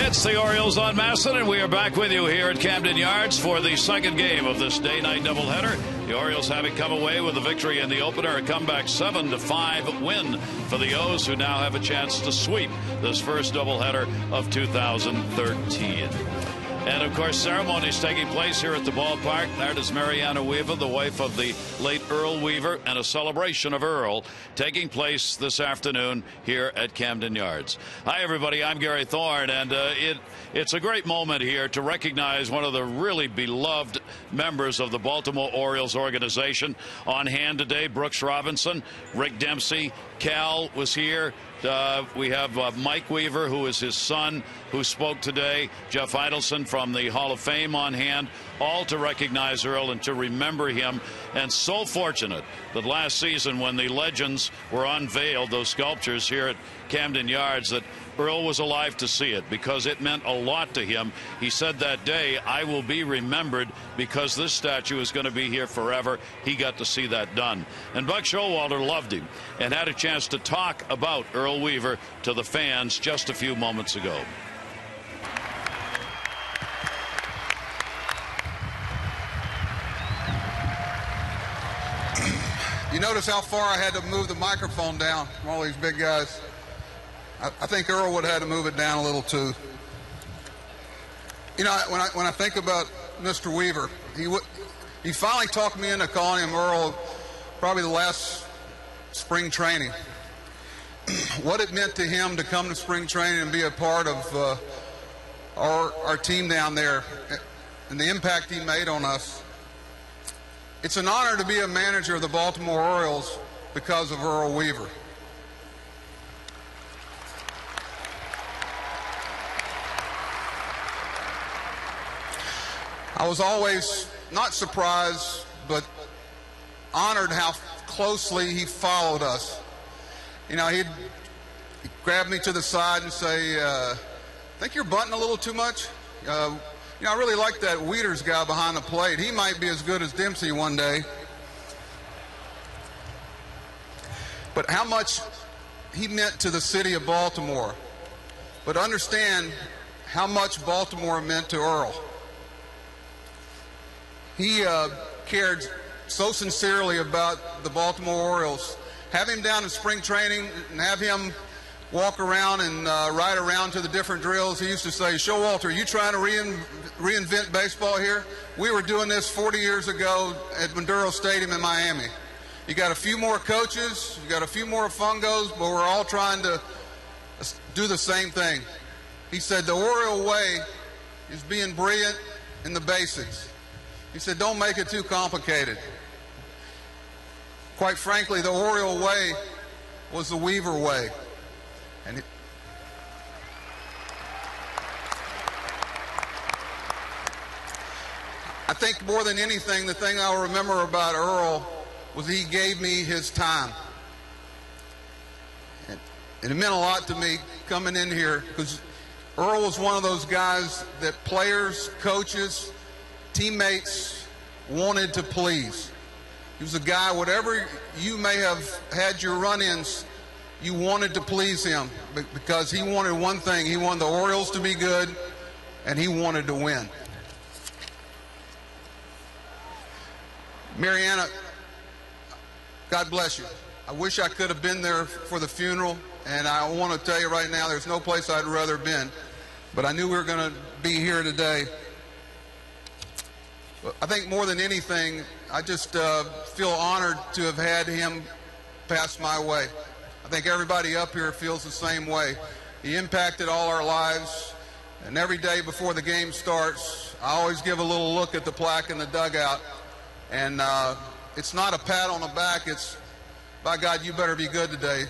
It's the Orioles on Masson, and we are back with you here at Camden Yards for the second game of this day-night doubleheader. The Orioles having come away with a victory in the opener, a comeback 7-5 win for the O's, who now have a chance to sweep this first doubleheader of 2013. And, of course, ceremonies taking place here at the ballpark. That is Mariana Weaver, the wife of the late Earl Weaver, and a celebration of Earl taking place this afternoon here at Camden Yards. Hi, everybody. I'm Gary Thorne, and it's a great moment here to recognize one of the really beloved members of the Baltimore Orioles organization. On hand today, Brooks Robinson, Rick Dempsey, Cal was here. We have Mike Weaver, who is his son, who spoke today. Jeff Idelson from the Hall of Fame on hand, all to recognize Earl and to remember him. And so fortunate that last season, when the legends were unveiled, those sculptures here at Camden Yards, that Earl was alive to see it, because it meant a lot to him. He said that day, "I will be remembered because this statue is going to be here forever." He got to see that done. And Buck Showalter loved him and had a chance to talk about Earl Weaver to the fans just a few moments ago. You notice how far I had to move the microphone down from all these big guys. I think Earl would have had to move it down a little too. You know, when I think about Mr. Weaver, he finally talked me into calling him Earl, probably the last spring training. What it meant to him to come to spring training and be a part of our team down there, and the impact he made on us. It's an honor to be a manager of the Baltimore Orioles because of Earl Weaver. I was always not surprised, but honored how closely he followed us. You know, he'd grab me to the side and say, "Think you're bunting a little too much? You know, I really like that Wieters guy behind the plate. He might be as good as Dempsey one day." But how much he meant to the city of Baltimore. But understand how much Baltimore meant to Earl. He cared so sincerely about the Baltimore Orioles. Have him down in spring training and have him walk around and ride around to the different drills. He used to say, "Showalter, are you trying to reinvent baseball here? We were doing this 40 years ago at Maduro Stadium in Miami. You got a few more coaches, you got a few more fungos, but we're all trying to do the same thing." He said, "The Oriole way is being brilliant in the basics." He said, "Don't make it too complicated." Quite frankly, the Oriole way was the Weaver way. And I think more than anything, the thing I'll remember about Earl was he gave me his time. And it meant a lot to me coming in here, because Earl was one of those guys that players, coaches, teammates wanted to please. He was a guy, whatever you may have had your run-ins, you wanted to please him, because he wanted one thing. He wanted the Orioles to be good, and he wanted to win. Mariana, God bless you. I wish I could have been there for the funeral, and I want to tell you right now, there's no place I'd rather been. But I knew we were going to be here today. I think more than anything, I just feel honored to have had him pass my way. I think everybody up here feels the same way. He impacted all our lives, and every day before the game starts, I always give a little look at the plaque in the dugout, and it's not a pat on the back, it's, "By God, you better be good today."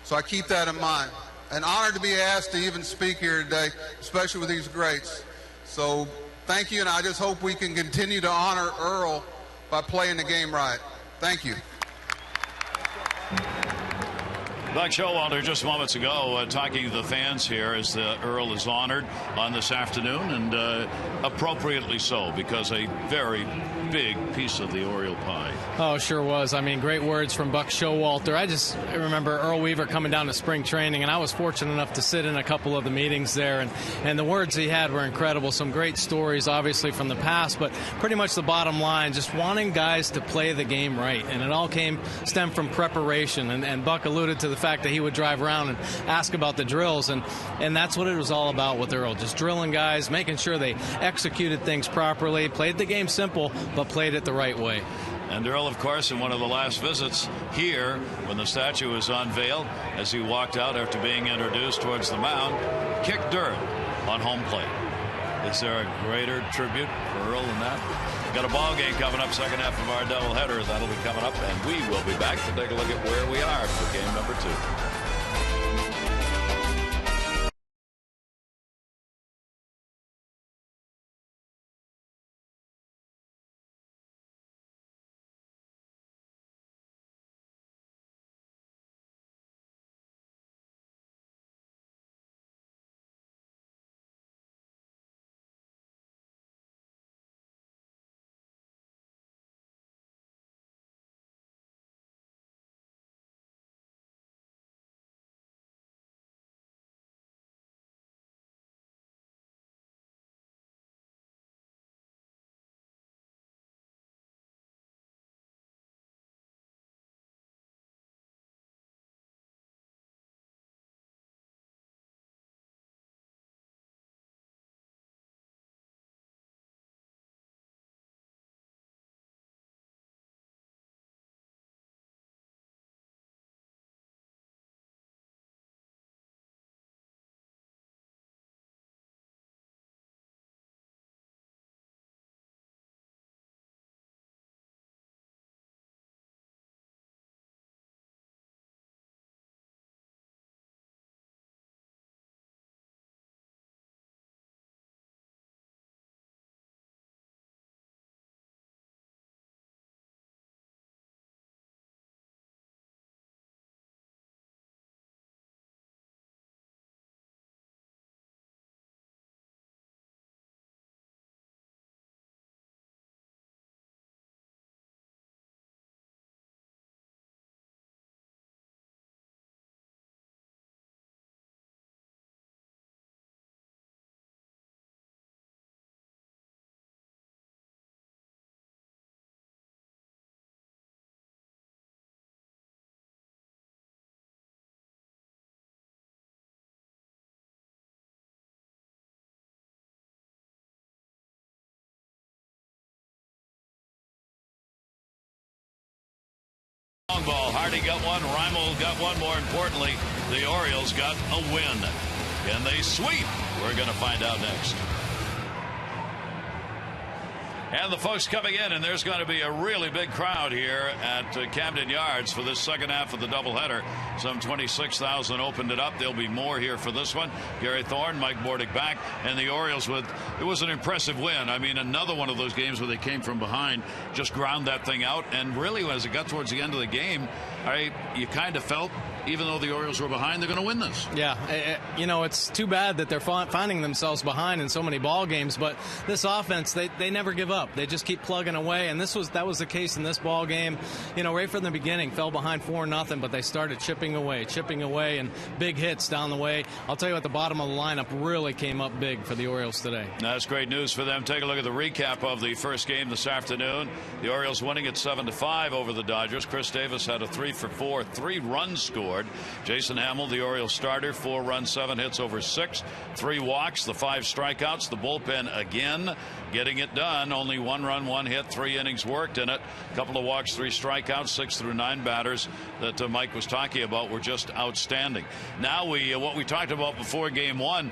So I keep that in mind. An honor to be asked to even speak here today, especially with these greats. So thank you, and I just hope we can continue to honor Earl by playing the game right. Thank you. Buck Showalter just moments ago talking to the fans here as Earl is honored on this afternoon, and appropriately so, because a very big piece of the Oriole pie. Oh, sure was. I mean, great words from Buck Showalter. I remember Earl Weaver coming down to spring training, and I was fortunate enough to sit in a couple of the meetings there, and the words he had were incredible. Some great stories, obviously, from the past, but pretty much the bottom line, just wanting guys to play the game right, and it all stemmed from preparation, and Buck alluded to the fact that he would drive around and ask about the drills, and that's what it was all about with Earl, just drilling guys, making sure they executed things properly, played the game simple, but played it the right way. And Earl, of course, in one of the last visits here, when the statue was unveiled, as he walked out after being introduced towards the mound, kicked dirt on home plate. Is there a greater tribute for Earl than that? Got a ball game coming up, second half of our doubleheader. That'll be coming up, and we will be back to take a look at where we are for game number 2. Long ball. Hardy got one. Reimel got one. More importantly, the Orioles got a win. Can they sweep? We're going to find out next. And the folks coming in, and there's going to be a really big crowd here at Camden Yards for this second half of the doubleheader. Some 26,000 opened it up. There'll be more here for this one. Gary Thorne, Mike Bordick back, and the Orioles it was an impressive win. I mean, another one of those games where they came from behind, just ground that thing out, and really, as it got towards the end of the game, you kind of felt, even though the Orioles were behind, they're going to win this. Yeah, it's too bad that they're finding themselves behind in so many ball games, but this offense, they never give up. They just keep plugging away, and that was the case in this ball game. Right from the beginning, fell behind 4-0, but they started chipping away, and big hits down the way. I'll tell you what, the bottom of the lineup really came up big for the Orioles today. That's great news for them. Take a look at the recap of the first game this afternoon. The Orioles winning at 7-5 over the Dodgers. Chris Davis had a 3-for-4, 3 runs scored. Jason Hamill, the Orioles starter, 4 runs, 7 hits over 6, 3 walks, the 5 strikeouts. The bullpen again getting it done. Only 1 run, 1 hit, 3 innings worked in it. A couple of walks, 3 strikeouts, 6 through 9 batters that Mike was talking about were just outstanding. Now what we talked about before game 1,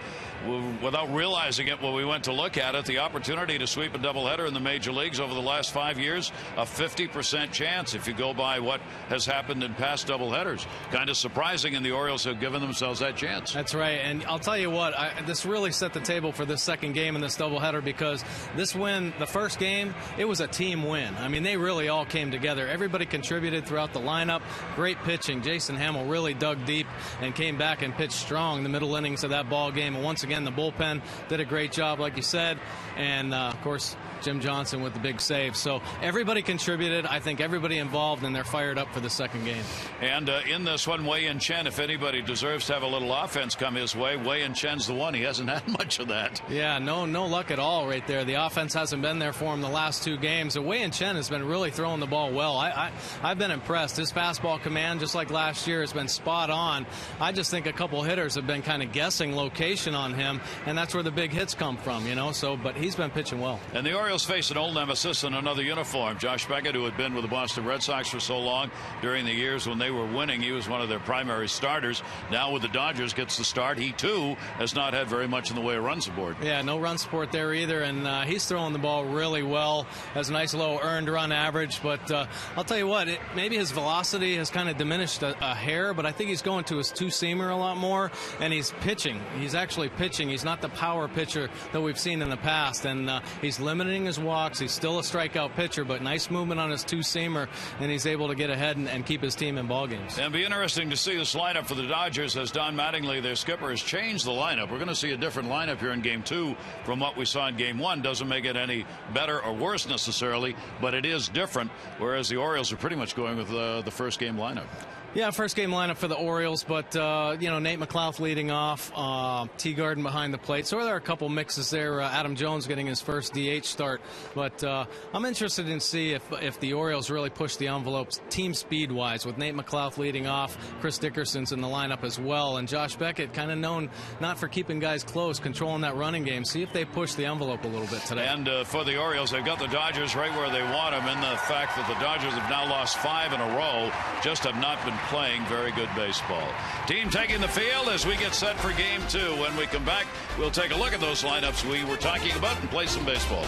without realizing it when we went to look at it, the opportunity to sweep a doubleheader in the major leagues over the last 5 years, a 50% chance if you go by what has happened in past doubleheaders. Kind of surprising, and the Orioles have given themselves that chance. That's right, and I'll tell you what, this really set the table for this second game in this doubleheader, because this win, the first game, it was a team win. I mean, they really all came together. Everybody contributed throughout the lineup. Great pitching. Jason Hamill really dug deep and came back and pitched strong in the middle innings of that ball game. And once again, the bullpen did a great job, like you said, and of course Jim Johnson with the big save. So everybody contributed. I think everybody involved, and they're fired up for the second game. And in this one, Wei-Yin Chen, if anybody deserves to have a little offense come his way, Wei-Yin Chen's the one. He hasn't had much of that. Yeah, no luck at all right there. The offense hasn't been there for him the last 2 games. And Wei-Yin Chen has been really throwing the ball well. I've been impressed. His fastball command, just like last year, has been spot on. I just think a couple hitters have been kind of guessing location on him, and that's where the big hits come from, you know. So, but he's been pitching well. And the Orioles face an old nemesis in another uniform. Josh Beckett, who had been with the Boston Red Sox for so long during the years when they were winning. He was one of their primary starters. Now with the Dodgers, gets the start. He too has not had very much in the way of run support. Yeah, no run support there either, and he's throwing the ball really well. Has a nice low earned run average, but I'll tell you what, maybe his velocity has kind of diminished a hair, but I think he's going to his two-seamer a lot more, and he's pitching. He's actually pitching. He's not the power pitcher that we've seen in the past, and he's limiting his walks. He's still a strikeout pitcher, but nice movement on his two-seamer, and he's able to get ahead and keep his team in ball games. And be interesting to see this lineup for the Dodgers as Don Mattingly, their skipper, has changed the lineup. We're going to see a different lineup here in Game 2 from what we saw in Game 1. Doesn't make it any better or worse necessarily, but it is different, whereas the Orioles are pretty much going with the first game lineup. Yeah, first game lineup for the Orioles, but, you know, Nate McLouth leading off, Teagarden behind the plate. So there are a couple mixes there. Adam Jones getting his first DH start. But I'm interested in see if the Orioles really push the envelopes team speed-wise, with Nate McLouth leading off. Chris Dickerson's in the lineup as well. And Josh Beckett, kind of known not for keeping guys close, controlling that running game. See if they push the envelope a little bit today. And for the Orioles, they've got the Dodgers right where they want them, in the fact that the Dodgers have now lost 5 in a row, just have not been playing very good baseball. Team taking the field as we get set for Game 2. When we come back, we'll take a look at those lineups we were talking about and play some baseball.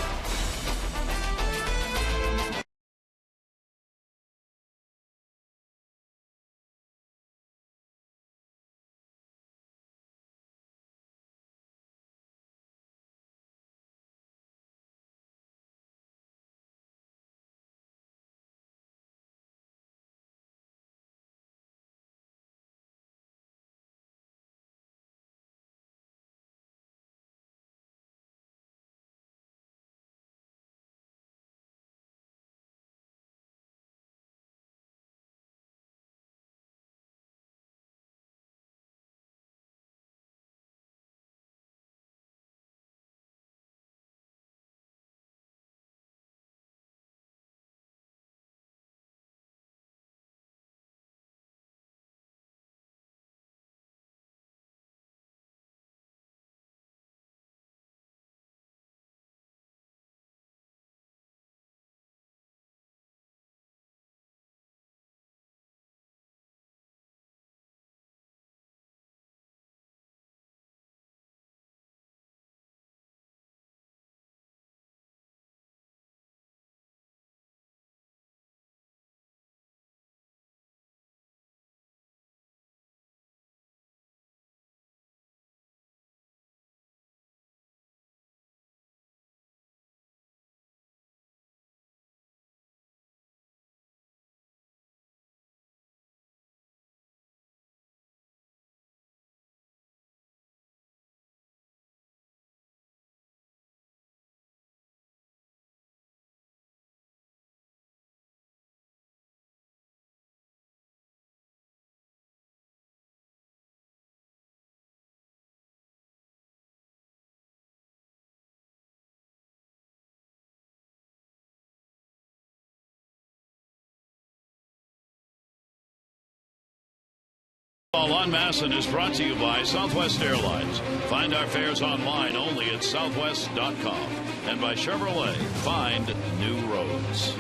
On Masson is brought to you by Southwest Airlines. Find our fares online only at southwest.com. And by Chevrolet, find new roads.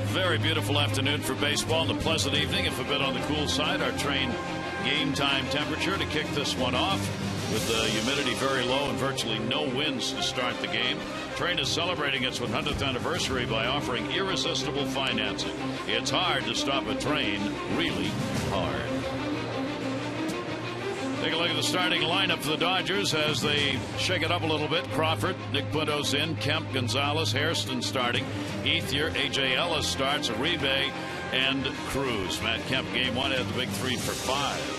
Very beautiful afternoon for baseball and a pleasant evening, if a bit on the cool side. Our train game time temperature to kick this one off. with the humidity very low and virtually no winds to start the game. Trane is celebrating its 100th anniversary by offering irresistible financing. It's hard to stop a train, really hard. Take a look at the starting lineup for the Dodgers as they shake it up a little bit. Crawford, Nick Punto's in, Kemp, Gonzalez, Hairston starting, Ethier, A.J. Ellis starts, Uribe, and Cruz. Matt Kemp, game one, had the big 3 for 5.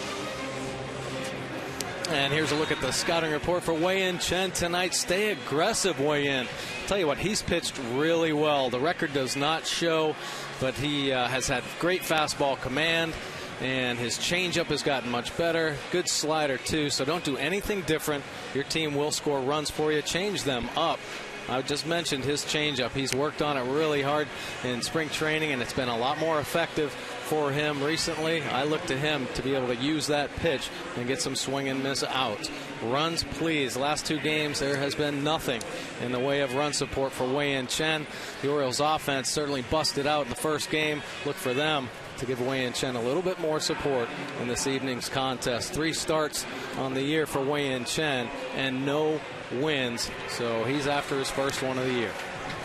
And here's a look at the scouting report for Wei-Yin Chen tonight. Stay aggressive, Wei-Yin. Tell you what, he's pitched really well. The record does not show, but he has had great fastball command. And his changeup has gotten much better. Good slider, too. So don't do anything different. Your team will score runs for you. Change them up. I just mentioned his changeup. He's worked on it really hard in spring training, and it's been a lot more effective for him recently. I look to him to be able to use that pitch and get some swing and miss outs. Runs, please. Last 2 games, there has been nothing in the way of run support for Wei-Yin Chen. The Orioles offense certainly busted out in the first game. Look for them to give Wei-Yin Chen a little bit more support in this evening's contest. 3 starts on the year for Wei-Yin Chen and no wins, so he's after his first one of the year.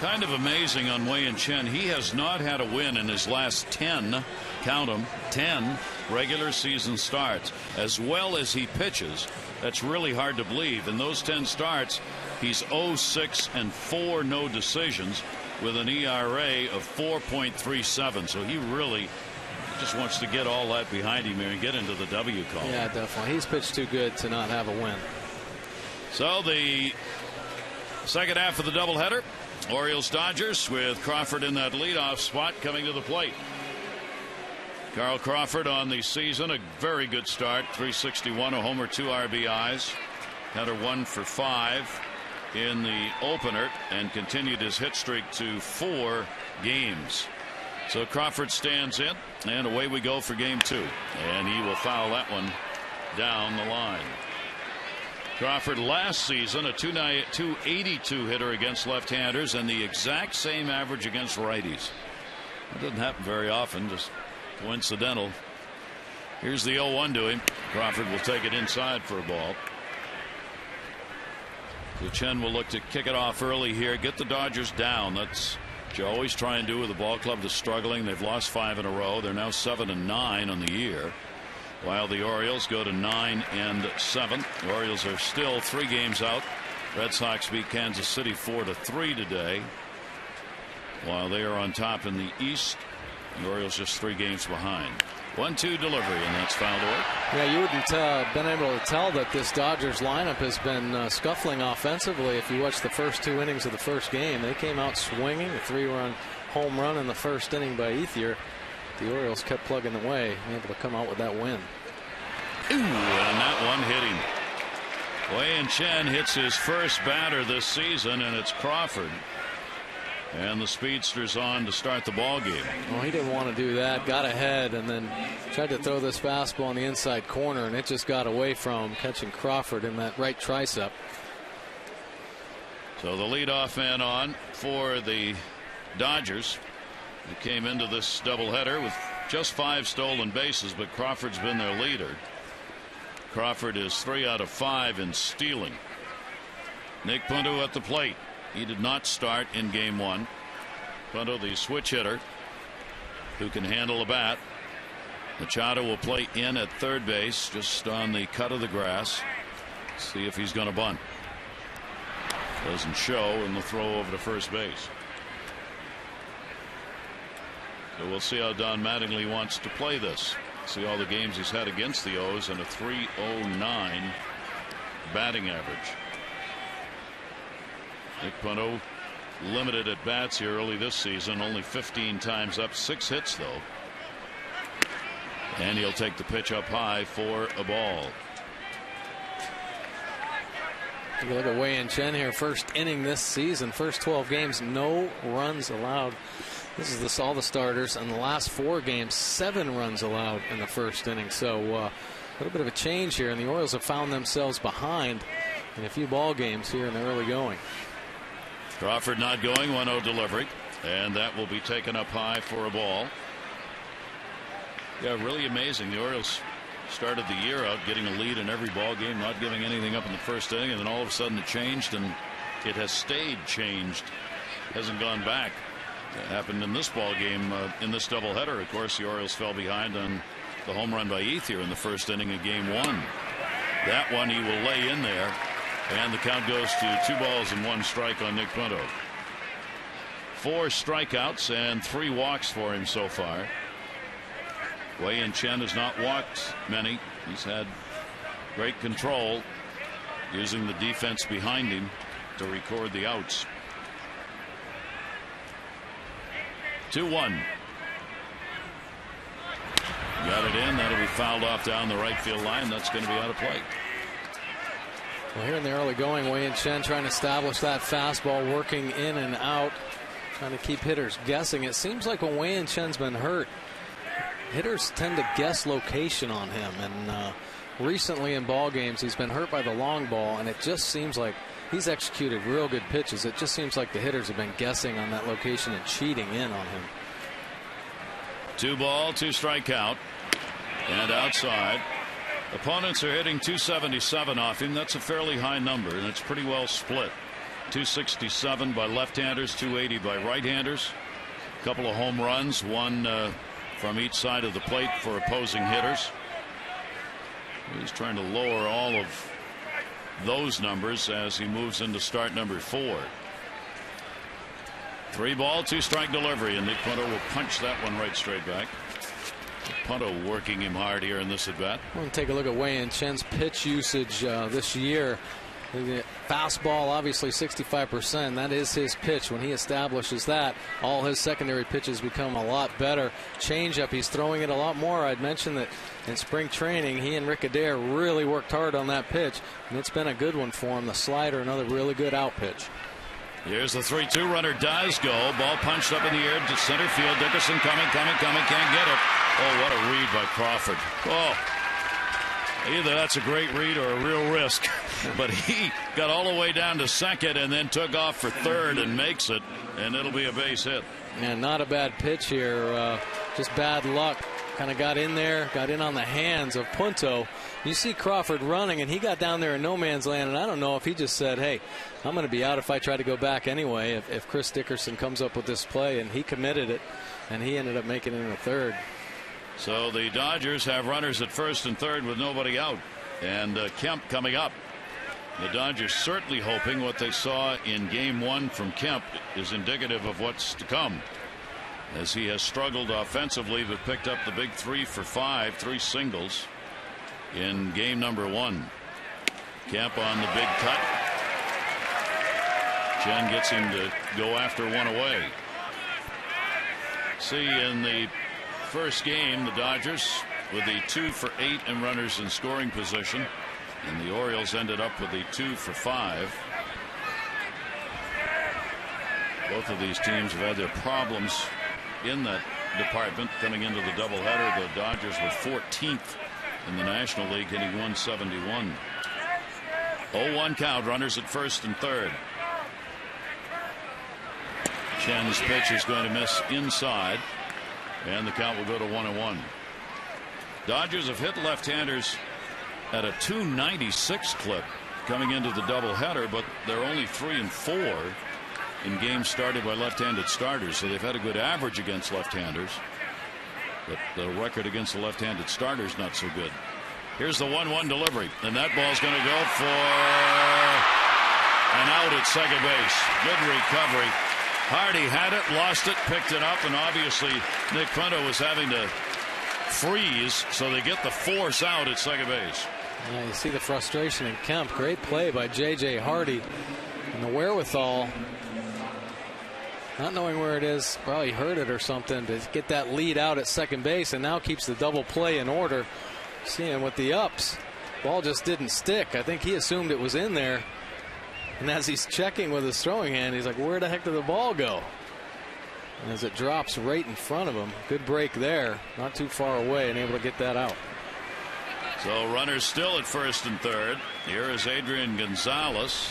Kind of amazing on Wei-Yin Chen. He has not had a win in his last 10, count them, 10 regular season starts. As well as he pitches, that's really hard to believe. In those 10 starts, he's 0-6 and 4 no decisions with an ERA of 4.37. So he really just wants to get all that behind him and get into the W column. Yeah, definitely. He's pitched too good to not have a win. So the second half of the doubleheader, Orioles-Dodgers, with Crawford in that leadoff spot coming to the plate. Carl Crawford on the season, a very good start, 361, a homer, 2 RBIs. Had a 1 for 5 in the opener and continued his hit streak to 4 games. So Crawford stands in, and away we go for game 2. And he will foul that one down the line. Crawford last season a 282 hitter against left-handers and the exact same average against righties. That doesn't happen very often, just coincidental. Here's the 0-1 to him. Crawford will take it inside for a ball. So Chen will look to kick it off early here, get the Dodgers down. That's what you always try and do with a ball club that's struggling. They've lost 5 in a row. They're now 7-9 on the year, while the Orioles go to 9-7. The Orioles are still 3 games out. Red Sox beat Kansas City 4-3 today, while they are on top in the East. The Orioles just 3 games behind. 1-2 delivery, and that's fouled away. Yeah, you wouldn't been able to tell that this Dodgers lineup has been scuffling offensively. If you watch the first 2 innings of the first game, they came out swinging. A 3-run home run in the first inning by Ethier. The Orioles kept plugging away, able to come out with that win. Ooh, and that one hit him. Wei-Yin Chen hits his first batter this season, and it's Crawford. And the speedster's on to start the ball game. Well, he didn't want to do that. Got ahead and then tried to throw this fastball on the inside corner, and it just got away from him, catching Crawford in that right tricep. So the leadoff man on for the Dodgers. They came into this doubleheader with just 5 stolen bases, but Crawford's been their leader. Crawford is 3 out of 5 in stealing. Nick Punto at the plate. He did not start in game 1. Punto, the switch hitter, who can handle a bat. Machado will play in at third base, just on the cut of the grass. See if he's going to bunt. Doesn't show, and the throw over to first base. So we'll see how Don Mattingly wants to play this. See all the games he's had against the O's and a 309 batting average. Nick Punto limited at bats here early this season, only 15 times up, 6 hits though. And he'll take the pitch up high for a ball. Take a look at Wei-Yin Chen here. First inning this season, first 12 games, no runs allowed. This is all the starters. In the last 4 games, 7 runs allowed in the first inning. So a little bit of a change here, and the Orioles have found themselves behind in a few ball games here in the early going. Crawford not going, 1-0 delivery, and that will be taken up high for a ball. Yeah, really amazing. The Orioles started the year out getting a lead in every ball game, not giving anything up in the first inning, and then all of a sudden it changed, and it has stayed changed, hasn't gone back. That happened in this ball game, in this doubleheader. Of course, the Orioles fell behind on the home run by Ethier in the first inning of game 1. That one he will lay in there, and the count goes to 2 balls and 1 strike on Nick Pinto. 4 strikeouts and 3 walks for him so far. Wei-Yin Chen has not walked many. He's had great control, using the defense behind him to record the outs. 2-1. Got it in. That'll be fouled off down the right field line. That's going to be out of play. Well, here in the early going, Wei-Yin Chen trying to establish that fastball, working in and out, trying to keep hitters guessing. It seems like when Wei-Yin Chen's been hurt, hitters tend to guess location on him, and recently in ball games he's been hurt by the long ball, and it just seems like he's executed real good pitches. It just seems like the hitters have been guessing on that location and cheating in on him. 2 ball, 2 strike count, and outside. Opponents are hitting 277 off him. That's a fairly high number, and it's pretty well split. 267 by left-handers, 280 by right-handers. A couple of home runs, one from each side of the plate for opposing hitters. He's trying to lower all of those numbers as he moves into start number 4. 3 ball, 2 strike delivery, and Nick Pinto will punch that one right straight back. Pinto working him hard here in this at bat. We're going to take a look at Wei-Yin Chen's pitch usage this year. The fastball, obviously 65%. That is his pitch. When he establishes that, all his secondary pitches become a lot better. Changeup, he's throwing it a lot more. I'd mentioned that in spring training, he and Rick Adair really worked hard on that pitch, and it's been a good one for him. The slider, another really good out pitch. Here's the 3-2 runner, does go. Ball punched up in the air to center field. Dickerson coming, can't get it. Oh, what a read by Crawford. Oh, either that's a great read or a real risk. But he got all the way down to second and then took off for third and makes it, and it'll be a base hit. And not a bad pitch here, just bad luck. Kind of got in there, got in on the hands of Pinto. You see Crawford running, and he got down there in no man's land, and I don't know if he just said, hey, I'm going to be out if I try to go back anyway, if Chris Dickerson comes up with this play, and he committed it, and he ended up making it in the third. So the Dodgers have runners at first and third with nobody out, and Kemp coming up. The Dodgers certainly hoping what they saw in game 1 from Kemp is indicative of what's to come, as he has struggled offensively but picked up the big 3 for 5, 3 singles in game number 1. Kemp on the big cut. Chen gets him to go after one away. See, in the first game, the Dodgers with the 2 for 8 and runners in scoring position, and the Orioles ended up with the 2 for 5. Both of these teams have had their problems in that department coming into the doubleheader. The Dodgers were 14th in the National League, hitting 171. 0-1 count, runners at first and third. Chen's pitch is going to miss inside, and the count will go to 1-1. Dodgers have hit left-handers at a 296 clip coming into the doubleheader, but they're only 3 and 4 in games started by left-handed starters, so they've had a good average against left-handers, but the record against the left-handed starters not so good. Here's the 1-1 delivery, and that ball's going to go for an out at second base. Good recovery. Hardy had it, lost it, picked it up, and obviously Nick Pinto was having to freeze, so they get the force out at second base. Yeah, you see the frustration in Kemp. Great play by J.J. Hardy, and the wherewithal, not knowing where it is, probably heard it or something, to get that lead out at second base, and now keeps the double play in order. Seeing with the ups, ball just didn't stick. I think he assumed it was in there, and as he's checking with his throwing hand, he's like, where the heck did the ball go? And as it drops right in front of him, good break there, not too far away, and able to get that out. So runners still at first and third. Here is Adrian Gonzalez.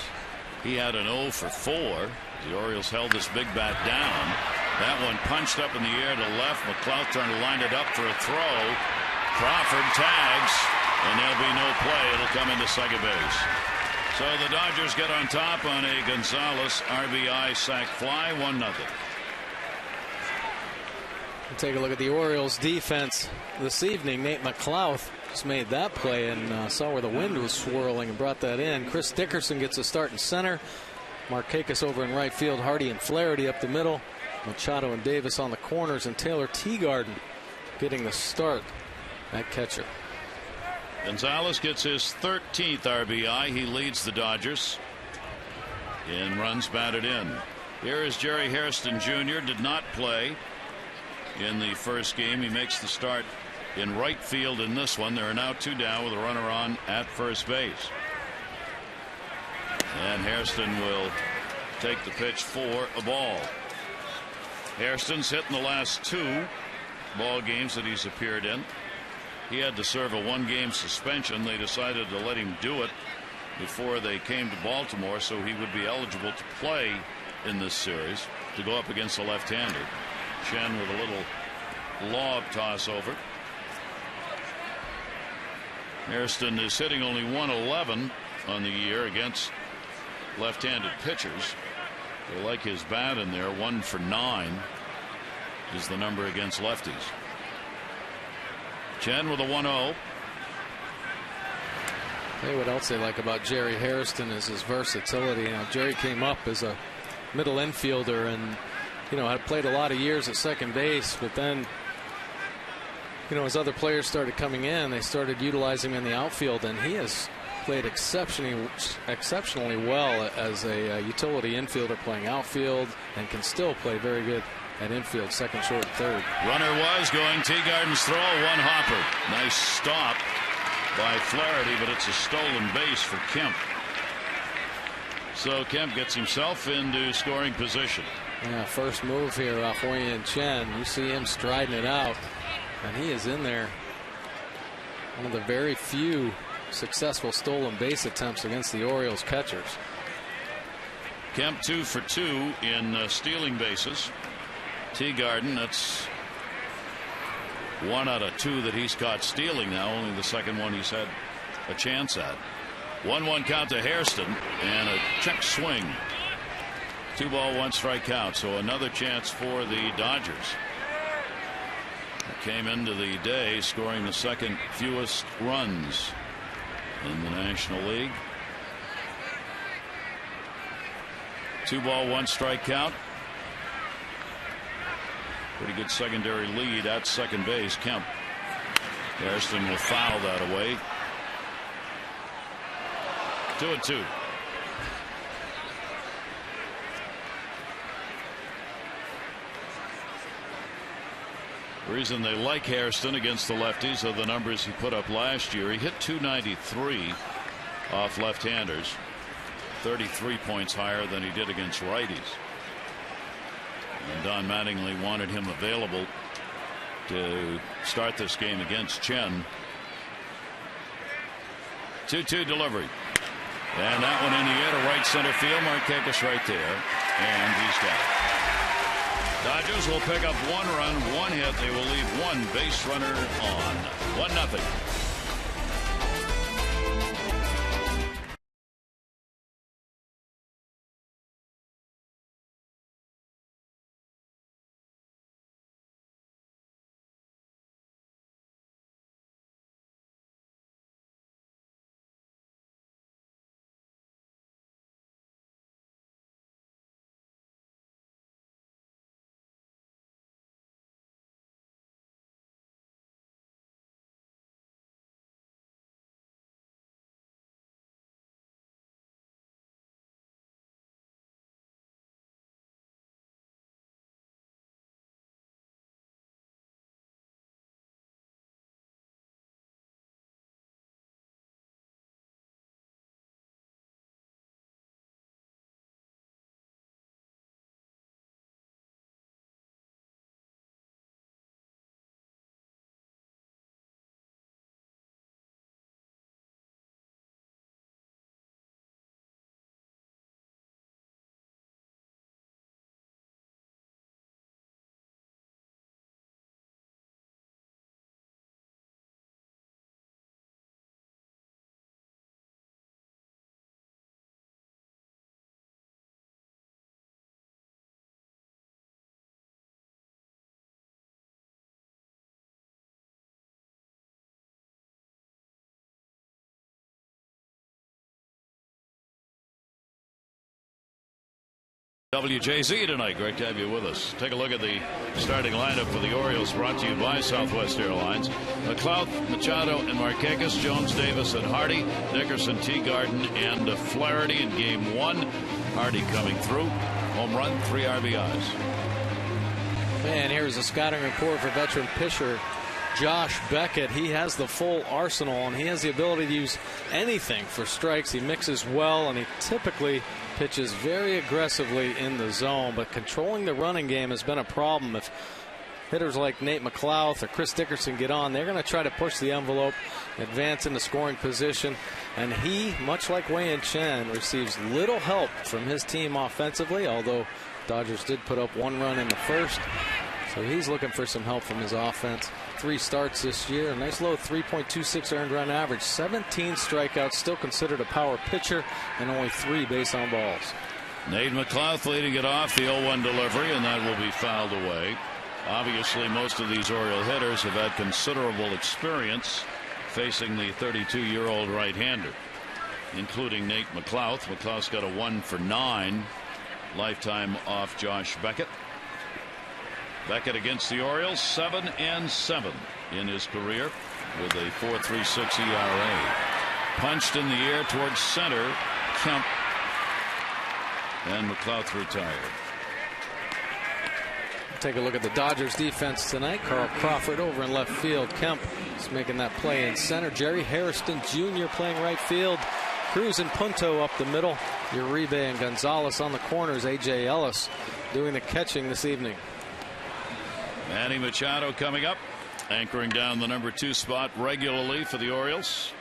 He had an 0 for 4. The Orioles held this big bat down. That one punched up in the air to left. McLeod trying to line it up for a throw. Crawford tags, and there'll be no play. It'll come into second base. So the Dodgers get on top on a Gonzalez RBI sac fly, 1-0. Take a look at the Orioles defense this evening. Nate McLouth just made that play and saw where the wind was swirling and brought that in. Chris Dickerson gets a start in center. Markakis over in right field. Hardy and Flaherty up the middle. Machado and Davis on the corners, and Taylor Teagarden getting the start at catcher. Gonzalez gets his 13th RBI. He leads the Dodgers in runs batted in. Here is Jerry Hairston Jr. Did not play in the first game. He makes the start in right field in this one. There are now 2 down with a runner on at first base. And Hairston will take the pitch for a ball. Hairston's hit in the last 2 ball games that he's appeared in. He had to serve a 1-game suspension. They decided to let him do it before they came to Baltimore, so he would be eligible to play in this series to go up against the left-hander. Chen with a little lob toss over. Hairston is hitting only 111 on the year against left-handed pitchers. They like his bat in there. 1 for 9 is the number against lefties. Chen with a 1-0. Hey, what else they like about Jerry Hairston is his versatility. You know, Jerry came up as a middle infielder and, you know, had played a lot of years at second base, but then, you know, as other players started coming in, they started utilizing him in the outfield, and he has played exceptionally well as a utility infielder playing outfield, and can still play very good at infield, second, short, third. Runner was going. Teagarden's throw, 1 hopper. Nice stop by Flaherty, but it's a stolen base for Kemp. So Kemp gets himself into scoring position. Yeah, first move here off Wei-Yin Chen. You see him striding it out, and he is in there. One of the very few successful stolen base attempts against the Orioles catchers. Kemp 2 for 2 in stealing bases. Teagarden, that's 1 out of 2 that he's caught stealing now. Only the second one he's had a chance at. 1-1 count to Hairston, and a check swing. 2 ball, 1 strike count. So another chance for the Dodgers. They came into the day scoring the second fewest runs in the National League. 2 ball, 1 strike count. Pretty good secondary lead at second base. Kemp. Hairston will foul that away. 2-2. The reason they like Hairston against the lefties are the numbers he put up last year. He hit .293 off left-handers, 33 points higher than he did against righties. And Don Mattingly wanted him available to start this game against Chen. 2-2 delivery. And that one in the air to right center field. Markakis right there. And he's got it. Dodgers will pick up 1 run, 1 hit. They will leave 1 base runner on. 1-0. WJZ tonight. Great to have you with us. Take a look at the starting lineup for the Orioles, brought to you by Southwest Airlines. McLeod, Machado, and Markakis, Jones, Davis, and Hardy, Dickerson, Teagarden, and Flaherty in Game 1. Hardy coming through. Home run, 3 RBIs. Man, here's a scouting report for veteran pitcher Josh Beckett. He has the full arsenal, and he has the ability to use anything for strikes. He mixes well, and he typically pitches very aggressively in the zone, but controlling the running game has been a problem. If hitters like Nate McLeod or Chris Dickerson get on, they're going to try to push the envelope, advance into scoring position, and he, much like Wei Chen, receives little help from his team offensively, although Dodgers did put up 1 run in the first, so he's looking for some help from his offense. 3 starts this year, a nice low 3.26 earned run average, 17 strikeouts, still considered a power pitcher, and only 3 base on balls. Nate McLeod leading it off, the 0-1 delivery, and that will be fouled away. Obviously, most of these Oriole hitters have had considerable experience facing the 32-year-old right-hander, including Nate McLeod. McLeod's got a 1 for 9 lifetime off Josh Beckett. Beckett against the Orioles, 7-7 in his career with a 4.36 ERA. Punched in the air towards center. Kemp and McLeod's retired. Take a look at the Dodgers defense tonight. Carl Crawford over in left field. Kemp is making that play in center. Jerry Hairston Jr. playing right field. Cruz and Punto up the middle. Uribe and Gonzalez on the corners. A.J. Ellis doing the catching this evening. Manny Machado coming up, anchoring down the number 2 spot regularly for the Orioles.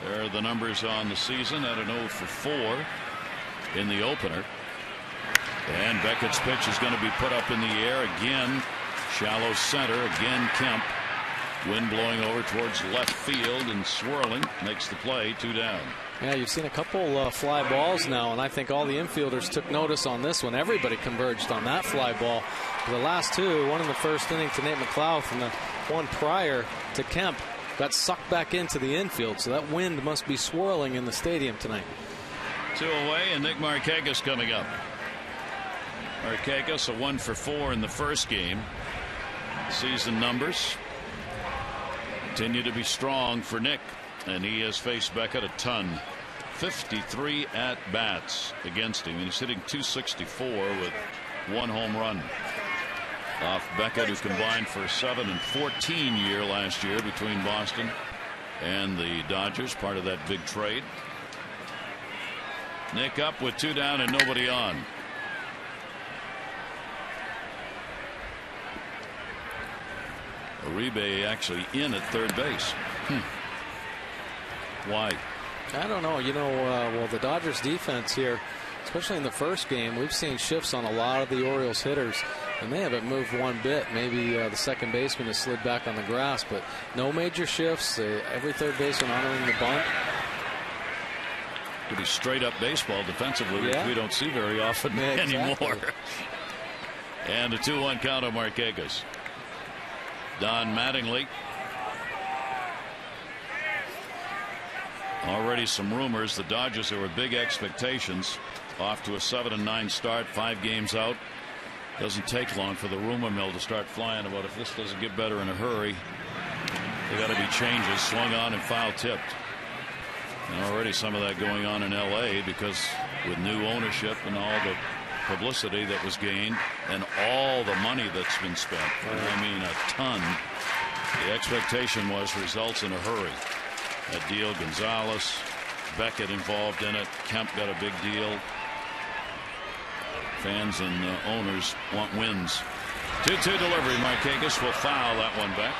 There are the numbers on the season at an 0 for 4 in the opener. And Beckett's pitch is going to be put up in the air again. Shallow center again. Kemp. Wind blowing over towards left field and swirling. Makes the play. 2 down. Yeah, you've seen a couple fly balls now, and I think all the infielders took notice on this one. Everybody converged on that fly ball. The last 2, one in the first inning to Nate McLeod, and the one prior to Kemp, got sucked back into the infield. So that wind must be swirling in the stadium tonight. 2 away, and Nick Markakis coming up. Markakis a 1 for 4 in the first game. Season numbers continue to be strong for Nick, and he has faced Beckett a ton. 53 at bats against him, and he's hitting .264 with 1 home run off Beckett, who combined for a 7 and 14 year last year between Boston and the Dodgers, part of that big trade. Nick up with 2 down and nobody on. Uribe actually in at third base. Why? I don't know. You know, well, the Dodgers defense here, especially in the first game, we've seen shifts on a lot of the Orioles hitters, and they haven't moved one bit. Maybe the second baseman has slid back on the grass, but no major shifts. Every third baseman honoring the bunt. Pretty straight up baseball defensively, which we don't see very often anymore. And a 2-1 count on Markakis. Don Mattingly. Already some rumors. The Dodgers, there were big expectations. Off to a 7-9 start, 5 games out. Doesn't take long for the rumor mill to start flying about if this doesn't get better in a hurry. There got to be changes. Swung on and foul tipped. And already some of that going on in L.A. because with new ownership and all the publicity that was gained and all the money that's been spent. I mean, a ton. The expectation was results in a hurry. That deal, Gonzalez, Beckett involved in it. Kemp got a big deal. Fans and owners want wins. 2-2 delivery. Markakis will foul that one back.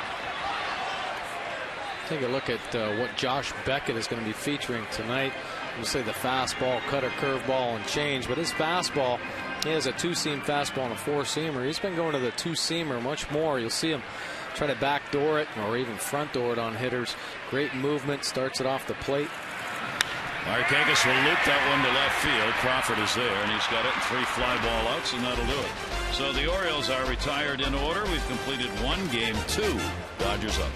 Take a look at what Josh Beckett is going to be featuring tonight. We'll say the fastball, cutter, curveball, and change. But his fastball, he has a 2-seam fastball and a 4-seamer. He's been going to the 2-seamer much more. You'll see him try to backdoor it or even front door it on hitters. Great movement, starts it off the plate. Markakis will loop that one to left field. Crawford is there, and he's got it in 3 fly ball outs, and that'll do it. So the Orioles are retired in order. We've completed 1 game, 2. Dodgers up.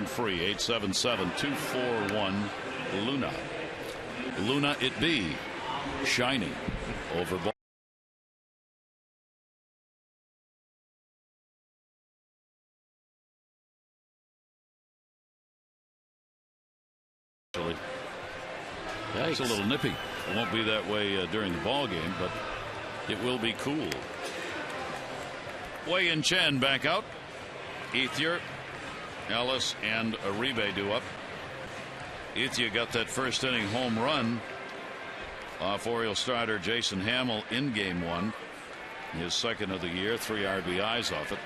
Free 877-241 Luna. Luna it be shining over ball. It's a little nippy. It won't be that way during the ball game, but it will be cool. Wei and Chen back out. Ethier, Ellis, and Uribe do up. Ethier got that first inning home run off Orioles starter Jason Hamill in Game 1. His second of the year, 3 RBIs off it.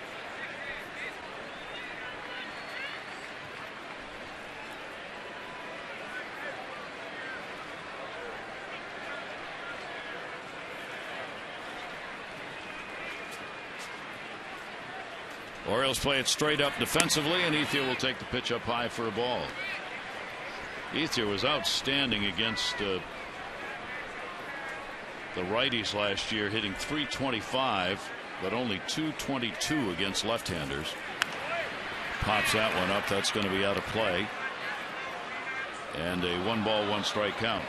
Orioles play it straight up defensively, and Ethier will take the pitch up high for a ball. Ethier was outstanding against the righties last year, hitting .325, but only .222 against left-handers. Pops that one up. That's going to be out of play. And a 1-ball, 1-strike count.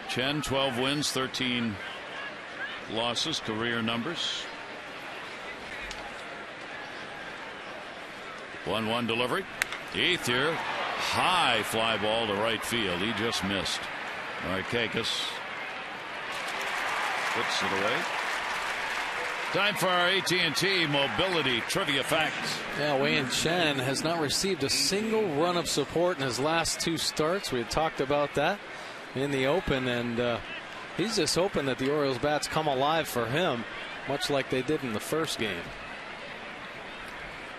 Chen, 12 wins, 13 losses, career numbers. 1-1 delivery. Ethier, high fly ball to right field. He just missed. Markakis puts it away. Time for our AT&T Mobility Trivia Facts. Yeah, Wei and Chen has not received a single run of support in his last 2 starts. We had talked about that in the open, and he's just hoping that the Orioles bats come alive for him, much like they did in the first game.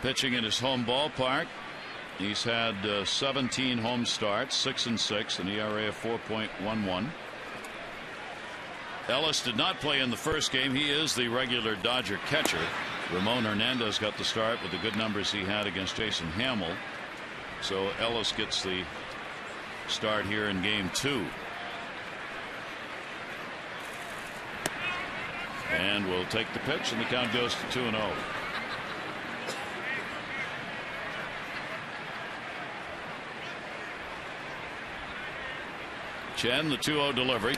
Pitching in his home ballpark. He's had 17 home starts, 6-6, an ERA of 4.11. Ellis did not play in the first game. He is the regular Dodger catcher. Ramon Hernandez got the start with the good numbers he had against Jason Hamill. So Ellis gets the start here in Game 2. And will take the pitch, and the count goes to 2-0. Chen, the 2-0 delivery.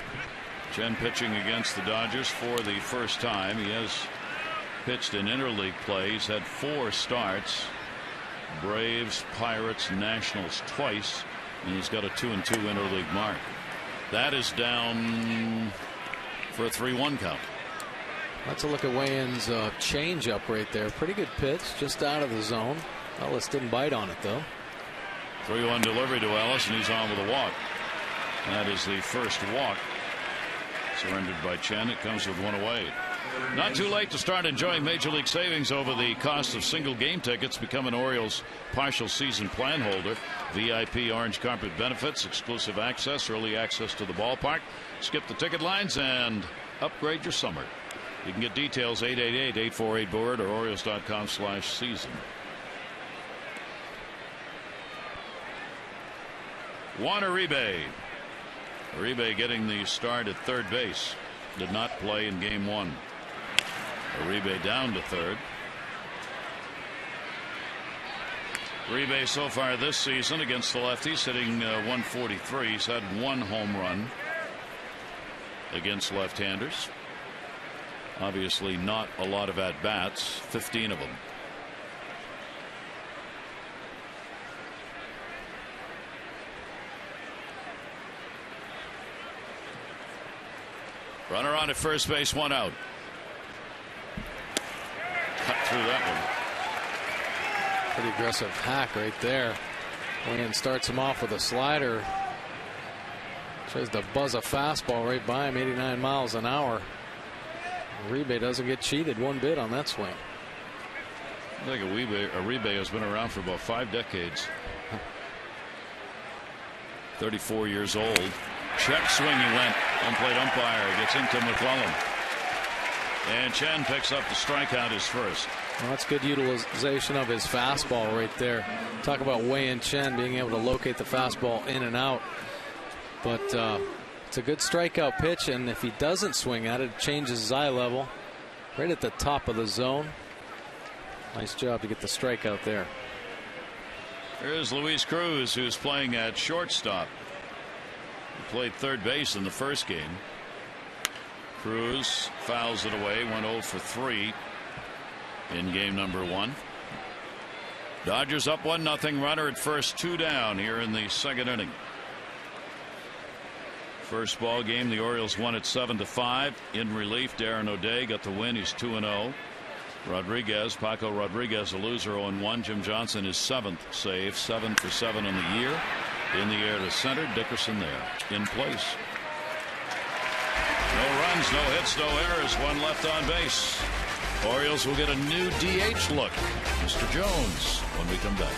Chen pitching against the Dodgers for the first time. He has pitched in interleague play. He's had 4 starts. Braves, Pirates, Nationals twice, and he's got a 2-2 interleague mark. That is down for a 3-1 count. Let's look at Wayne's changeup right there. Pretty good pitch, just out of the zone. Ellis didn't bite on it though. 3-1 delivery to Ellis, and he's on with a walk. That is the first walk surrendered by Chen. It comes with 1 away. Not too late to start enjoying Major League savings over the cost of single game tickets. Become an Orioles partial season plan holder. VIP orange carpet benefits, exclusive access, early access to the ballpark. Skip the ticket lines and upgrade your summer. You can get details 888-848-BOARD or Orioles.com/season. Juan Uribe. Uribe getting the start at third base. Did not play in Game 1. Uribe down to third. Uribe so far this season against the lefties hitting .143. He's had 1 home run against left-handers. Obviously not a lot of at-bats, 15 of them. Runner on at first base, 1 out. Cut through that one. Pretty aggressive hack right there. Wayne starts him off with a slider. Tries to buzz a fastball right by him, 89 miles an hour. Uribe doesn't get cheated one bit on that swing. I think Uribe has been around for about 5 decades. 34 years old. Check swing he went. Home plate umpire gets into McClellan. And Chen picks up the strikeout, his first. Well, that's good utilization of his fastball right there. Talk about Wei and Chen being able to locate the fastball in and out. But it's a good strikeout pitch, and if he doesn't swing at it, it changes his eye level right at the top of the zone. Nice job to get the strikeout there. Here's Luis Cruz, who's playing at shortstop. He played third base in the first game. Cruz fouls it away, went 0 for 3 in game number 1. Dodgers up 1-0, runner at first, 2 down here in the second inning. First ball game, the Orioles won it 7-5. In relief, Darren O'Day got the win. He's 2-0. Paco Rodriguez, a loser, 0-1. Jim Johnson, his 7th save, 7 for 7 on the year. In the air to center, Dickerson there in place. No runs, no hits, no errors, 1 left on base. Orioles will get a new DH look. Mr. Jones when we come back.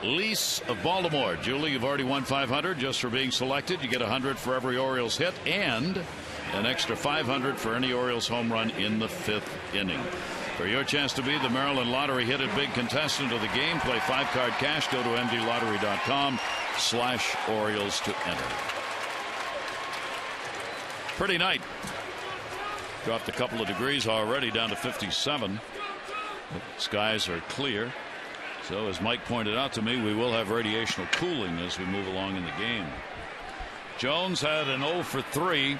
Lease of Baltimore. Julie, you've already won $500 just for being selected. You get $100 for every Orioles hit and an extra $500 for any Orioles home run in the 5th inning. For your chance to be the Maryland Lottery Hit It Big contestant of the game, play 5-card cash. Go to mdlottery.com/Orioles to enter. Pretty night. Dropped a couple of degrees already, down to 57. The skies are clear. So as Mike pointed out to me, we will have radiational cooling as we move along in the game. Jones had an 0 for 3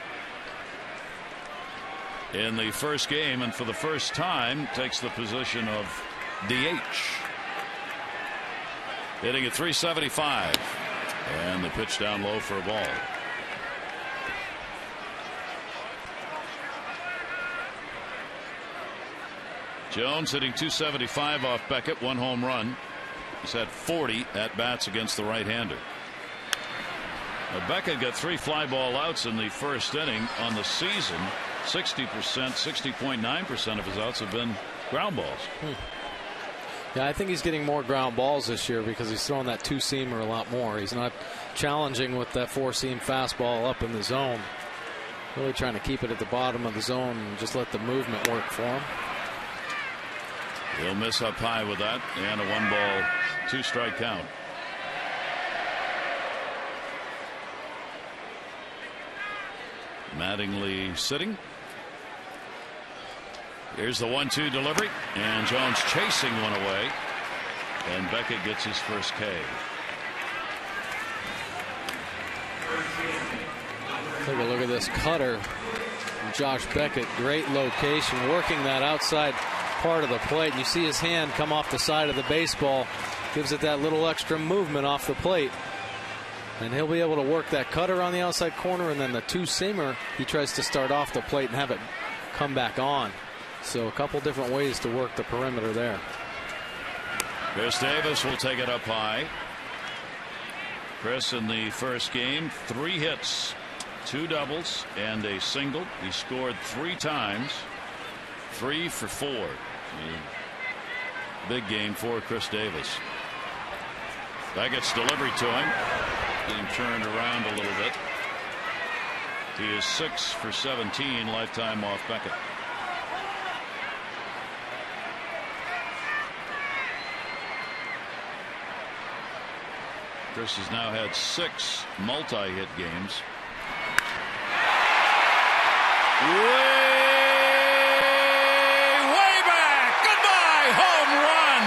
in the first game, and for the first time takes the position of DH. Hitting at 375, and the pitch down low for a ball. Jones hitting 275 off Beckett, 1 home run. He's had 40 at bats against the right-hander. Beckett got 3 fly ball outs in the first inning. On the season, 60.9% of his outs have been ground balls. Yeah, I think he's getting more ground balls this year because he's throwing that 2-seamer a lot more. He's not challenging with that 4-seam fastball up in the zone. Really trying to keep it at the bottom of the zone and just let the movement work for him. He'll miss up high with that, and a 1-ball, 2-strike count. Mattingly sitting. Here's the 1-2 delivery, and Jones chasing one away, and Beckett gets his first K. Take a look at this cutter from Josh Beckett. Great location, working that outside part of the plate. And you see his hand come off the side of the baseball, gives it that little extra movement off the plate, and he'll be able to work that cutter on the outside corner, and then the 2-seamer he tries to start off the plate and have it come back on. So a couple different ways to work the perimeter there. Chris Davis will take it up high. Chris in the first game, 3 hits, 2 doubles and a single. He scored 3 times, 3 for 4. Big game for Chris Davis. Beckett's delivery to him, getting turned around a little bit. He is 6 for 17 lifetime off Beckett. Chris has now had 6 multi-hit games. Way back. Goodbye. Home run.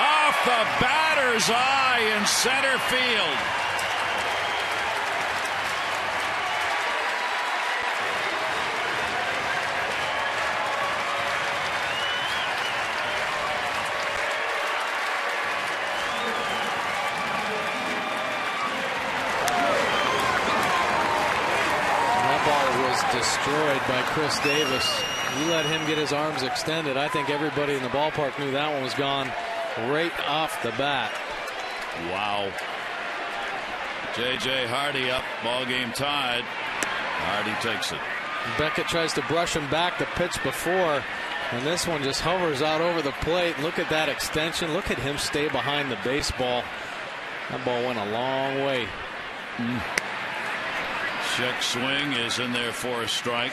Off the batter's eye in center field. Destroyed by Chris Davis. You let him get his arms extended. I think everybody in the ballpark knew that one was gone right off the bat. Wow. J.J. Hardy up. Ball game tied. Hardy takes it. Beckett tries to brush him back the pitch before, and this one just hovers out over the plate. Look at that extension. Look at him stay behind the baseball. That ball went a long way. Check swing is in there for a strike.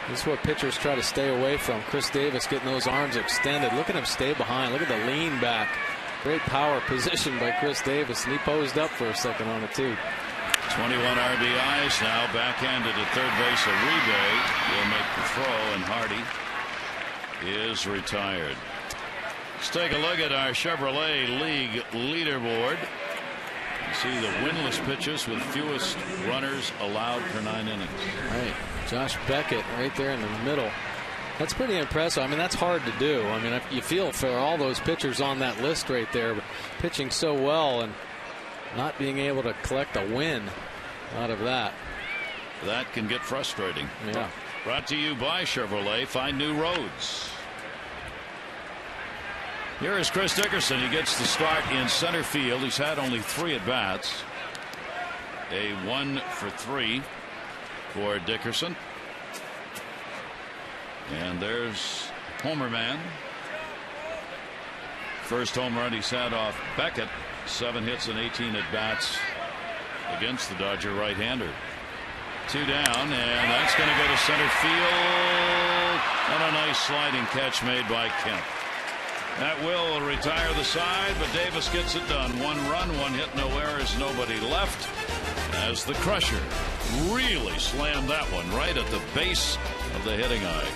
This is what pitchers try to stay away from. Chris Davis getting those arms extended. Look at him stay behind. Look at the lean back. Great power position by Chris Davis, and he posed up for a second on it too. 21 RBIs now. Backhanded at third base. Uribe will make the throw, and Hardy is retired. Let's take a look at our Chevrolet League leaderboard. You see the winless pitches with fewest runners allowed per 9 innings. Right. Josh Beckett right there in the middle. That's pretty impressive. I mean, that's hard to do. I mean, you feel for all those pitchers on that list right there, but pitching so well and not being able to collect a win out of that. That can get frustrating. Yeah. Brought to you by Chevrolet. Find new roads. Here is Chris Dickerson. He gets the start in center field. He's had only 3 at-bats. A 1 for 3 for Dickerson. And there's Homer Man. First home run he's had off Beckett. 7 hits and 18 at-bats against the Dodger right-hander. 2 down, and that's going to go to center field. And a nice sliding catch made by Kemp. That will retire the side, but Davis gets it done. 1 run, 1 hit, no errors, nobody left. As the Crusher really slammed that one right at the base of the hitting eye.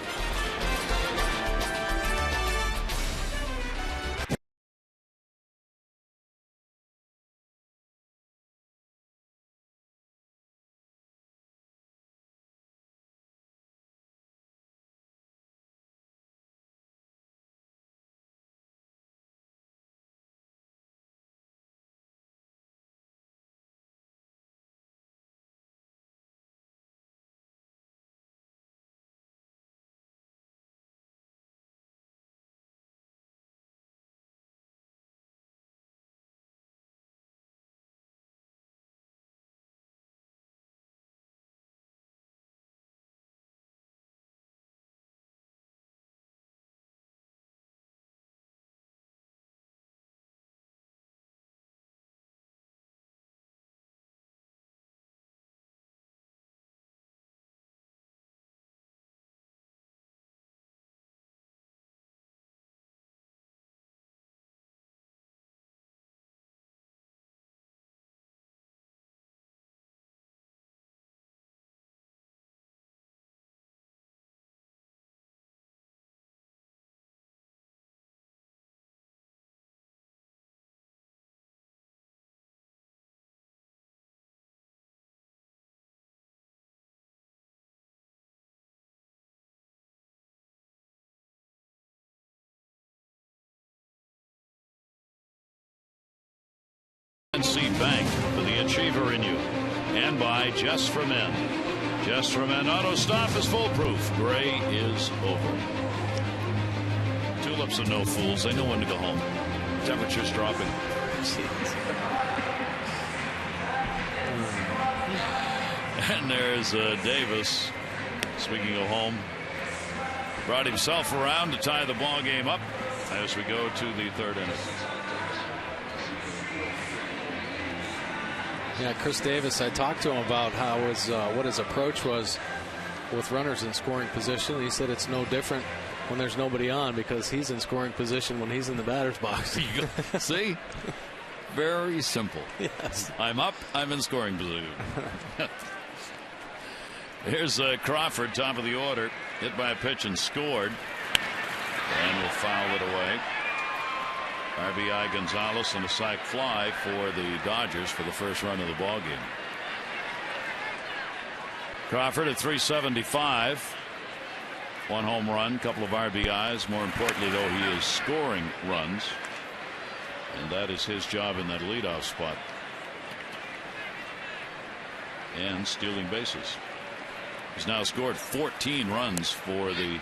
Bank for the achiever in you, and by Just for Men. Just for Men auto stop is foolproof. Gray is over. Tulips are no fools. They know when to go home. Temperatures dropping. And there's Davis. Speaking of home, brought himself around to tie the ball game up as we go to the 3rd inning. Yeah, Chris Davis, I talked to him about how what his approach was with runners in scoring position. He said it's no different when there's nobody on because he's in scoring position when he's in the batter's box. See? Very simple. Yes. I'm up, I'm in scoring position. Here's Crawford, top of the order, hit by a pitch and scored, and will foul it away. RBI Gonzalez and a sac fly for the Dodgers for the first run of the ball game. Crawford at 375. One home run, couple of RBIs. More importantly, though, he is scoring runs, and that is his job in that leadoff spot. And stealing bases. He's now scored 14 runs for the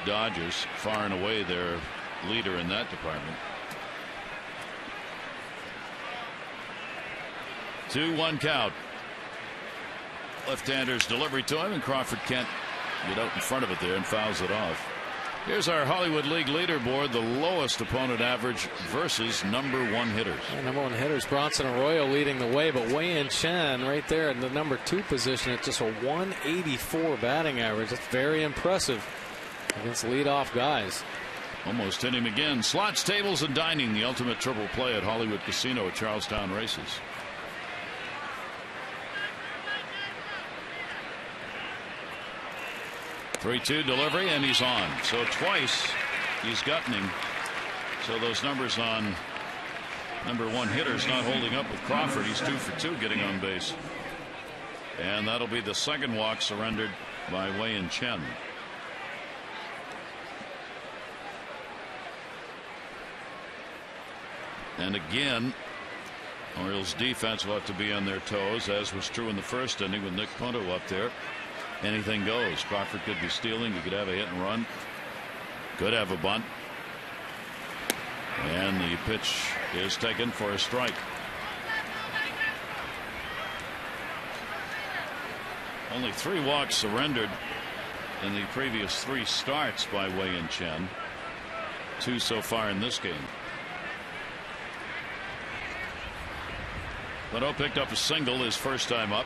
Dodgers, far and away their leader in that department. 2-1 count. Left-hander's delivery to him, and Crawford can't get out in front of it there and fouls it off. Here's our Hollywood League leaderboard, the lowest opponent average versus number one hitters. Number one hitters, Bronson Arroyo leading the way, but Wei-Yin Chen right there in the number 2 position at just a 184 batting average. That's very impressive against leadoff guys. Almost hit him again. Slots, tables, and dining, the ultimate triple play at Hollywood Casino at Charlestown Races. Three-two delivery, and he's on. So twice he's gotten him. So those numbers on number one hitters not holding up with Crawford. He's 2 for 2 getting on base. And that'll be the second walk surrendered by Wei-Yin Chen. And again, Orioles defense will have to be on their toes, as was true in the first inning with Nick Punto up there. Anything goes. Crawford could be stealing. He could have a hit and run. Could have a bunt. And the pitch is taken for a strike. Only 3 walks surrendered in the previous 3 starts by Wei-Yin Chen. 2 so far in this game. Leno picked up a single his first time up.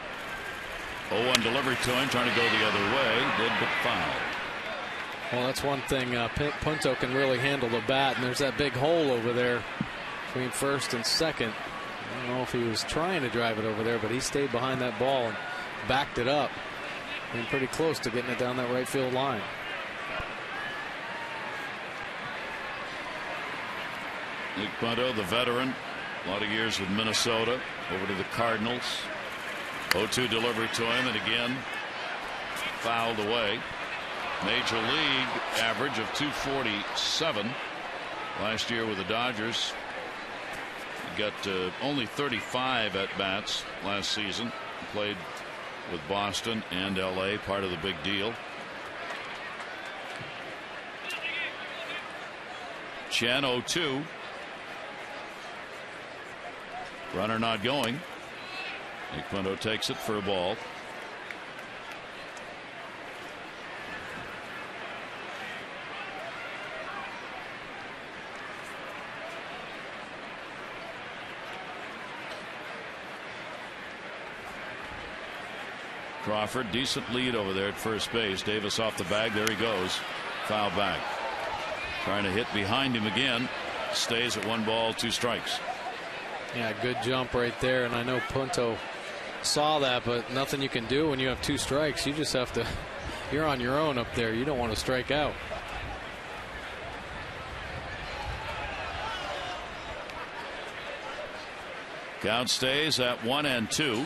0-1 delivery to him, trying to go the other way, did but foul. Well, that's one thing. Punto can really handle the bat, and there's that big hole over there between first and second. I don't know if he was trying to drive it over there, but he stayed behind that ball and backed it up. And pretty close to getting it down that right field line. Nick Punto, the veteran, a lot of years with Minnesota, over to the Cardinals. 0-2 delivery to him, and again fouled away. Major league average of 247 last year with the Dodgers. He got only 35 at bats last season. He played with Boston and LA, part of the big deal. Chen 0-2. Runner not going. Nick Punto takes it for a ball. Crawford, decent lead over there at first base. Davis off the bag. There he goes. Foul back. Trying to hit behind him again. Stays at 1 ball, 2 strikes. Yeah, good jump right there, and I know Punto saw that, but nothing you can do when you have 2 strikes. You just have to, you're on your own up there. You don't want to strike out. Count stays at 1-2.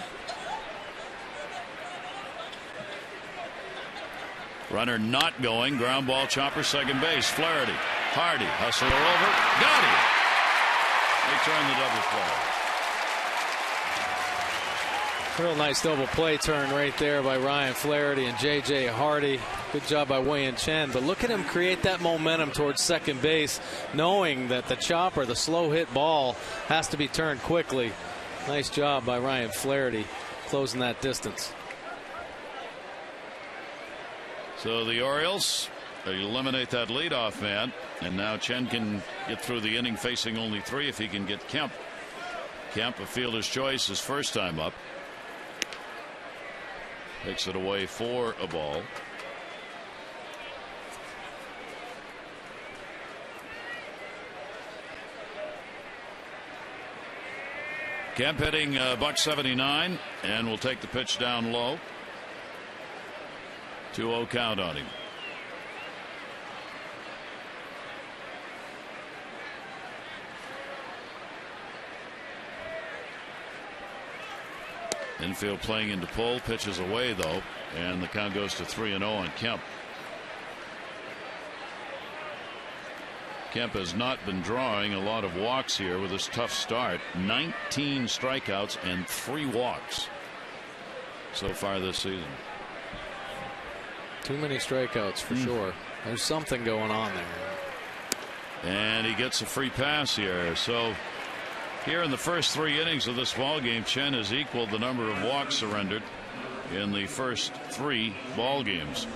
Runner not going. Ground ball, chopper, second base. Flaherty, Hardy, hustler over, got him. They turn the double play. Real nice double play turn right there by Ryan Flaherty and J.J. Hardy. Good job by Wei-Yin Chen. But look at him create that momentum towards second base, knowing that the chopper, the slow hit ball, has to be turned quickly. Nice job by Ryan Flaherty closing that distance. So the Orioles eliminate that leadoff man, and now Chen can get through the inning facing only 3 if he can get Kemp Kemp, a fielder's choice, his first time up. Takes it away for a ball. Kemp hitting $179, and will take the pitch down low. 2-0 count on him. Infield playing into pull, pitches away though, and the count goes to 3-0 on Kemp. Kemp has not been drawing a lot of walks here with his tough start. 19 strikeouts and 3 walks so far this season. Too many strikeouts for sure. There's something going on there. And he gets a free pass here. So here in the first 3 innings of this ball game, Chen has equaled the number of walks surrendered in the first 3 ball games.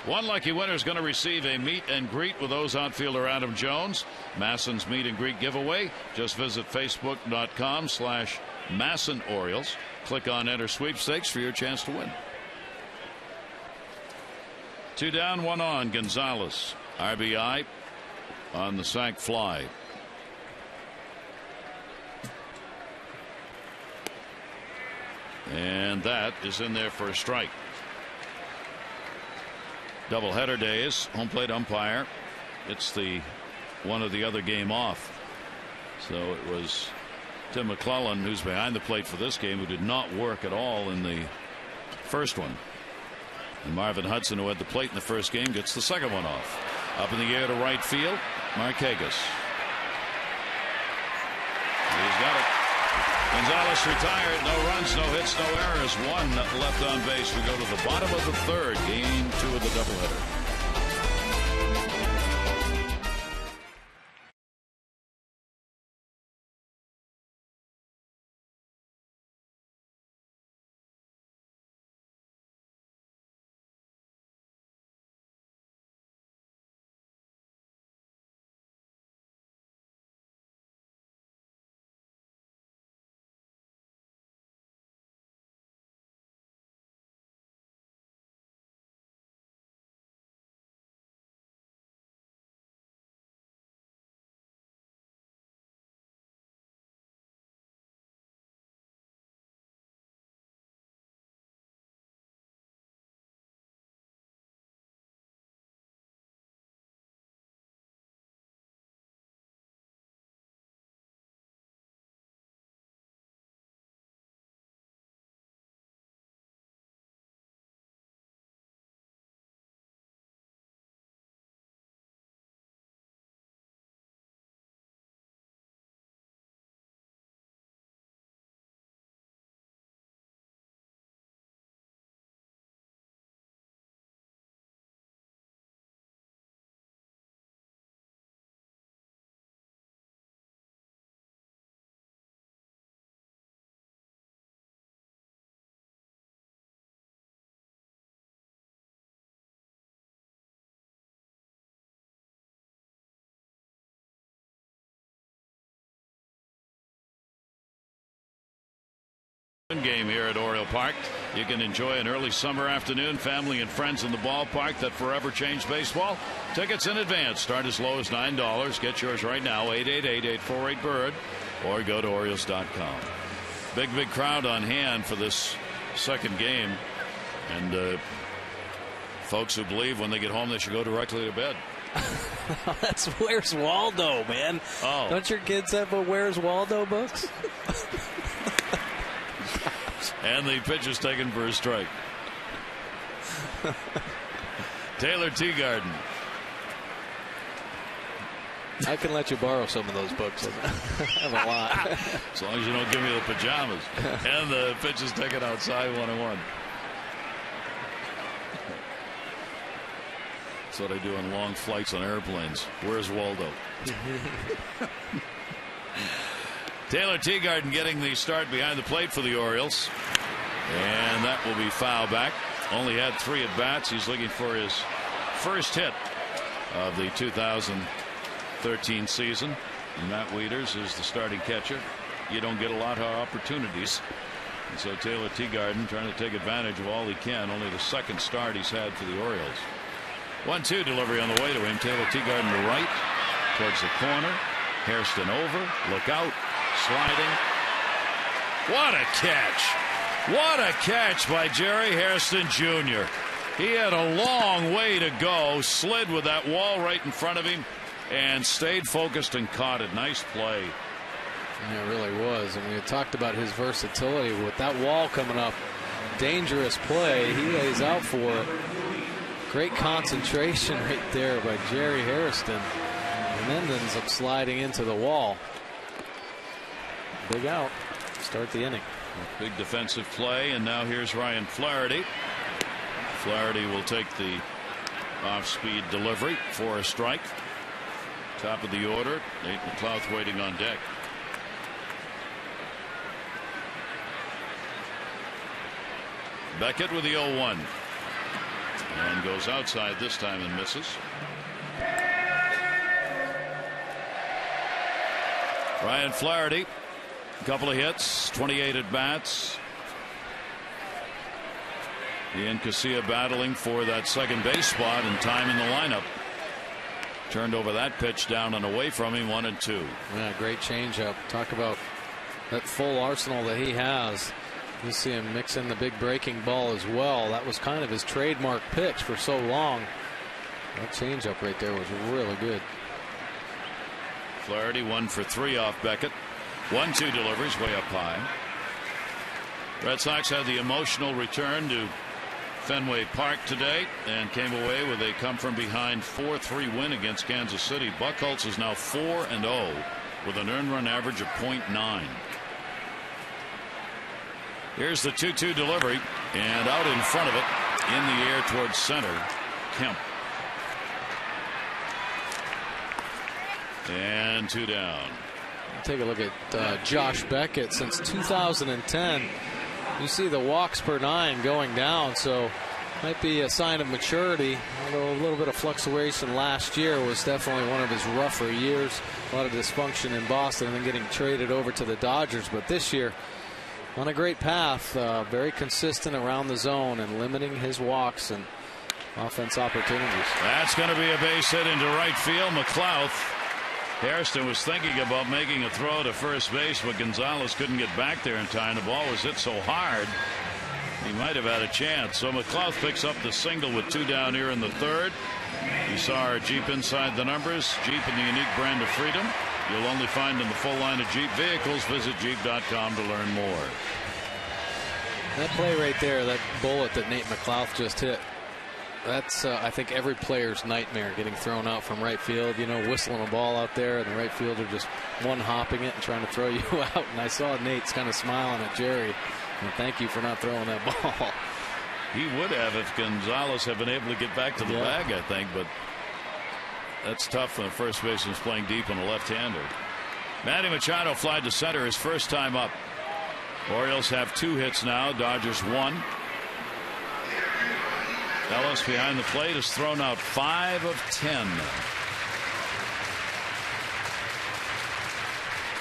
One lucky winner is going to receive a meet and greet with O's outfielder Adam Jones. Masson's meet and greet giveaway. Just visit facebook.com/Masson Orioles. Click on enter sweepstakes for your chance to win. 2 down, 1 on. Gonzalez, RBI on the sac fly. And that is in there for a strike. Doubleheader days. Home plate umpire. It's the one or the other game off. So it was Tim McClellan, who's behind the plate for this game, who did not work at all in the first one. And Marvin Hudson, who had the plate in the first game, gets the second one off. Up in the air to right field, Marquegas. He's got it. Gonzalez retired. No runs, no hits, no errors. 1 left on base. We go to the bottom of the 3rd. Game 2 of the doubleheader. Game here at Oriole Park. You can enjoy an early summer afternoon, family and friends in the ballpark that forever changed baseball. Tickets in advance start as low as $9. Get yours right now, 888-848-BIRD, or go to Orioles.com. Big crowd on hand for this second game, and folks who believe when they get home they should go directly to bed. That's Where's Waldo, man. Oh, don't your kids have a Where's Waldo books? And the pitch is taken for a strike. Taylor Teagarden. I can let you borrow some of those books. I have a lot. As long as you don't give me the pajamas. And the pitch is taken outside, 1-1. That's what I do on long flights on airplanes. Where's Waldo? Taylor Teagarden getting the start behind the plate for the Orioles. And that will be foul back. Only had 3 at bats. He's looking for his first hit of the 2013 season. Matt Wieters is the starting catcher. you don't get a lot of opportunities. And so Taylor Teagarden trying to take advantage of all he can. Only the second start he's had for the Orioles. 1-2 delivery on the way to him. Taylor Teagarden to right towards the corner. Hairston over. Look out. Sliding. What a catch. What a catch by Jerry Hairston Jr. He had a long way to go. Slid with that wall right in front of him and stayed focused and caught it. Nice play. Yeah, it really was. And we had talked about his versatility with that wall coming up. Dangerous play. He lays out for it. Great concentration right there by Jerry Hairston. And then ends up sliding into the wall. Big out. Start the inning. Big defensive play. And now here's Ryan Flaherty. Flaherty will take the off-speed delivery for a strike. Top of the order. Nate McLouth waiting on deck. Beckett with the 0-1 and goes outside this time and misses. Ryan Flaherty, a couple of hits, 28 at bats. Ian Casilla battling for that second base spot and time in the lineup. Turned over that pitch down and away from him. 1-2. Yeah, great changeup. Talk about that full arsenal that he has. You see him mix in the big breaking ball as well. That was kind of his trademark pitch for so long. That changeup right there was really good. Flaherty 1 for 3 off Beckett. 1-2 deliveries way up high. Red Sox had the emotional return to Fenway Park today and came away with a come from behind 4-3 win against Kansas City. Buchholz is now 4-0 with an earned run average of .9. Here's the 2-2 delivery and out in front of it in the air towards center. Kemp. And 2 down. Take a look at Josh Beckett. Since 2010 you see the walks per 9 going down, so might be a sign of maturity. Although a little bit of fluctuation last year was definitely one of his rougher years. A lot of dysfunction in Boston and then getting traded over to the Dodgers, but this year on a great path, very consistent around the zone and limiting his walks and offense opportunities. That's going to be a base hit into right field. McLouth. Hairston was thinking about making a throw to first base, but Gonzalez couldn't get back there in time. The ball was hit so hard he might have had a chance. So McLouth picks up the single with 2 down here in the third. You saw our Jeep inside the numbers. Jeep and the unique brand of freedom you'll only find in the full line of Jeep vehicles. Visit Jeep.com to learn more. That play right there, that bullet that Nate McLouth just hit, that's I think every player's nightmare, getting thrown out from right field, you know, whistling a ball out there and the right fielder just one hopping it and trying to throw you out. And I saw Nate's kind of smiling at Jerry and thank you for not throwing that ball. He would have if Gonzalez had been able to get back to the bag, I think, but that's tough when the first baseman's playing deep on a left-hander. Manny Machado flied to center his first time up. Orioles have 2 hits now. Dodgers 1. Ellis behind the plate has thrown out 5 of 10.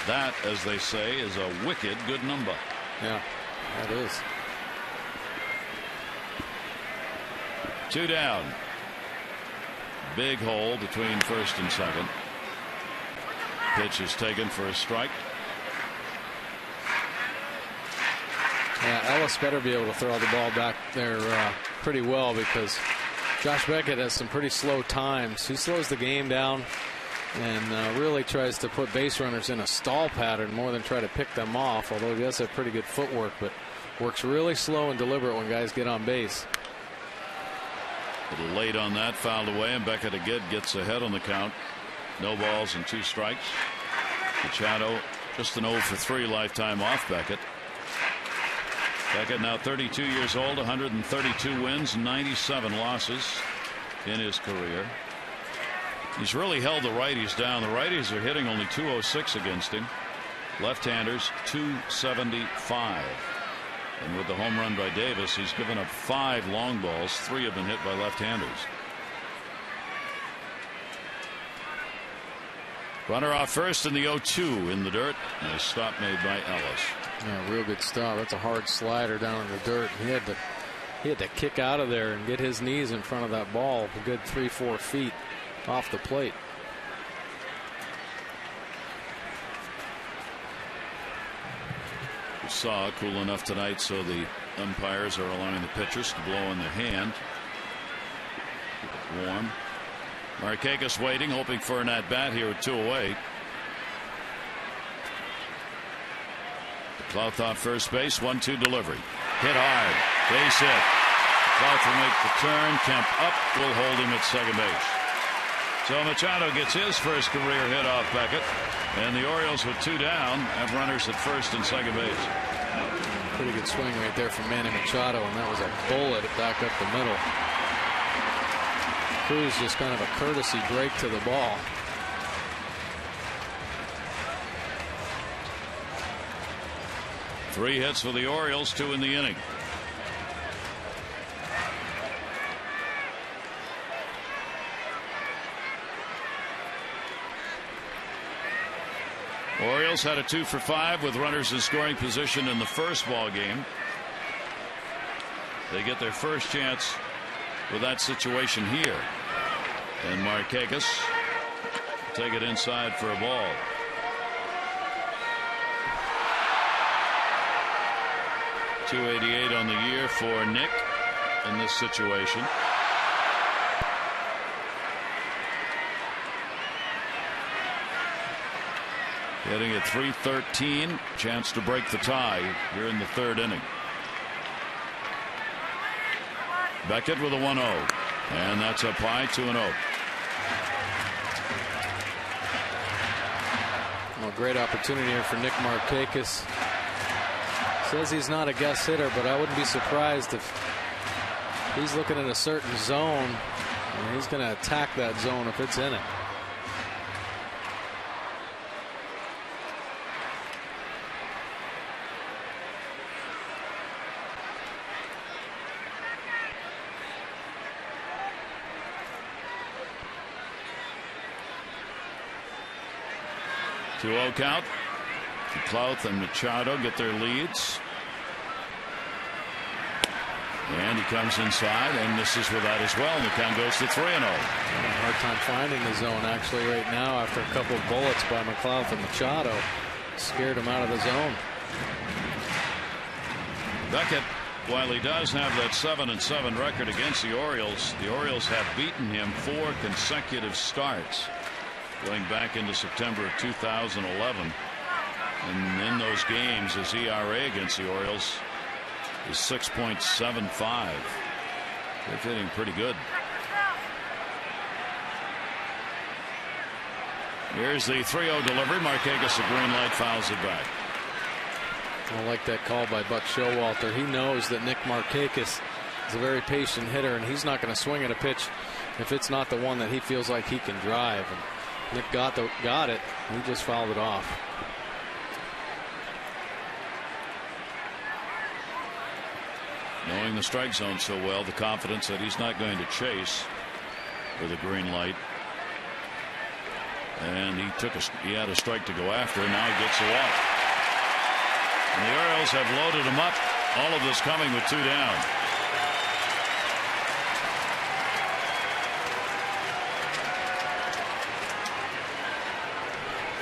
That, as they say, is a wicked good number. Yeah, that is. 2 down. Big hole between first and second. Pitch is taken for a strike. Yeah, Ellis better be able to throw the ball back there pretty well, because Josh Beckett has some pretty slow times. He slows the game down and really tries to put base runners in a stall pattern more than try to pick them off, although he does have pretty good footwork, but works really slow and deliberate when guys get on base. A little late on that, fouled away, and Beckett again gets ahead on the count. No balls and 2 strikes. Machado just an 0 for 3 lifetime off Beckett. Beckett now 32 years old, 132 wins, 97 losses in his career. He's really held the righties down. The righties are hitting only .206 against him. Left-handers .275. And with the home run by Davis, he's given up 5 long balls. 3 have been hit by left-handers. Runner off first in the 0-2 in the dirt. Nice stop made by Ellis. Yeah, real good stop. That's a hard slider down in the dirt. He had to kick out of there and get his knees in front of that ball a good 3-4 feet off the plate. We saw cool enough tonight, so the umpires are allowing the pitchers to blow in their hand. Keep it warm. Markakis waiting, hoping for an at bat here with 2 away. Clout off first base, 1-2 delivery. Hit hard, base hit. Clout will make the turn. Kemp up, will hold him at second base. So Machado gets his first career hit off Beckett, and the Orioles with 2 down have runners at first and second base. Pretty good swing right there from Manny Machado, and that was a bullet back up the middle. Cruz just kind of a courtesy break to the ball. Three hits for the Orioles, 2 in the inning. Orioles had a 2 for 5 with runners in scoring position in the first ball game. They get their first chance with that situation here, and Markakis take it inside for a ball. .288 on the year for Nick in this situation. Hitting at .313, chance to break the tie here in the 3rd inning. Beckett with a 1-0, and that's up high, 2-0. Well, great opportunity here for Nick Markakis. Says he's not a guest hitter, but I wouldn't be surprised if he's looking at a certain zone and he's going to attack that zone if it's in it. .2-0 count. Clout and Machado get their leads. And he comes inside and misses with that as well. And the count goes to 3-0. Having a hard time finding the zone actually right now after a couple of bullets by McLeod and Machado. Scared him out of the zone. Beckett, while he does have that 7-7 record against the Orioles have beaten him 4 consecutive starts going back into September of 2011. And in those games, his ERA against the Orioles is 6.75. They're hitting pretty good. Here's the 3-0 delivery. Markakis, a green light, fouls it back. I like that call by Buck Showalter. He knows that Nick Markakis is a very patient hitter, and he's not going to swing at a pitch if it's not the one that he feels like he can drive. And Nick got it. He just fouled it off. Knowing the strike zone so well, the confidence that he's not going to chase with a green light. And he had a strike to go after, and now he gets a walk. And the Orioles have loaded him up. All of this coming with 2 down.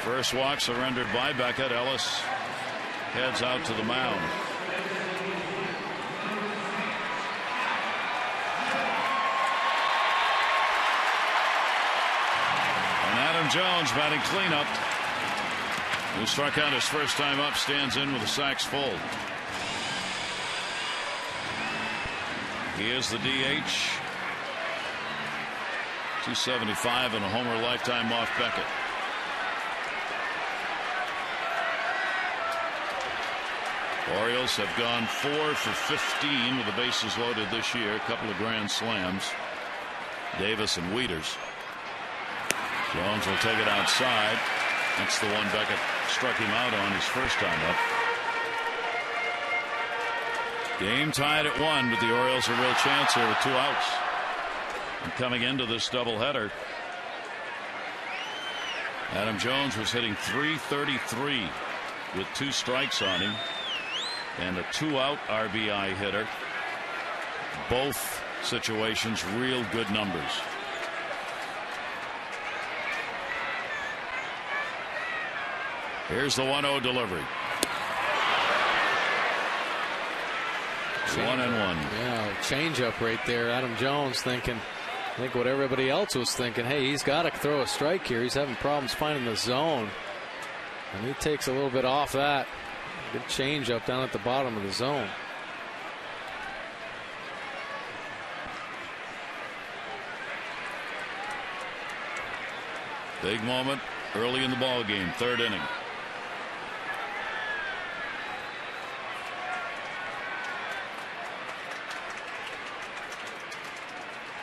First walk surrendered by Beckett. Ellis heads out to the mound. Jones batting cleanup, who struck out his first time up, stands in with the sacks full. He is the DH. 275 and a homer lifetime off Beckett. Orioles have gone 4 for 15 with the bases loaded this year. A couple of grand slams. Davis and Wieters. Jones will take it outside. That's the one Beckett struck him out on his first time up. Game tied at 1, but the Orioles a real chance here with 2 outs. And coming into this doubleheader, Adam Jones was hitting .333 with 2 strikes on him and a 2-out RBI hitter. Both situations real good numbers. Here's the 1-0 delivery. 1-1. Yeah, changeup right there. Adam Jones thinking, I think what everybody else was thinking, hey, he's got to throw a strike here. He's having problems finding the zone. And he takes a little bit off that. Good changeup down at the bottom of the zone. Big moment early in the ball game, 3rd inning.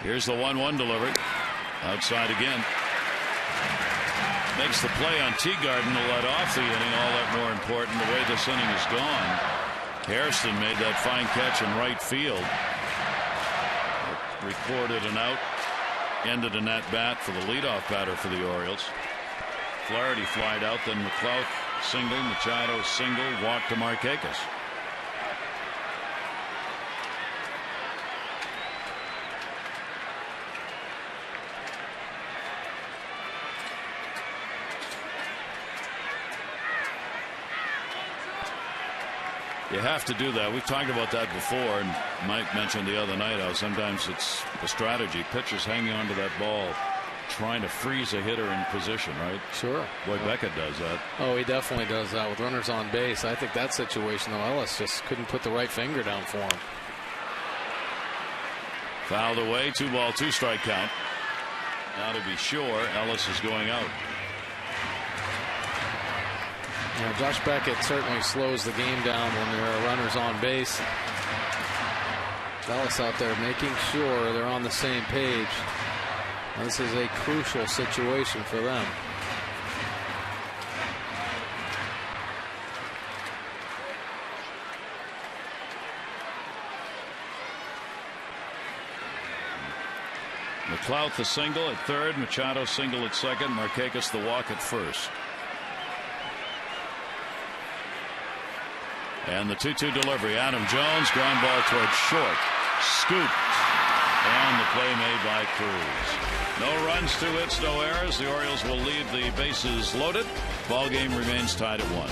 Here's the 1-1 delivery. Outside again. Makes the play on Teagarden to let off the inning. All that more important the way this inning is gone. Hairston made that fine catch in right field. Recorded an out. Ended an at-bat for the leadoff batter for the Orioles. Flaherty flied out, then McLeod single, Machado single, walk to Markakis. You have to do that. We've talked about that before, and Mike mentioned the other night how sometimes it's a strategy. Pitchers hanging onto that ball, trying to freeze a hitter in position, right? Sure. Boy, Beckett does that. Oh, he definitely does that with runners on base. I think that situation, though, Ellis just couldn't put the right finger down for him. Fouled away, 2-ball, 2-strike count. Now to be sure, Ellis is going out. Yeah, Josh Beckett certainly slows the game down when there are runners on base. Ellis out there making sure they're on the same page. This is a crucial situation for them. McLeod the single at 3rd, Machado single at 2nd, Markakis the walk at 1st. And the 2-2 delivery. Adam Jones, ground ball towards short. Scooped. And the play made by Cruz. No runs, 2 hits, no errors. The Orioles will leave the bases loaded. Ball game remains tied at 1.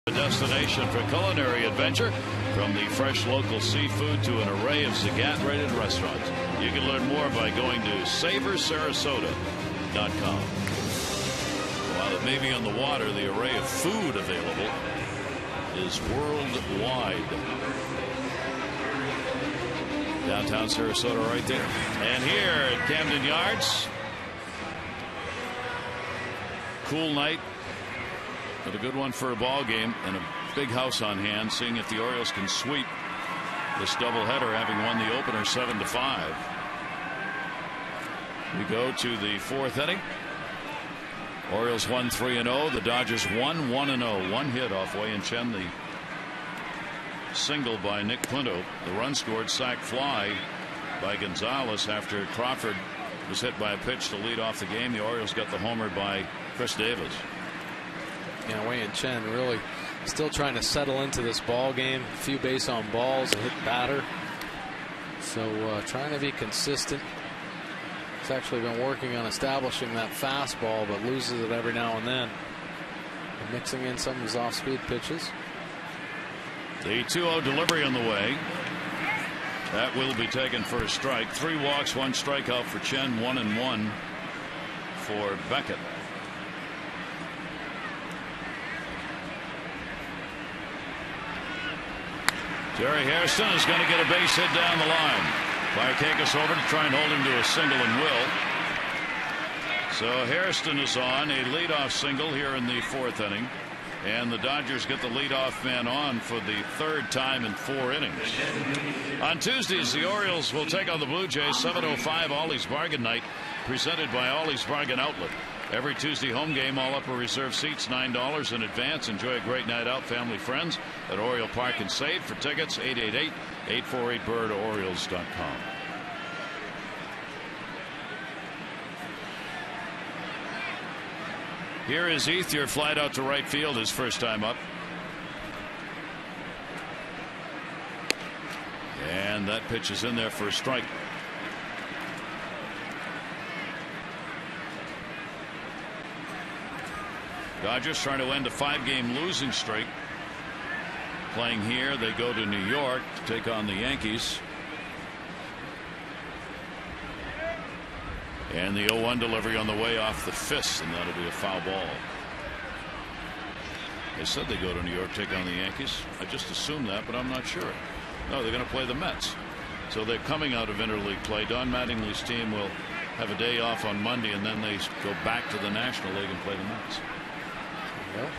Destination for culinary adventure, from the fresh local seafood to an array of Zagat rated restaurants. You can learn more by going to savorsarasota.com. While it may be on the water, the array of food available is worldwide. Downtown Sarasota right there. And here at Camden Yards, cool night, but a good one for a ball game and a big house on hand, seeing if the Orioles can sweep this doubleheader, having won the opener 7-5. We go to the fourth inning. Orioles won 3-0. The Dodgers won 1-0. One hit off Wei-Yin Chen, the single by Nick Punto. The run scored, sac fly by Gonzalez after Crawford was hit by a pitch to lead off the game. The Orioles got the homer by Chris Davis. Yeah, Wei-Yin Chen really still trying to settle into this ball game. A few base on balls, a hit batter. So trying to be consistent. He's actually been working on establishing that fastball, but loses it every now and then. And mixing in some of his off-speed pitches. The 2-0 delivery on the way. That will be taken for a strike. 3 walks, 1 strikeout for Chen, 1-1 for Beckett. Jerry Hairston is going to get a base hit down the line. Barkakis over to try and hold him to a single, and will. So Hairston is on a leadoff single here in the 4th inning. And the Dodgers get the leadoff man on for the 3rd time in 4 innings. On Tuesdays, the Orioles will take on the Blue Jays. 7:05 Ollie's Bargain Night, presented by Ollie's Bargain Outlet. Every Tuesday home game, all upper reserve seats, $9 in advance. Enjoy a great night out, family, friends, at Oriole Park and Save. For tickets, 888-848-BIRD, Orioles.com. Here is Ethier, flied out to right field, his first time up. And that pitch is in there for a strike. Dodgers trying to end a 5-game losing streak. Playing here, they go to New York to take on the Yankees. And the 0-1 delivery on the way off the fist, and that'll be a foul ball. They said they go to New York, take on the Yankees. I just assumed that, but I'm not sure. No, they're going to play the Mets. So they're coming out of interleague play. Don Mattingly's team will have a day off on Monday, and then they go back to the National League and play the Mets. Yep.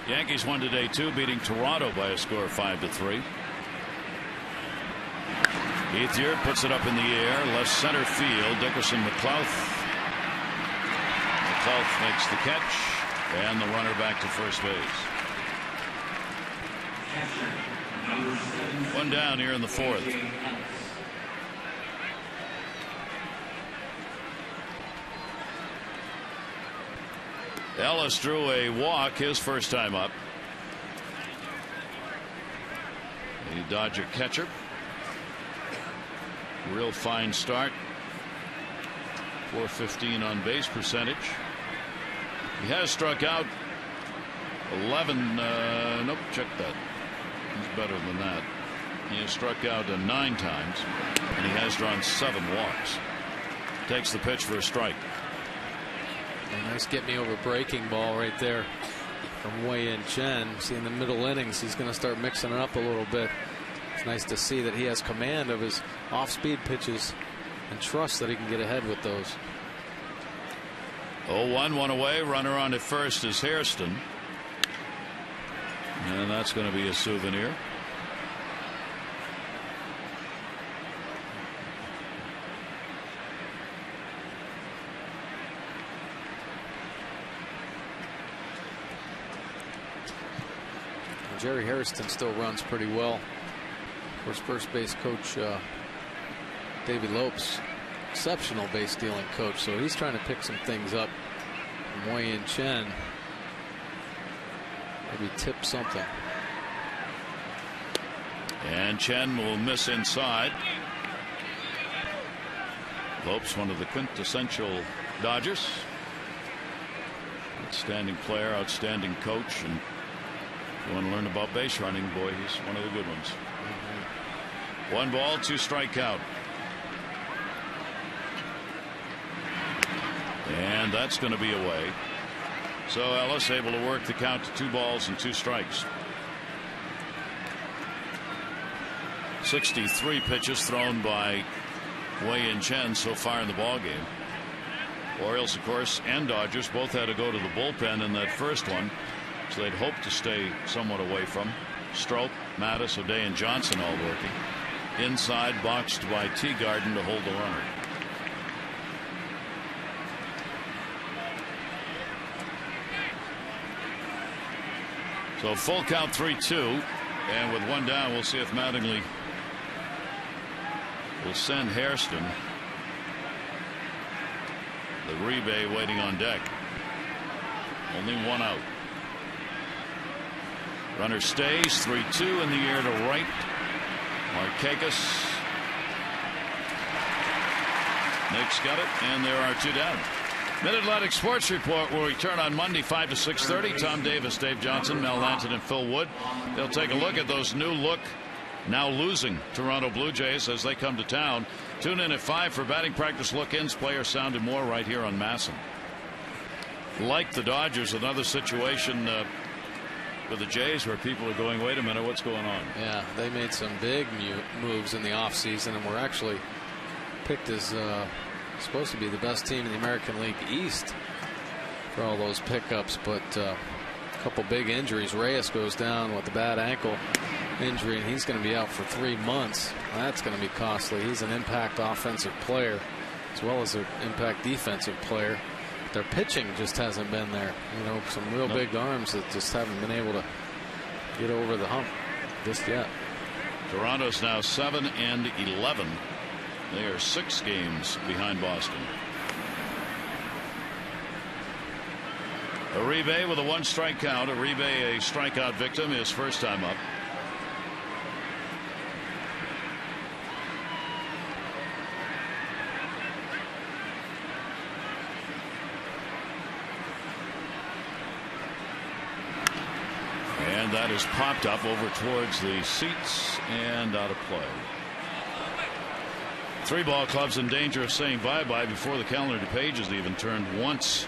Yankees won today too, beating Toronto by a score of 5-3. Ethier puts it up in the air, left center field. Dickerson McLouth. McLouth makes the catch, and the runner back to first base. One down here in the 4th. Ellis drew a walk, his first time up. The Dodger catcher. Real fine start. .415 on base percentage. He has struck out 11. Nope, check that. He's better than that. He has struck out 9 times, and he has drawn 7 walks. Takes the pitch for a strike. A nice get me over breaking ball right there from Wei-Yin Chen. See, in the middle innings, he's going to start mixing it up a little bit. It's nice to see that he has command of his off-speed pitches and trust that he can get ahead with those. 0-1, 1 away. Runner on at first is Hairston. And that's going to be a souvenir. Jerry Hairston still runs pretty well. Of course, first base coach Davey Lopes, exceptional base stealing coach, so he's trying to pick some things up from Wei-Yin Chen. Maybe tip something. And Chen will miss inside. Lopes, one of the quintessential Dodgers. Outstanding player, outstanding coach, and you want to learn about base running, boy, he's one of the good ones. 1 ball, 2 strikeout. And that's going to be away. So Ellis able to work the count to 2 balls and 2 strikes. 63 pitches thrown by Wei-Yin Chen so far in the ball game. Orioles, of course, and Dodgers both had to go to the bullpen in that first one, so they'd hope to stay somewhat away from. Strop, Mattis, O'Day, and Johnson all working. Inside, boxed by Teagarden to hold the runner. So full count 3-2, and with one down, we'll see if Mattingly will send Hairston. The Uribe waiting on deck. Only one out. Runner stays. 3-2 in the air to right. Markakis. Nick's got it, and there are two down. Mid-Atlantic Sports Report will return on Monday 5 to 6:30. Tom Davis, Dave Johnson, Mel Lanton, and Phil Wood. They'll take a look at those new look, now losing Toronto Blue Jays as they come to town. Tune in at 5 for batting practice look-ins. Player Sound and more right here on Masson. Like the Dodgers, another situation with the Jays where people are going, wait a minute, what's going on? Yeah, they made some big moves in the offseason and were actually picked as supposed to be the best team in the American League East for all those pickups, but a couple big injuries. Reyes goes down with a bad ankle injury, and he's going to be out for 3 months. That's going to be costly. He's an impact offensive player as well as an impact defensive player. Their pitching just hasn't been there. You know, some real big arms that just haven't been able to get over the hump just yet. Toronto's now 7-11. They are 6 games behind Boston. Uribe with a 1-strike count. Uribe, a strikeout victim, his first time up. And that is popped up over towards the seats and out of play. 3 ball clubs in danger of saying bye-bye before the calendar page has even turned once.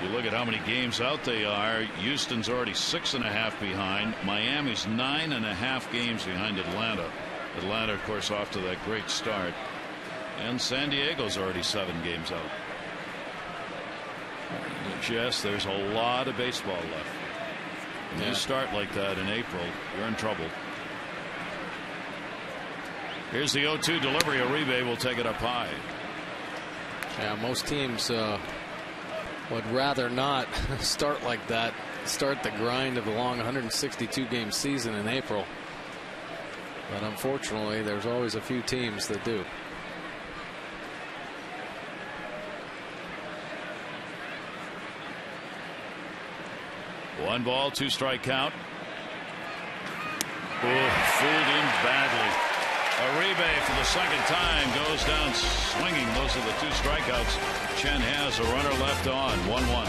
You look at how many games out they are. Houston's already 6.5 behind. Miami's 9.5 games behind Atlanta. Atlanta, of course, off to that great start. And San Diego's already 7 games out. Jess, there's a lot of baseball left. When you start like that in April, you're in trouble. Here's the 0-2 delivery. Uribe will take it up high. Yeah, most teams would rather not start like that. Start the grind of the long 162-game season in April. But unfortunately, there's always a few teams that do. One ball, 2-strike count. Fooled him badly. Uribe for the second time goes down swinging. Those are the 2 strikeouts. Chen has a runner left on. 1-1.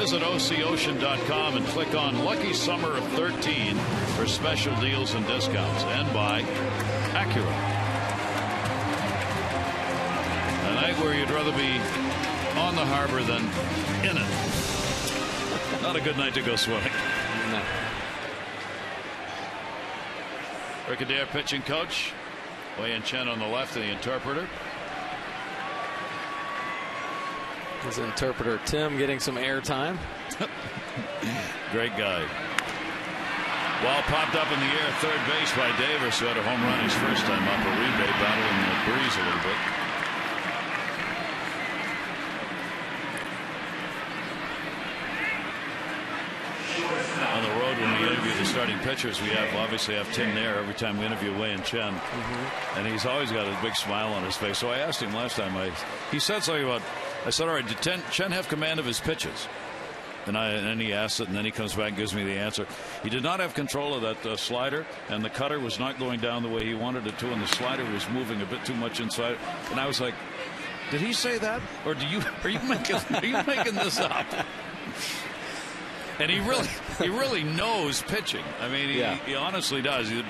visit OCOcean.com and click on Lucky Summer of 13 for special deals and discounts. And by Acura. A night where you'd rather be on the harbor than in it. Not a good night to go swimming. No. Rick Adair, pitching coach. Wei-Yin Chen on the left, and the interpreter. His interpreter Tim getting some airtime. Great guy. Ball popped up in the air, third base by Davis, who had a home run his first time up. Uribe battling the breeze a little bit. On the road, when we interview the starting pitchers, we obviously have Tim there every time we interview Wei-Yin Chen. And he's always got a big smile on his face. So I asked him last time, he said something about, I said, all right, did Chen have command of his pitches? And then he asks it, and then he comes back and gives me the answer. He did not have control of that slider, and the cutter was not going down the way he wanted it to, and the slider was moving a bit too much inside. And I was like, did he say that? Or are you making this up? And he really knows pitching. I mean, he honestly does. He's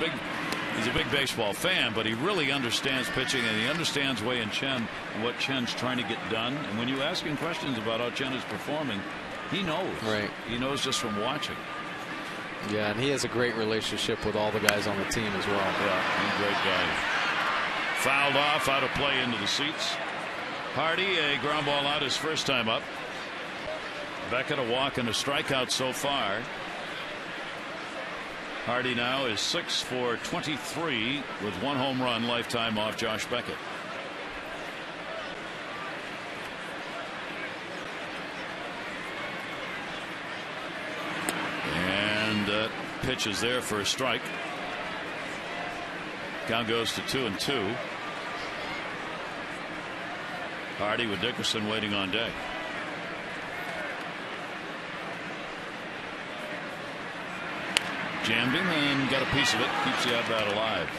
a big baseball fan, but he really understands pitching, and he understands Wei-Yin Chen and what Chen's trying to get done. And when you ask him questions about how Chen is performing, he knows. Right. He knows just from watching. Yeah, and he has a great relationship with all the guys on the team as well. Yeah, he's a great guy. Fouled off, out of play into the seats. Hardy, a ground ball out his first time up. Beckett, a walk and a strikeout so far. Hardy now is 6 for 23 with 1 home run lifetime off Josh Beckett. And pitch is there for a strike. Count goes to 2-2. Hardy with Dickerson waiting on deck. Jammed him and got a piece of it. Keeps the at-bat alive.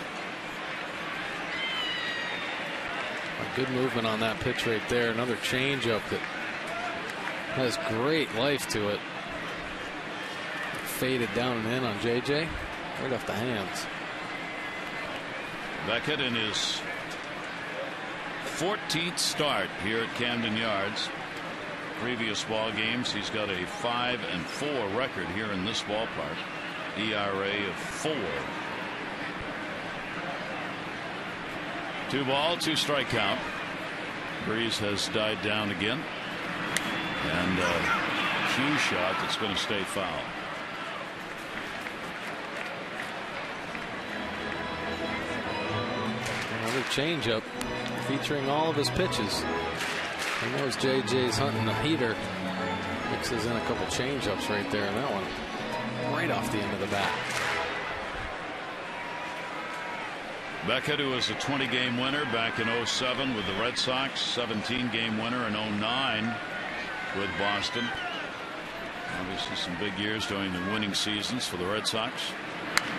A good movement on that pitch right there. Another changeup that has great life to it. Faded down and in on JJ. Right off the hands. Beckett in his 14th start here at Camden Yards. Previous ball games, he's got a 5-4 record here in this ballpark. ERA of 4. 2 ball, 2 strike count. Breeze has died down again. And a cue shot that's going to stay foul. Another changeup featuring all of his pitches. He knows JJ's hunting the heater. Mixes in a couple changeups right there, and that one right off the end of the bat. Beckett, who was a 20-game winner back in 07 with the Red Sox, 17-game winner in 09 with Boston. Obviously some big years during the winning seasons for the Red Sox.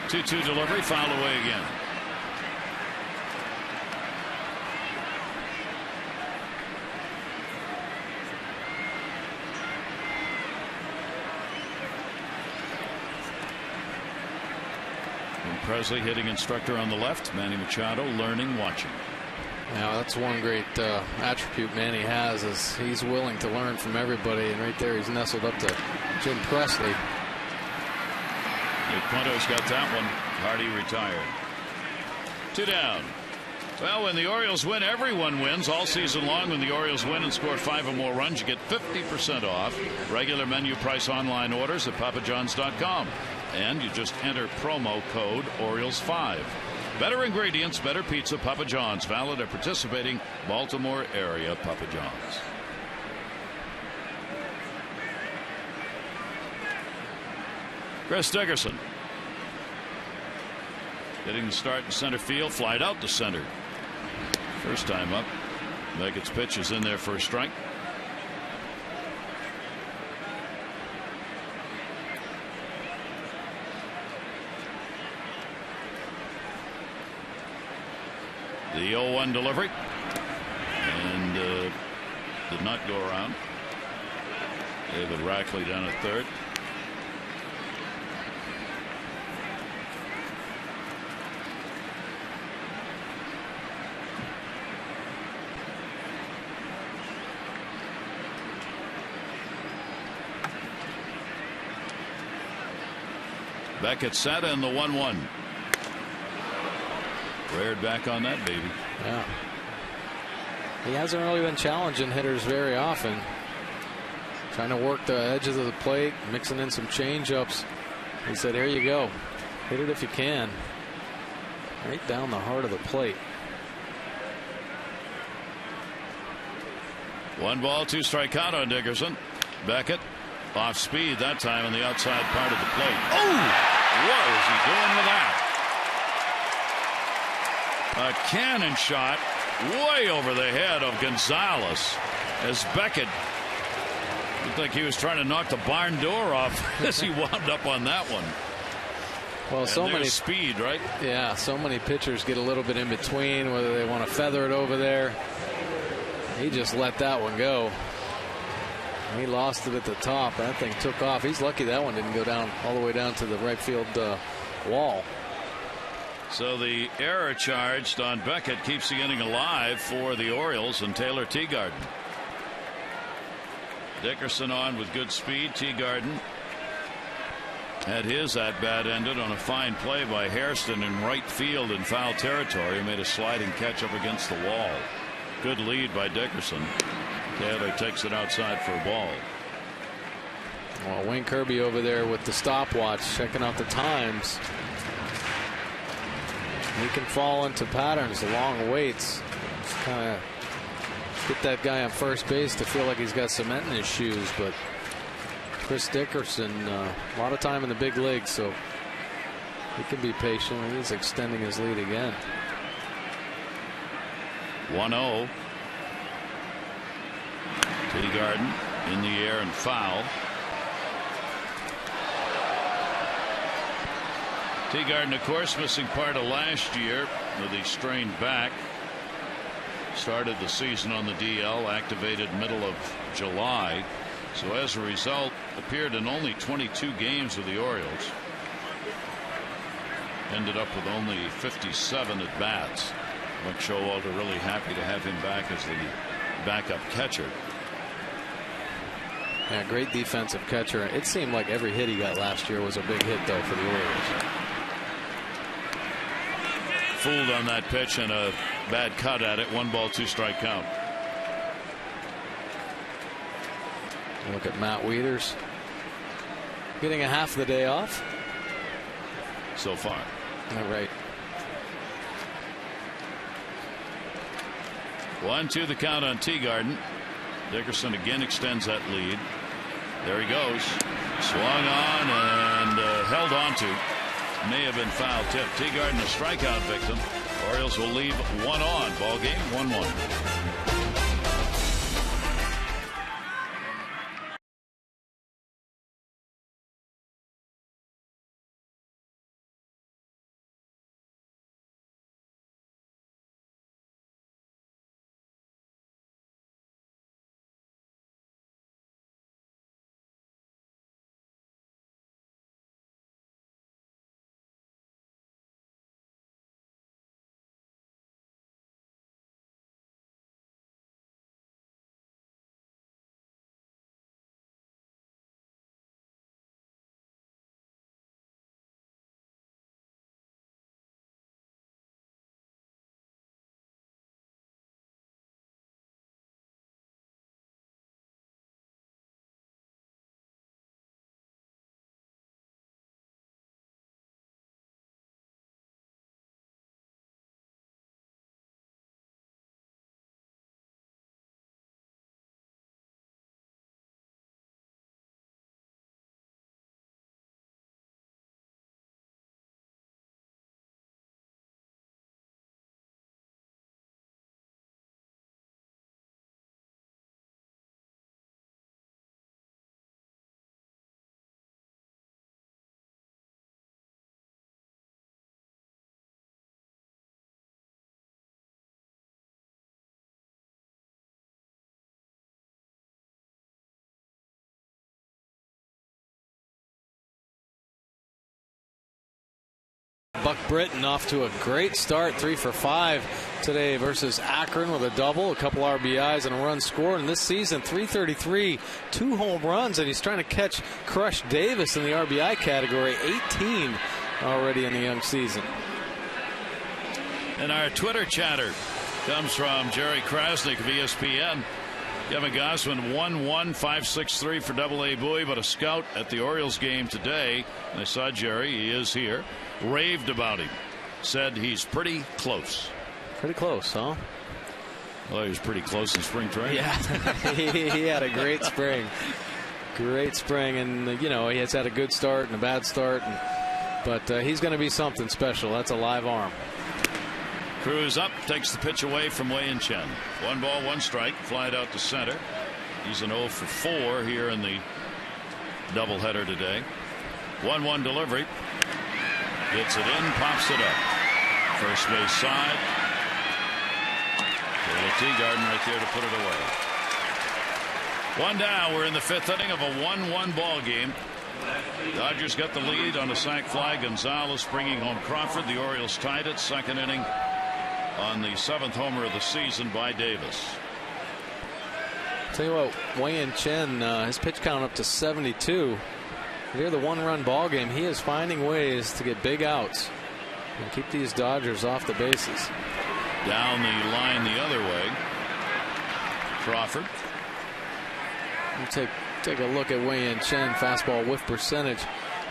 2-2 delivery, fouled away again. Presley, hitting instructor on the left. Manny Machado, learning, watching. Now that's one great attribute Manny has, is he's willing to learn from everybody, and right there he's nestled up to Jim Presley. Nick Punto's got that one. Hardy retired. 2 down. Well, when the Orioles win, everyone wins all season long. When the Orioles win and score 5 or more runs, you get 50% off regular menu price online orders at papajohns.com. And you just enter promo code Orioles5. Better ingredients, better pizza, Papa John's. Valid at participating Baltimore area Papa John's. Chris Dickerson getting the start in center field, flied out to center. First time up. Beckett's pitch is in there for a strike. The 0-1 delivery, and did not go around. David Rackley down at third. Beckett set and the 1-1. Reared back on that baby. Yeah. He hasn't really been challenging hitters very often. Trying to work the edges of the plate, mixing in some change-ups. He said, here you go. Hit it if you can. Right down the heart of the plate. 1 ball, 2 strike count on Dickerson. Beckett off speed that time on the outside part of the plate. Oh! What is he doing with that? A cannon shot way over the head of Gonzalez as Beckett looked like he was trying to knock the barn door off as he wound up on that one. Well, so many speed, right? Yeah, so many pitchers get a little bit in between whether they want to feather it over there. He just let that one go. He lost it at the top. That thing took off. He's lucky that one didn't go down all the way down to the right field wall. So the error charged on Beckett keeps the inning alive for the Orioles and Taylor Teagarden. Dickerson on with good speed. Teagarden had his at bat ended on a fine play by Hairston in right field in foul territory. He made a sliding catch up against the wall. Good lead by Dickerson. Taylor takes it outside for a ball. Well, Wayne Kirby over there with the stopwatch checking out the times. He can fall into patterns, long waits. Just kind of get that guy on first base to feel like he's got cement in his shoes. But Chris Dickerson, a lot of time in the big leagues, so he can be patient. He's extending his lead again. 1-0. Teagarden in the air and foul. Teagarden, of course, missing part of last year with a strained back. Started the season on the DL, activated middle of July. So as a result, appeared in only 22 games with the Orioles. Ended up with only 57 at bats. Buck Showalter really happy to have him back as the backup catcher. Yeah, great defensive catcher. It seemed like every hit he got last year was a big hit, though, for the Orioles. Fooled on that pitch and a bad cut at it. 1 ball, 2 strike count. Look at Matt Wieters getting a half the day off so far. All right. 1-2 the count on Teagarden. Dickerson again extends that lead. There he goes. Swung on and held on to. May have been foul tip. Teagarden a strikeout victim. Orioles will leave 1 on. Ball game 1-1. Buck Britton off to a great start, 3 for 5 today versus Akron with a double, a couple RBIs and a run scored. And this season, .333, 2 home runs, and he's trying to catch Crush Davis in the RBI category, 18 already in the young season. And our Twitter chatter comes from Jerry Krasnick of ESPN. Kevin Gossman 1-1-5-6-3 for AA Bowie, but a scout at the Orioles game today, and I saw Jerry, he is here, raved about him. Said he's pretty close. Pretty close, huh? Well, he was pretty close in spring training. Yeah, he had a great spring. Great spring, and, you know, he has had a good start and a bad start, but he's going to be something special. That's a live arm. Cruz up, takes the pitch away from Wei and Chen. 1 ball, 1 strike, flied out to center. He's an 0 for 4 here in the doubleheader today. 1-1 delivery. Gets it in, pops it up. First base side. Taylor Teagarden right there to put it away. 1 down. We're in the 5th inning of a 1-1 ball game. Dodgers got the lead on a sac fly. Gonzalez bringing home Crawford. The Orioles tied it. 2nd inning on the 7th homer of the season by Davis. Tell you what, Wei and Chen, his pitch count up to 72. They're the 1-run ball game. He is finding ways to get big outs and keep these Dodgers off the bases. Down the line the other way. Crawford. We'll take a look at Wei and Chen fastball whiff percentage.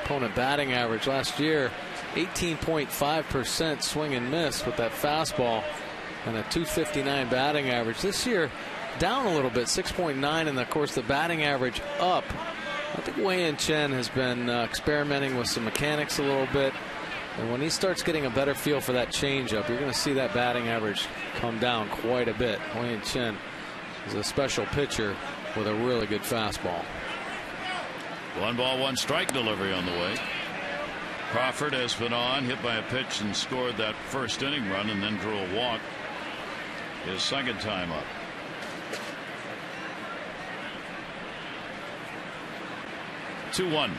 Opponent batting average last year 18.5% swing and miss with that fastball and a .259 batting average. This year down a little bit, 6.9, and of course the batting average up. I think Wei and Chen has been experimenting with some mechanics a little bit, and when he starts getting a better feel for that changeup, you're going to see that batting average come down quite a bit. Wei and Chen is a special pitcher with a really good fastball. 1 ball, 1 strike delivery on the way. Crawford has been on, hit by a pitch and scored that 1st inning run and then drew a walk. His 2nd time up. (2-1).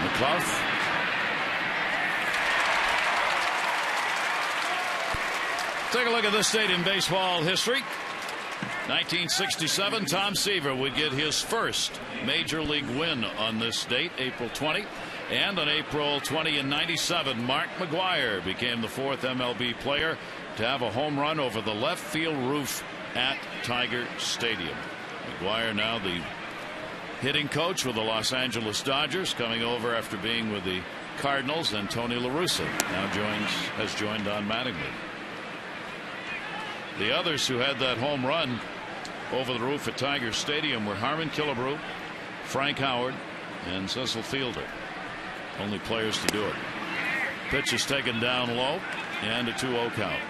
McClough. Take a look at this date in baseball history. 1967, Tom Seaver would get his first major league win on this date, April 20. And on April 20 in 97, Mark McGwire became the 4th MLB player to have a home run over the left field roof at Tiger Stadium. McGwire now the hitting coach with the Los Angeles Dodgers, coming over after being with the Cardinals, and Tony La Russa now has joined Don Mattingly. The others who had that home run over the roof at Tiger Stadium were Harmon Killebrew, Frank Howard, and Cecil Fielder. Only players to do it. Pitch is taken down low and a 2-0 count.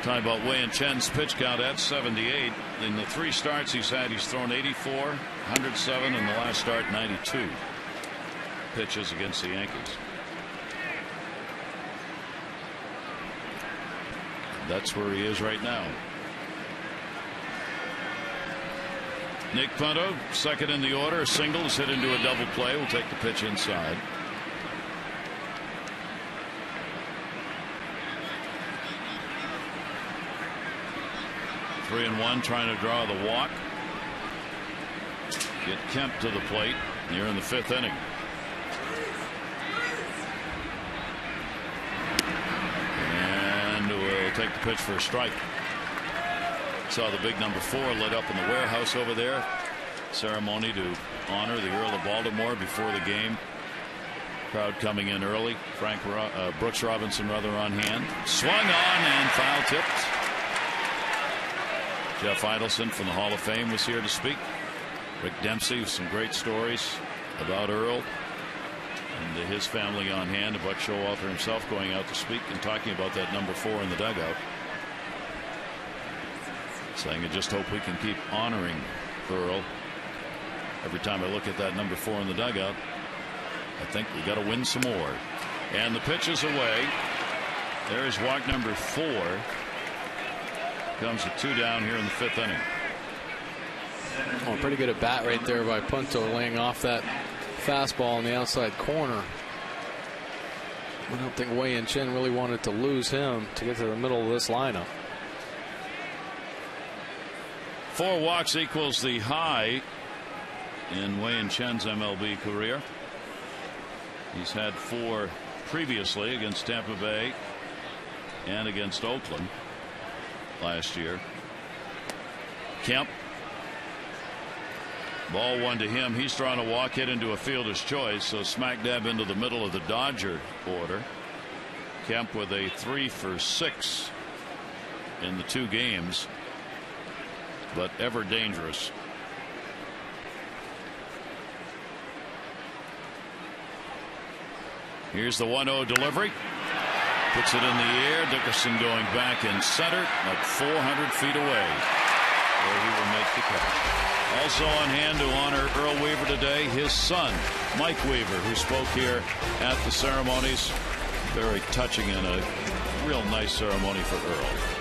Talking about Wei and Chen's pitch count at 78. In the 3 starts he's had, he's thrown 84, 107, and the last start 92 pitches against the Yankees. That's where he is right now. Nick Punto, 2nd in the order. A single is hit into a double play. Will take the pitch inside. Three and one, trying to draw the walk. Get Kemp to the plate. You're in the 5th inning. And we'll take the pitch for a strike. Saw the big number 4 lit up in the warehouse over there. Ceremony to honor the Earl of Baltimore before the game. Crowd coming in early. Brooks Robinson rather on hand. Swung on and foul tipped. Jeff Idelson from the Hall of Fame was here to speak. Rick Dempsey with some great stories about Earl and his family on hand. Buck Showalter himself going out to speak and talking about that number 4 in the dugout. Saying, I just hope we can keep honoring Earl. Every time I look at that number 4 in the dugout, I think we got to win some more. And the pitch is away. There is walk number 4. Comes to 2 down here in the 5th inning. Oh, pretty good at bat right there by Punto, laying off that fastball in the outside corner. I don't think Wei and Chen really wanted to lose him to get to the middle of this lineup. 4 walks equals the high in Wei and Chen's MLB career. He's had 4 previously against Tampa Bay and against Oakland last year. Kemp. Ball 1 to him. He's trying to walk it into a fielder's choice, so smack dab into the middle of the Dodger order. Kemp with a 3 for 6 in the 2 games, but ever dangerous. Here's the 1-0 delivery. Puts it in the air. Dickerson going back in center, like 400 feet away, where he will make the catch. Also on hand to honor Earl Weaver today, his son, Mike Weaver, who spoke here at the ceremonies. Very touching and a real nice ceremony for Earl.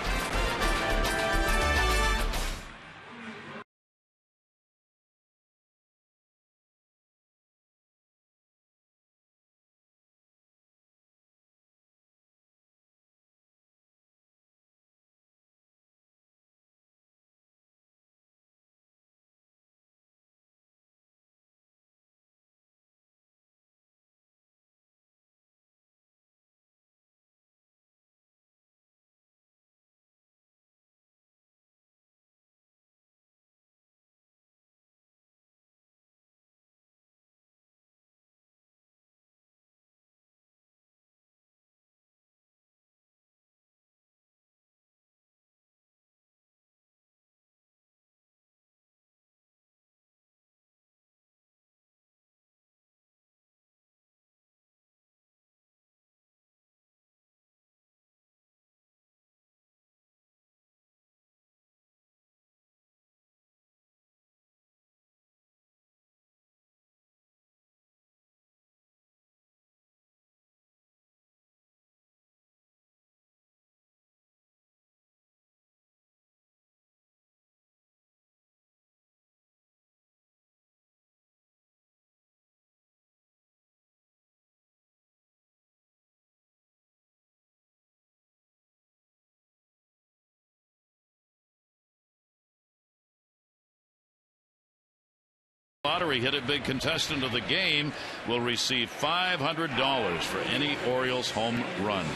Lottery hit it big contestant of the game will receive $500 for any Orioles home run.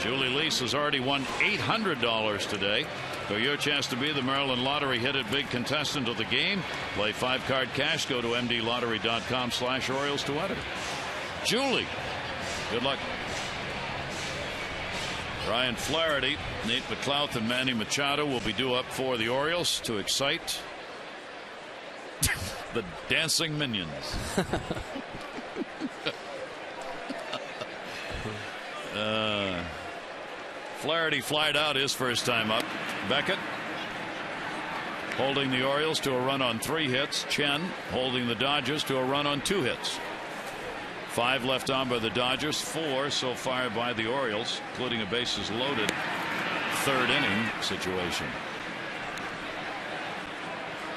Julie Lease has already won $800 today. For your chance to be the Maryland Lottery hit it big contestant of the game, play 5-card cash. Go to mdlottery.com/Orioles to enter. Julie, good luck. Ryan Flaherty, Nate McLouth, and Manny Machado will be due up for the Orioles to excite the dancing minions. Flaherty flied out his first time up. Beckett holding the Orioles to a run on 3 hits. Chen holding the Dodgers to a run on 2 hits. 5 left on by the Dodgers, 4 so far by the Orioles, including a bases loaded 3rd inning situation.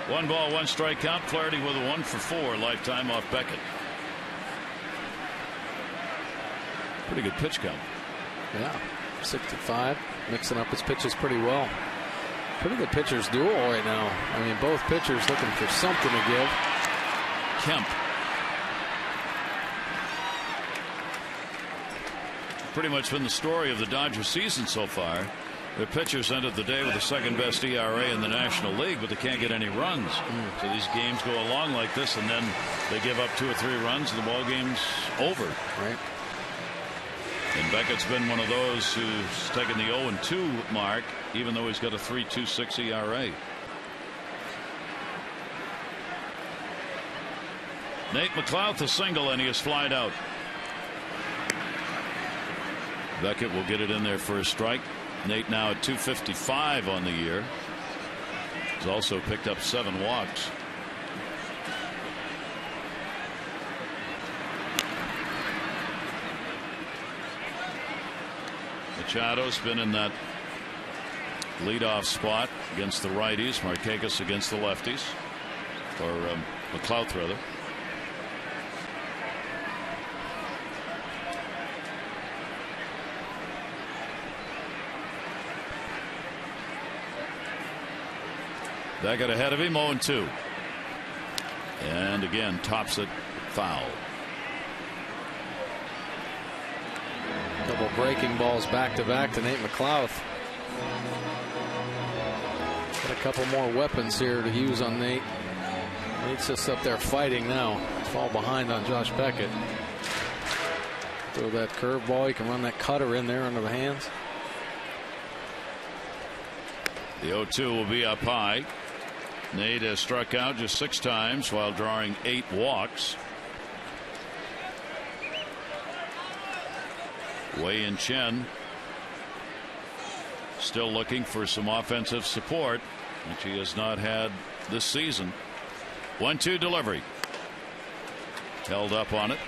1 ball, 1 strike count. Flaherty with a 1 for 4 lifetime off Beckett. Pretty good pitch count. Yeah, 65, mixing up his pitches pretty well. Pretty good pitchers duel right now. I mean, both pitchers looking for something to give. Kemp. Pretty much been the story of the Dodger season so far. Their pitchers ended the day with the 2nd best ERA in the National League, but they can't get any runs. So these games go along like this, and then they give up 2 or 3 runs, and the ball game's over. Right. And Beckett's been one of those who's taken the 0-2 mark, even though he's got a 3.26 ERA. Nate McLouth a single, and he is flied out. Beckett will get it in there for a strike. Nate now at 255 on the year. He's also picked up 7 walks. Machado's been in that leadoff spot against the righties. Markakis against the lefties. or McLouth rather. Beckett ahead of him, 0-2. And again, tops it, foul. Double breaking balls back to back to Nate McLouth. Got a couple more weapons here to use on Nate. Nate's just up there fighting now. Fall behind on Josh Beckett. Throw that curveball. You can run that cutter in there under the hands. The 0-2 will be up high. Nate has struck out just 6 times while drawing 8 walks. Wei-Yin Chen still looking for some offensive support, which he has not had this season. 1-2 delivery. Held up on it.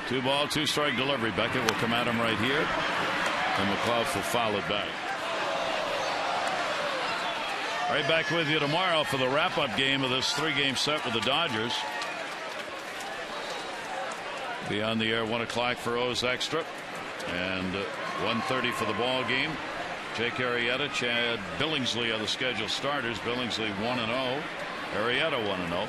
Two ball, 2 strike delivery. Beckett will come at him right here, and McLouth will foul it back. Right back with you tomorrow for the wrap-up game of this 3-game set with the Dodgers. Be on the air 1 o'clock for O's Extra, and 1:30 for the ball game. Jake Arrieta, Chad Billingsley are the scheduled starters. Billingsley 1-0, Arrieta 1-0.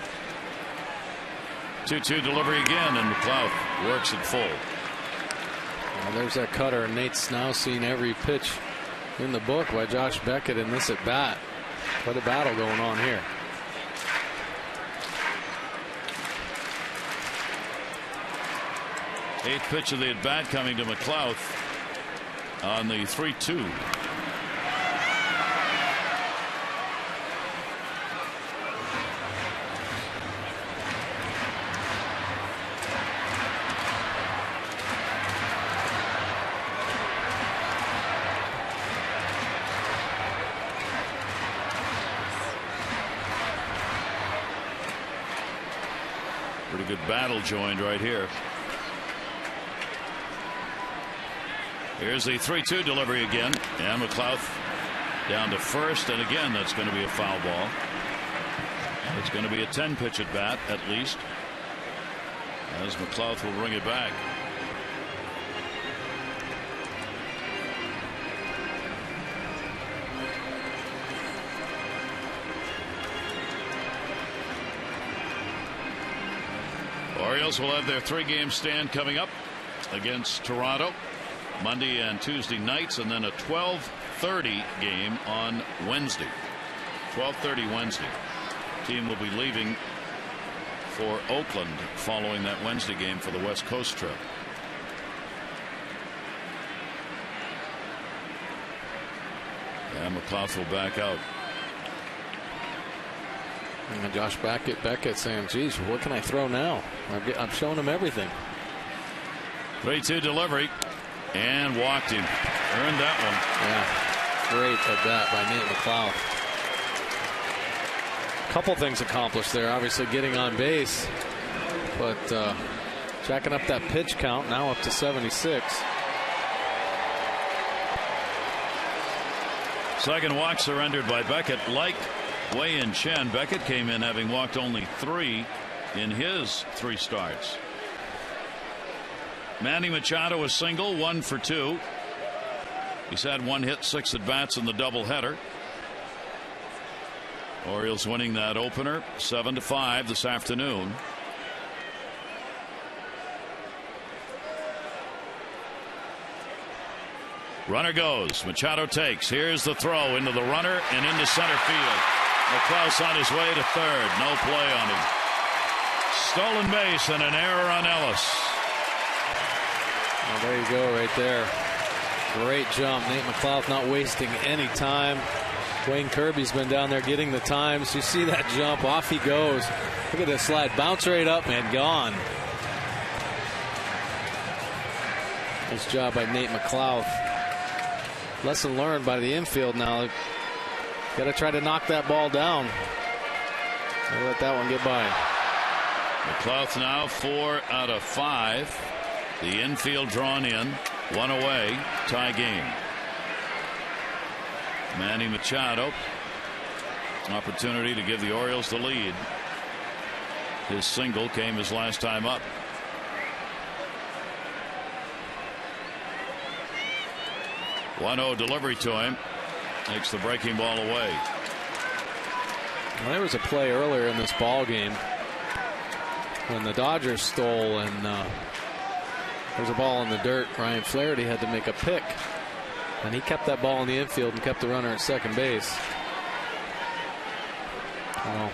2-2 delivery again, and McLouth works it full. Well, there's that cutter, and Nate's now seen every pitch in the book by Josh Beckett in this at bat. Quite a battle going on here. Eighth pitch of the at bat coming to McLouth on the 3-2. Pretty good battle joined right here. Here's the 3-2 delivery again, and McLouth down to first, and again that's going to be a foul ball. It's going to be a 10-pitch at bat at least, as McLouth will bring it back. Orioles will have their 3-game stand coming up against Toronto Monday and Tuesday nights, and then a 12:30 game on Wednesday. 12:30 Wednesday. Team will be leaving for Oakland following that Wednesday game for the West Coast trip. And McLouth will back out. And Josh Beckett saying, geez, what can I throw now? I'm showing him everything. 3-2 delivery, and walked him. Earned that one. Yeah, great at bat by Nate McLouth. Couple things accomplished there. Obviously getting on base, but jacking up that pitch count, now up to 76. Second walk surrendered by Beckett. Like Wei-Yin Chen, Beckett came in having walked only 3 in his 3 starts. Manny Machado was single, 1 for 2. He's had 1 hit, 6 at bats in the doubleheader. Orioles winning that opener 7-5 this afternoon. Runner goes. Machado takes. Here's the throw into the runner and into center field. McLouth on his way to third. No play on him. Stolen base and an error on Ellis. Well, there you go right there. Great jump. Nate McLouth not wasting any time. Wayne Kirby's been down there getting the times. You see that jump. Off he goes. Look at this slide. Bounce right up and gone. Nice job by Nate McLouth. Lesson learned by the infield now. Got to try to knock that ball down. They let that one get by. McLouth now 4 out of 5. The infield drawn in, 1 away, tie game. Manny Machado, opportunity to give the Orioles the lead. His single came his last time up. .1-0 delivery to him, takes the breaking ball away. Well, there was a play earlier in this ball game when the Dodgers stole, and there's a ball in the dirt. Ryan Flaherty had to make a pick, and he kept that ball in the infield and kept the runner at second base. Well,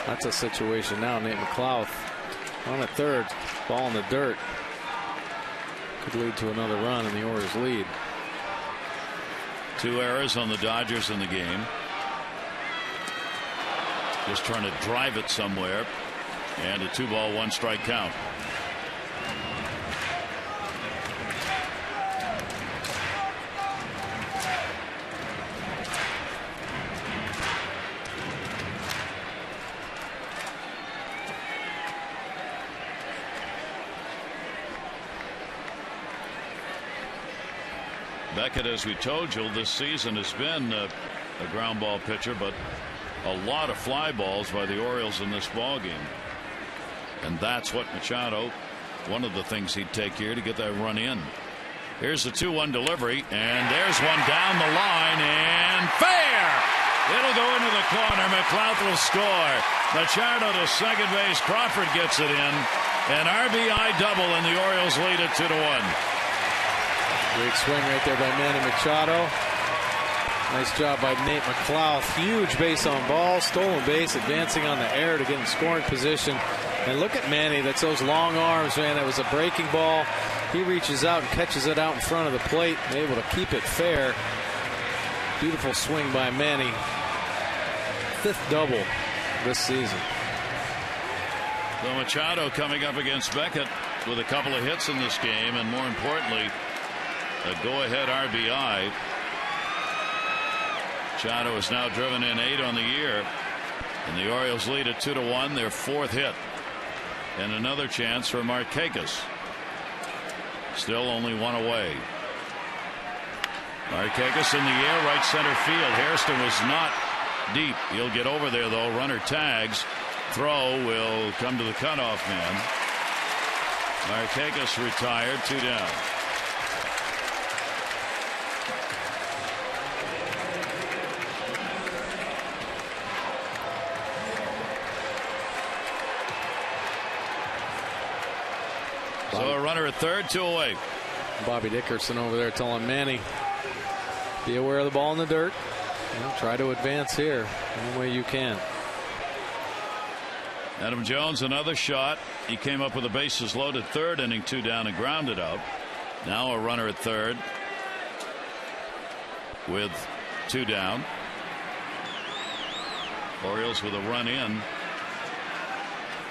that's a situation now. Nate McLouth on at third, ball in the dirt, could lead to another run, and the Orioles lead. 2 errors on the Dodgers in the game. Just trying to drive it somewhere, and a 2-ball 1-strike count. Beckett, as we told you, this season has been a ground ball pitcher, but a lot of fly balls by the Orioles in this ball game. And that's what Machado, one of the things he'd take here to get that run in. Here's the 2-1 delivery, and there's one down the line, and fair! It'll go into the corner. McLouth will score. Machado to second base. Crawford gets it in. An RBI double, and the Orioles lead it 2-1. Great swing right there by Manny Machado. Nice job by Nate McLouth. Huge base on ball, stolen base, advancing on the air to get in scoring position. And look at Manny. That's those long arms, man. That was a breaking ball. He reaches out and catches it out in front of the plate, able to keep it fair. Beautiful swing by Manny. 5th double this season. So Machado coming up against Beckett with a couple of hits in this game, and more importantly, a go-ahead RBI. Machado has now driven in 8 on the year, and the Orioles lead at 2-1, their 4th hit. And another chance for Markakis. Still only 1 away. Markakis in the air, right center field. Hairston was not deep. He'll get over there, though. Runner tags. Throw will come to the cutoff man. Markakis retired, 2 down. So a runner at third, 2 away. Bobby Dickerson over there telling Manny, be aware of the ball in the dirt. Try to advance here any way you can. Adam Jones, another shot. He came up with the bases loaded third inning, 2 down, and grounded out. Now a runner at third with 2 down. Orioles with a run in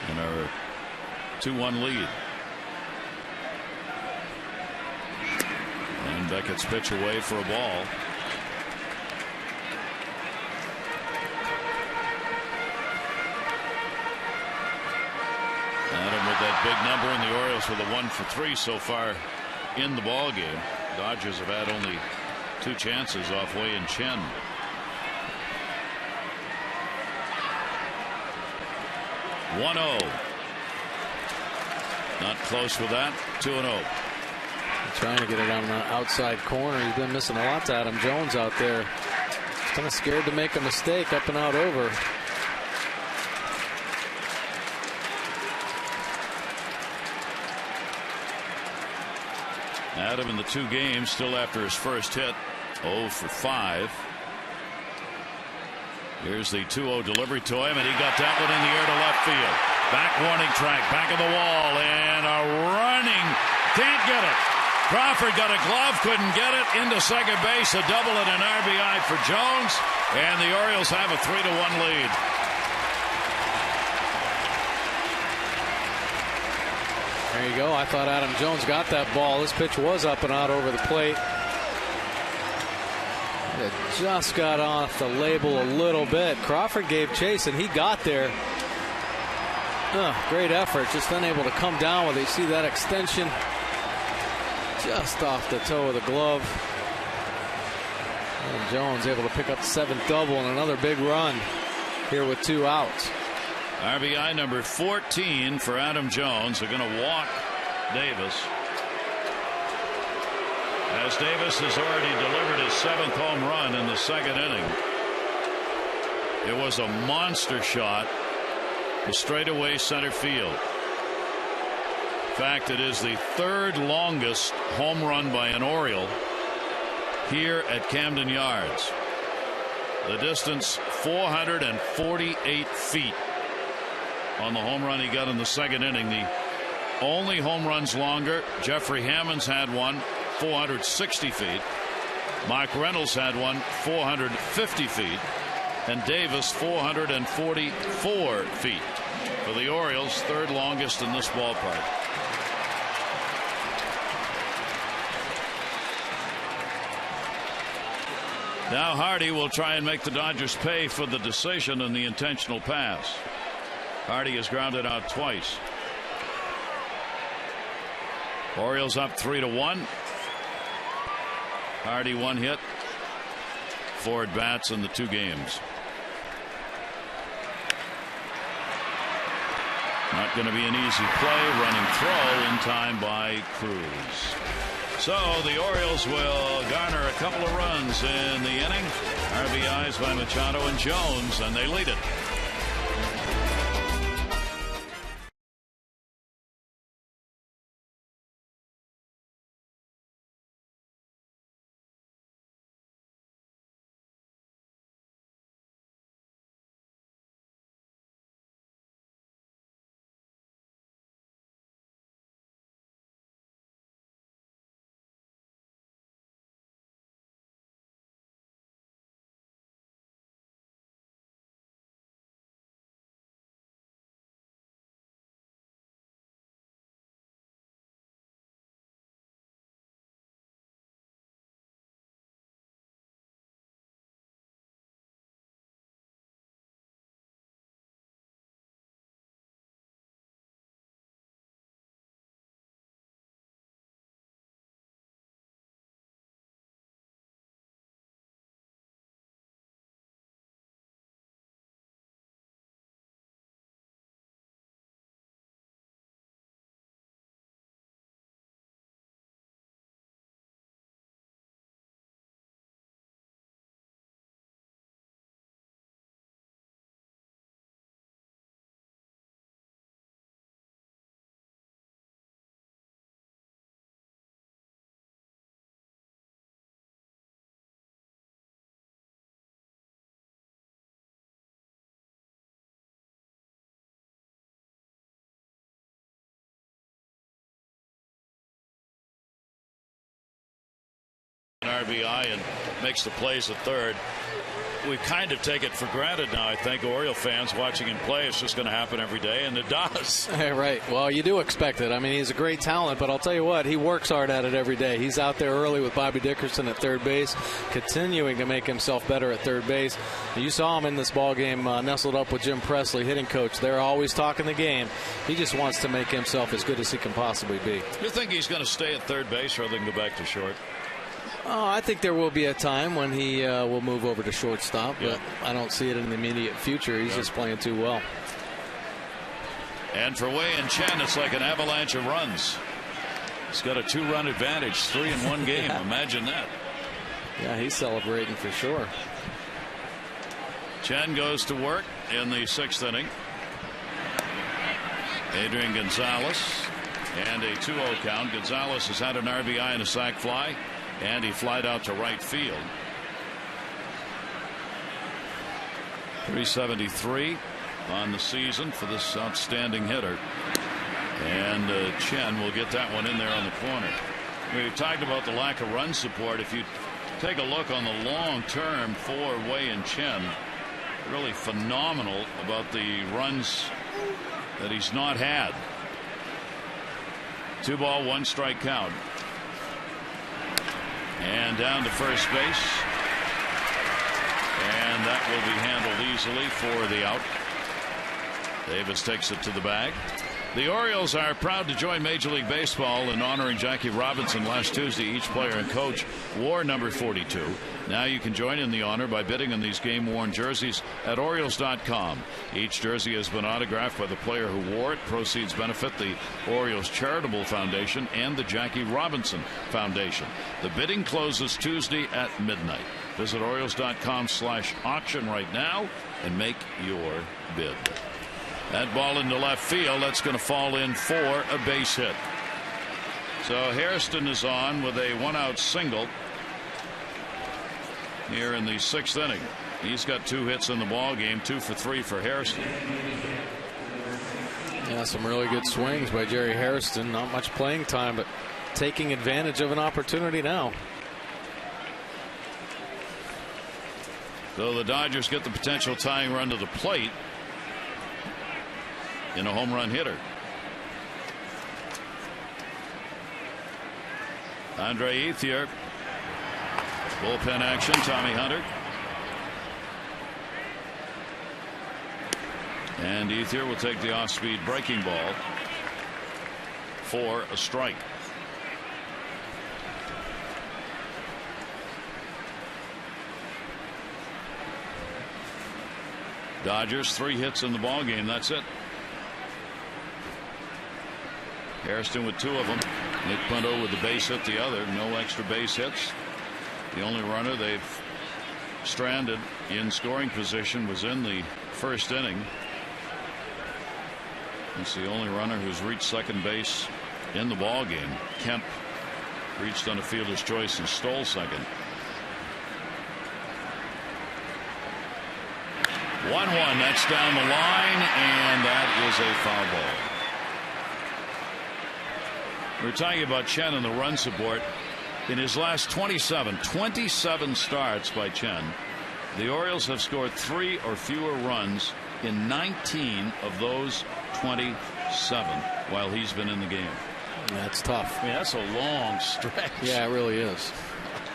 and a 2-1 lead. And Beckett's pitch away for a ball. Adam with that big number, and the Orioles with a 1 for 3 so far in the ball game. Dodgers have had only 2 chances off Wei and Chen. .1-0. Not close with that. 2-0. Trying to get it on the outside corner. He's been missing a lot to Adam Jones out there. He's kind of scared to make a mistake. Up and out over. Adam in the 2 games, still after his first hit, 0 for 5. Here's the 2-0 delivery to him, and he got that one in the air to left field. Back warning track, back of the wall, and a running, can't get it. Crawford got a glove, couldn't get it, into second base, a double and an RBI for Jones, and the Orioles have a 3-1 lead. There you go. I thought Adam Jones got that ball. This pitch was up and out over the plate. It just got off the label a little bit. Crawford gave chase, and he got there. Great effort, just unable to come down with it. You see that extension just off the toe of the glove. And Jones able to pick up the 7th double and another big run here with 2 outs. RBI number 14 for Adam Jones. They're going to walk Davis, as Davis has already delivered his 7th home run in the 2nd inning. It was a monster shot to straightaway center field. In fact, it is the 3rd longest home run by an Oriole here at Camden Yards. The distance 448 feet on the home run he got in the 2nd inning. The only home runs longer, Jeffrey Hammond's had one 460 feet. Mike Reynolds had one 450 feet. And Davis 444 feet. For the Orioles, 3rd longest in this ballpark. Now Hardy will try and make the Dodgers pay for the decision and the intentional pass. Hardy has grounded out twice. Orioles up 3-1. Hardy 1 hit, 4 at bats in the 2 games. Not going to be an easy play. Running throw in time by Cruz. So the Orioles will garner a couple of runs in the inning. RBIs by Machado and Jones, and they lead it. RBI and makes the plays at third. We kind of take it for granted now. I think Oriole fans watching him play, it's just going to happen every day, and it does. Right. Well, you do expect it. I mean, he's a great talent, but I'll tell you what, he works hard at it every day. He's out there early with Bobby Dickerson at third base, continuing to make himself better at third base. You saw him in this ball game, nestled up with Jim Presley, hitting coach. They're always talking the game. He just wants to make himself as good as he can possibly be. You think he's going to stay at third base rather than go back to short? Oh, I think there will be a time when he will move over to shortstop, but I don't see it in the immediate future. He's just playing too well. And for Wei and Chen, it's like an avalanche of runs. He's got a 2-run advantage, 3 in 1 game. Imagine that. Yeah, he's celebrating for sure. Chen goes to work in the 6th inning. Adrian Gonzalez, and a 2-0 count. Gonzalez has had an RBI and a sac fly, and he flied out to right field. 373 on the season for this outstanding hitter. And Chen will get that one in there on the corner. We've talked about the lack of run support. If you take a look on the long term for Wei and Chen, really phenomenal about the runs that he's not had. 2 ball, 1 strike count. And down to first base. And that will be handled easily for the out. Davis takes it to the bag. The Orioles are proud to join Major League Baseball in honoring Jackie Robinson. Last Tuesday, each player and coach wore number 42. Now you can join in the honor by bidding on these game-worn jerseys at Orioles.com. Each jersey has been autographed by the player who wore it. Proceeds benefit the Orioles Charitable Foundation and the Jackie Robinson Foundation. The bidding closes Tuesday at midnight. Visit Orioles.com/auction right now and make your bid. That ball into left field. That's going to fall in for a base hit. So Hairston is on with a one-out single here in the 6th inning. He's got 2 hits in the ball game, 2 for 3 for Hairston. Yeah, some really good swings by Jerry Hairston. Not much playing time, but taking advantage of an opportunity now. So the Dodgers get the potential tying run to the plate in a home run hitter. Andre Ethier. Bullpen action. Tommy Hunter. And Ethier will take the off-speed breaking ball for a strike. Dodgers 3 hits in the ball game. That's it. Hairston with 2 of them. Nick Punto with the base hit the other. No extra base hits. The only runner they've stranded in scoring position was in the 1st inning. It's the only runner who's reached second base in the ball game. Kemp reached on a fielder's choice and stole second. 1-1. That's down the line, and that is a foul ball. We're talking about Chen and the run support. In his last 27 starts by Chen, the Orioles have scored 3 or fewer runs in 19 of those 27 while he's been in the game. That's tough. I mean, that's a long stretch. Yeah, it really is.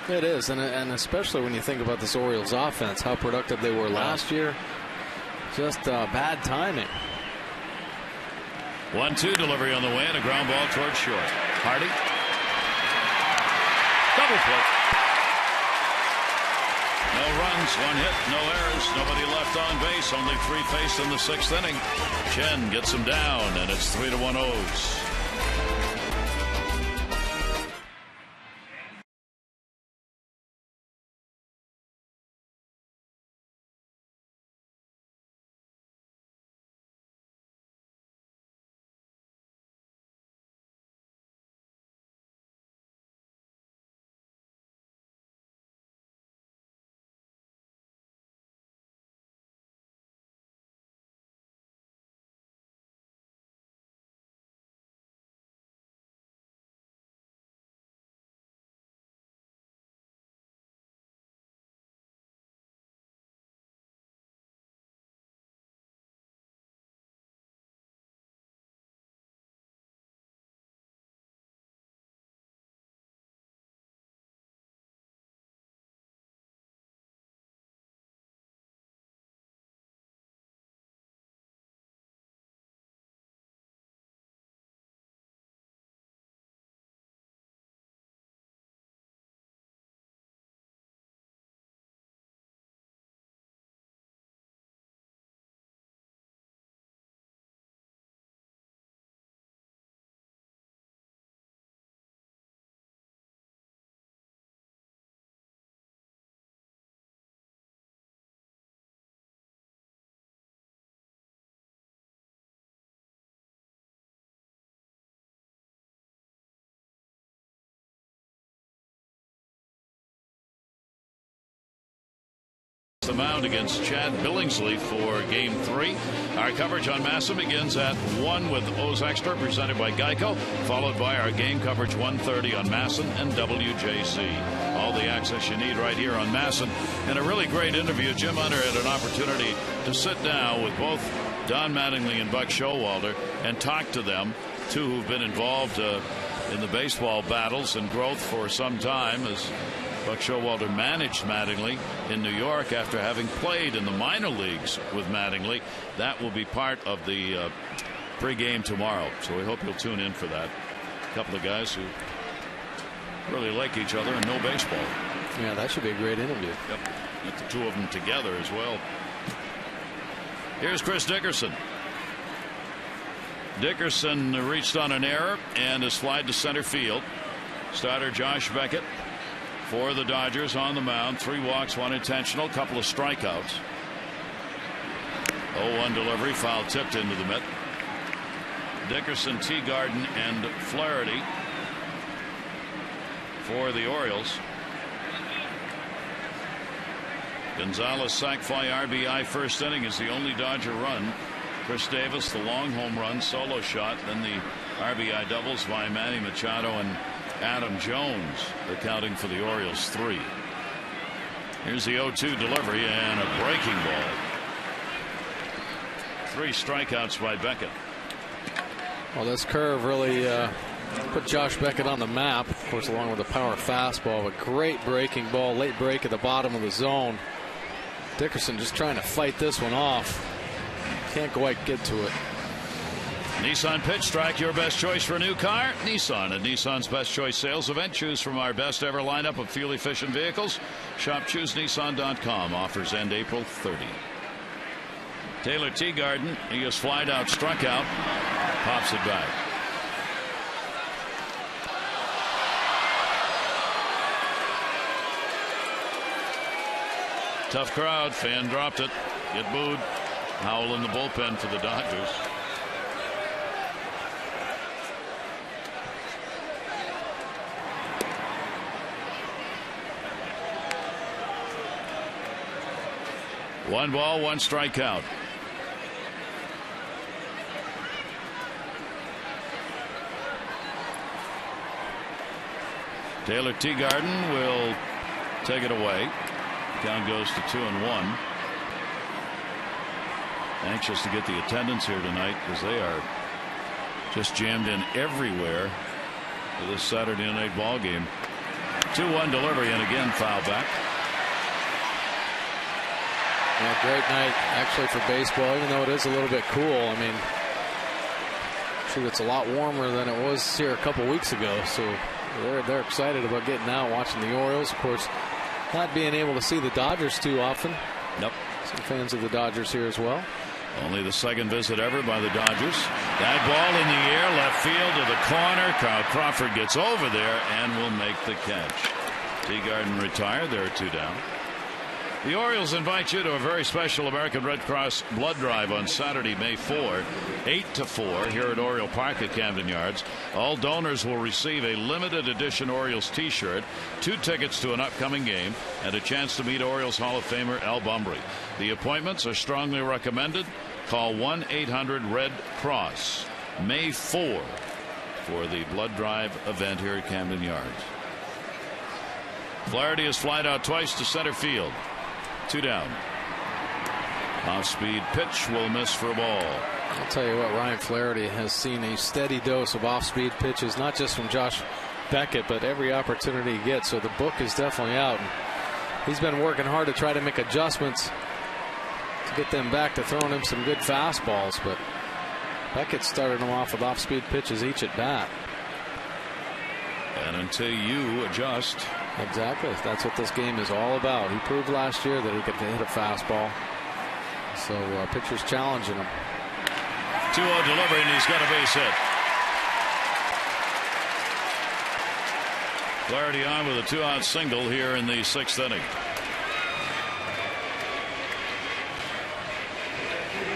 It is, and especially when you think about this Orioles offense, how productive they were last year. Just bad timing. 1-2 delivery on the way and a ground ball towards short. Hardy. Double play. No runs, 1 hit, no errors, nobody left on base, only 3 faced in the 6th inning. Chen gets him down, and it's 3-1 O's. The mound against Chad Billingsley for Game 3. Our coverage on Massa begins at 1 with O's Extra presented by Geico, followed by our game coverage 1:30 on Masson and WJC. All the access you need right here on Masson. And a really great interview. Jim Hunter had an opportunity to sit down with both Don Mattingly and Buck Showalter and talk to them, 2 who've been involved in the baseball battles and growth for some time, as Buck Showalter managed Mattingly in New York after having played in the minor leagues with Mattingly. That will be part of the pregame tomorrow, so we hope you'll tune in for that. A couple of guys who really like each other and know baseball. Yeah, that should be a great interview. Yep, get the two of them together as well. Here's Chris Dickerson. Dickerson reached on an error and is flied to center field. Starter Josh Beckett for the Dodgers on the mound. 3 walks, 1 intentional, couple of strikeouts. 0-1 delivery, foul tipped into the mitt. Dickerson, Teagarden, and Flaherty for the Orioles. Gonzalez sac fly RBI first inning is the only Dodger run. Chris Davis the long home run solo shot, then the RBI doubles by Manny Machado and Adam Jones accounting for the Orioles 3. Here's the 0-2 delivery and a breaking ball. 3 strikeouts by Beckett. Well, this curve really put Josh Beckett on the map, of course, along with a power fastball. A great breaking ball, late break at the bottom of the zone. Dickerson just trying to fight this one off. Can't quite get to it. Nissan Pitch Strike, your best choice for a new car. Nissan at Nissan's Best Choice Sales Event. Choose from our best ever lineup of fuel efficient vehicles. Shop ChooseNissan.com. Offers end April 30. Taylor Teagarden, he is flied out, struck out, pops it back. Tough crowd. Fan dropped it. Get booed. Howell in the bullpen for the Dodgers. One ball, 1 strikeout. Taylor Teagarden will take it away. Count goes to 2-1. Anxious to get the attendance here tonight because they are just jammed in everywhere for this Saturday night ball game. 2-1 delivery and again foul back. Yeah, great night actually for baseball, even though it is a little bit cool. I mean, shoot, it's a lot warmer than it was here a couple weeks ago, so they're excited about getting out, watching the Orioles. Of course, not being able to see the Dodgers too often. Nope. Some fans of the Dodgers here as well. Only the second visit ever by the Dodgers. That ball in the air, left field to the corner. Kyle Crawford gets over there and will make the catch. Teagarden retired. There are 2 down. The Orioles invite you to a very special American Red Cross blood drive on Saturday, May 4, 8 to 4 here at Oriole Park at Camden Yards. All donors will receive a limited edition Orioles t-shirt, 2 tickets to an upcoming game, and a chance to meet Orioles Hall of Famer Al Bumbry. The appointments are strongly recommended. Call 1-800-RED-CROSS. May 4 for the blood drive event here at Camden Yards. Flaherty is flied out twice to center field. 2 down. Off-speed pitch will miss for a ball. I'll tell you what, Ryan Flaherty has seen a steady dose of off-speed pitches, not just from Josh Beckett, but every opportunity he gets. So the book is definitely out. And he's been working hard to try to make adjustments to get them back to throwing him some good fastballs. But Beckett started him off with off-speed pitches each at bat. And until you adjust. Exactly. That's what this game is all about. He proved last year that he could hit a fastball. So pitchers challenging him. 2-0 delivery, and he's got a base hit. Flaherty on with a 2-out single here in the 6th inning.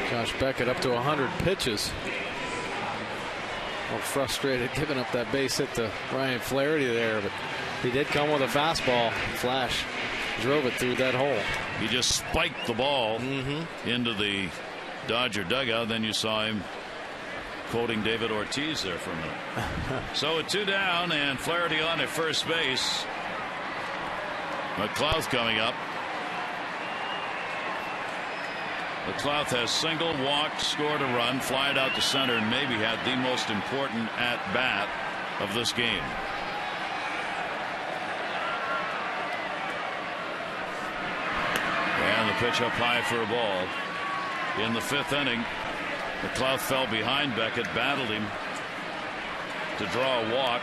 Josh Beckett up to 100 pitches. A little frustrated giving up that base hit to Ryan Flaherty there, but he did come with a fastball. Flash drove it through that hole. He just spiked the ball into the Dodger dugout. Then you saw him quoting David Ortiz there for a minute. So with 2 down and Flaherty on at first base. McLouth coming up. McLouth has single, walked, scored a run, flied out to center, and maybe had the most important at bat of this game. pitch up high for a ball. In the 5th inning, McLeod fell behind Beckett, battled him to draw a walk.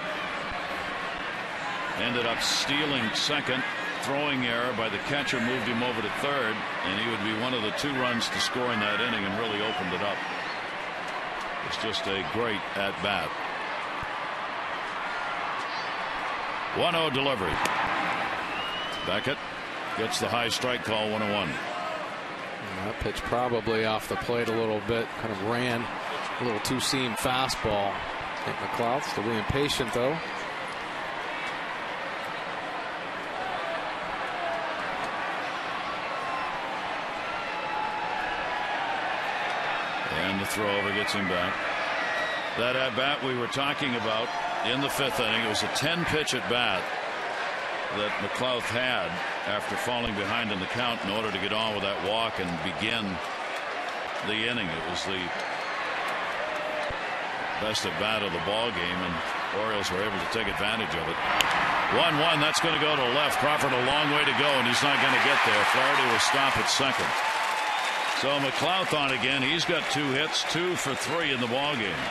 Ended up stealing second. Throwing error by the catcher moved him over to third, and he would be one of the 2 runs to score in that inning and really opened it up. It's just a great at bat. 1-0 delivery. Beckett gets the high strike call, 1-1. That pitch probably off the plate a little bit, kind of ran a little two-seam fastball. I think McLeod still being patient though. And the throw over gets him back. That at bat we were talking about in the 5th inning, it was a 10-pitch at bat that McLeod had after falling behind in the count in order to get on with that walk and begin the inning. It was the best at bat of the ball game, and Orioles were able to take advantage of it. 1-1. That's going to go to left. Crawford a long way to go, and he's not going to get there. Flaherty will stop at second. So McLeod on again. He's got 2 hits, 2 for 3 in the ball game.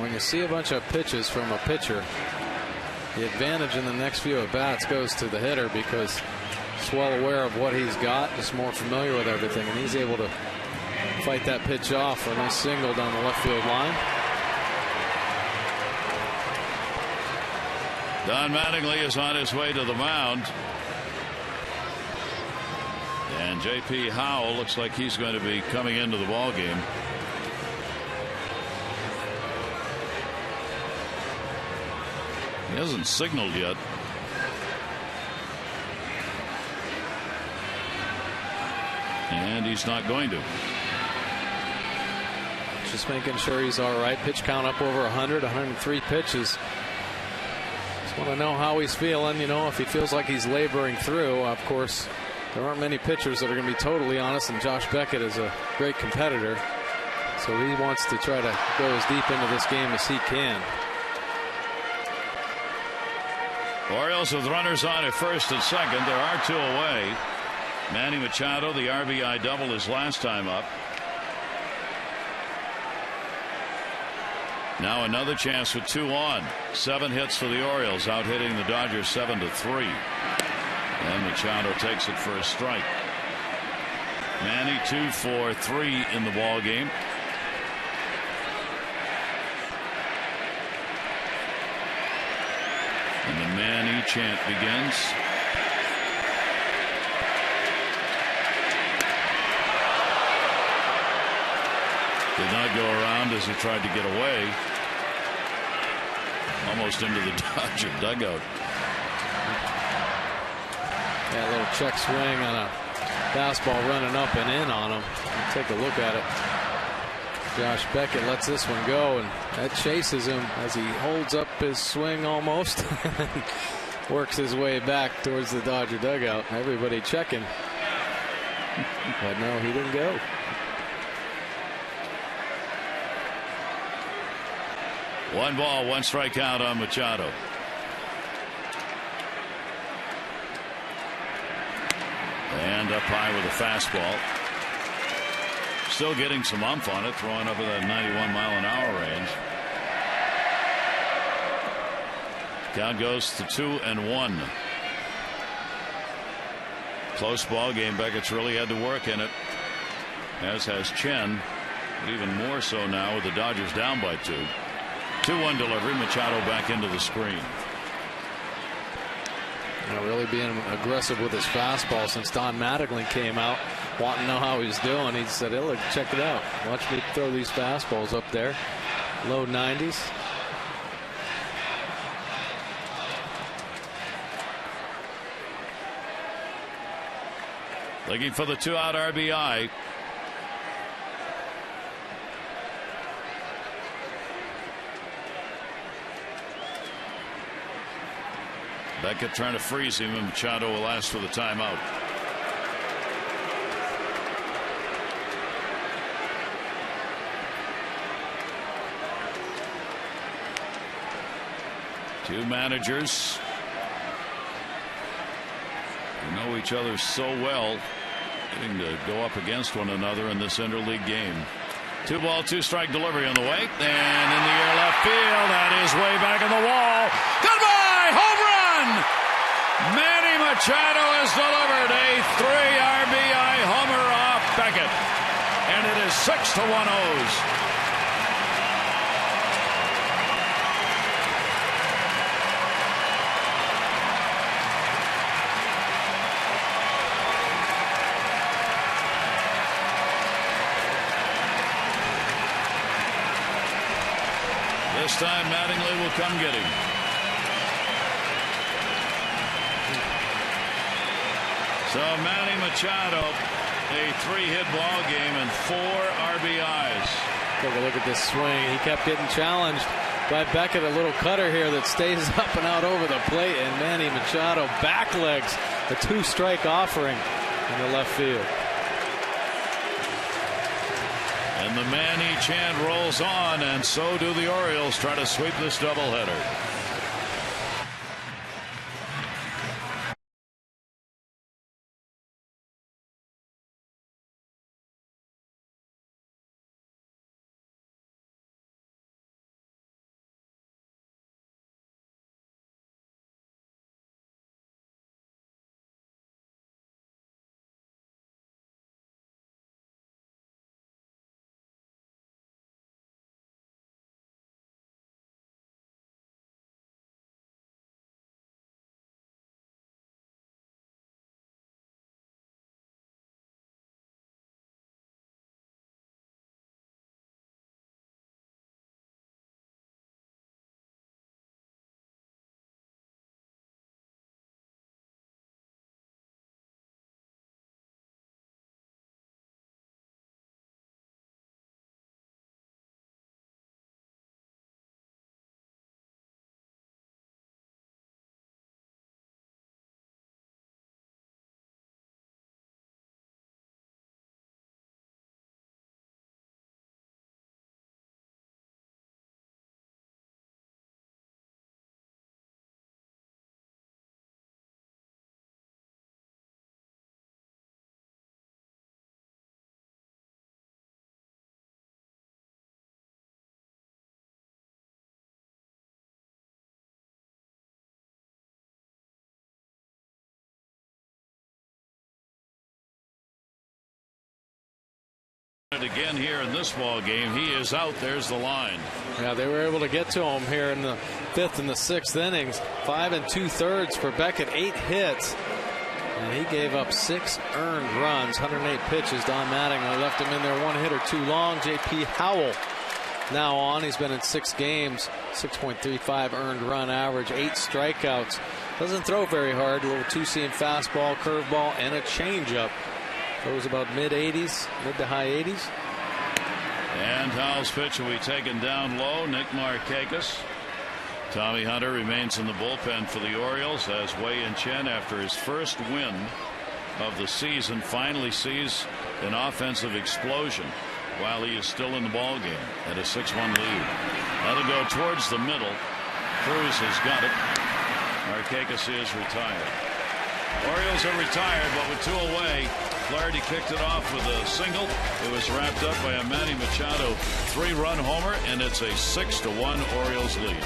When you see a bunch of pitches from a pitcher, the advantage in the next few at bats goes to the hitter because he's well aware of what he's got, just more familiar with everything, and he's able to fight that pitch off for a nice single down the left field line. Don Mattingly is on his way to the mound. And J.P. Howell looks like he's going to be coming into the ball game. He hasn't signaled yet. And he's not going to. Just making sure he's all right. Pitch count up over 100, 103 pitches. Just want to know how he's feeling. You know, if he feels like he's laboring through. Of course, there aren't many pitchers that are going to be totally honest, and Josh Beckett is a great competitor. So he wants to try to go as deep into this game as he can. Orioles with runners on at first and second. There are 2 away. Manny Machado, the RBI double his last time up. Now another chance with 2 on. 7 hits for the Orioles, out hitting the Dodgers 7-3. And Machado takes it for a strike. Manny 2 for 3 in the ball game. And the Manny chant begins. Did not go around as he tried to get away. Almost into the Dodger dugout. Yeah, a little check swing on a fastball running up and in on him. Take a look at it. Josh Beckett lets this one go, and that chases him as he holds up his swing almost. Works his way back towards the Dodger dugout. Everybody checking. But no, he didn't go. One ball, 1 strikeout on Machado. And up high with a fastball. Still getting some umph on it, throwing up at that 91-mile-an-hour range. Count goes to 2-1. Close ball game. Beckett's really had to work in it, as has Chen, but even more so now with the Dodgers down by 2. 2-1 delivery. Machado back into the screen. You know, really being aggressive with his fastball since Don Mattingly came out, wanting to know how he was doing. He said, hey, look, check it out. Watch me throw these fastballs up there. Low 90s. Looking for the 2-out RBI. Beckett trying to freeze him, and Machado will ask for the timeout. Two managers know each other so well, getting to go up against one another in this interleague game. 2-ball, 2-strike delivery on the way, and in the air left field. That is way back in the wall. Goodbye, home run! Manny Machado has delivered a 3 RBI homer off Beckett, and it is 6-1 O's. This time Mattingly will come get him. So Manny Machado, a 3-hit ball game and 4 RBIs. Take a look at this swing. He kept getting challenged by Beckett, a little cutter here that stays up and out over the plate, and Manny Machado backlegs a 2-strike offering in the left field. And the Manny chant rolls on, and so do the Orioles try to sweep this doubleheader. Again here in this ball game, he is out. There's the line. Yeah, they were able to get to him here in the 5th and the 6th innings. 5 2/3 for Beckett, 8 hits, and he gave up 6 earned runs, 108 pitches. Don Mattingly left him in there 1 hitter too long. J.P. Howell now on. He's been in 6 games, 6.35 earned run average, 8 strikeouts. Doesn't throw very hard. A little two-seam fastball, curveball, and a changeup. Those about mid-80s, mid to high 80s. And Howell's pitch will be taken down low. Nick Markakis. Tommy Hunter remains in the bullpen for the Orioles as Wei-Yin Chen, after his first win of the season, finally sees an offensive explosion while he is still in the ball game at a 6-1 lead. That'll go towards the middle. Cruz has got it. Markakis is retired. Orioles are retired, but with 2 away, Flaherty kicked it off with a single. It was wrapped up by a Manny Machado 3-run homer, and it's a 6-1 Orioles lead.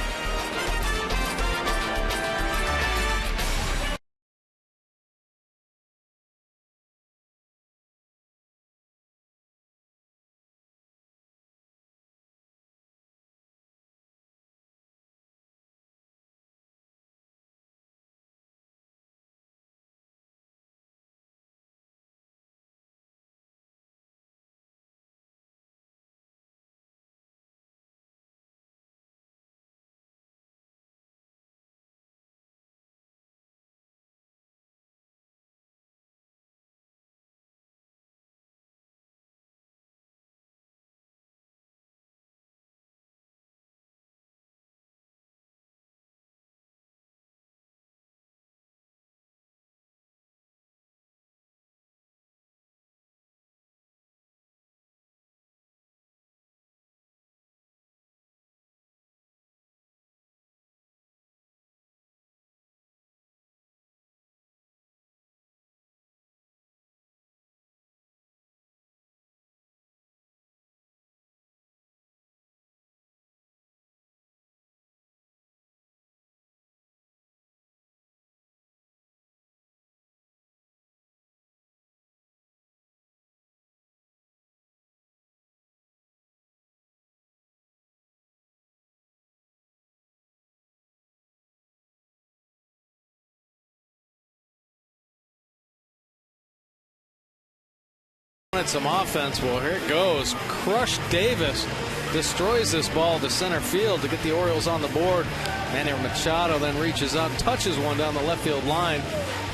Some offense. Well, here it goes. Crush Davis destroys this ball to center field to get the Orioles on the board. Manny Machado then reaches up, touches one down the left field line,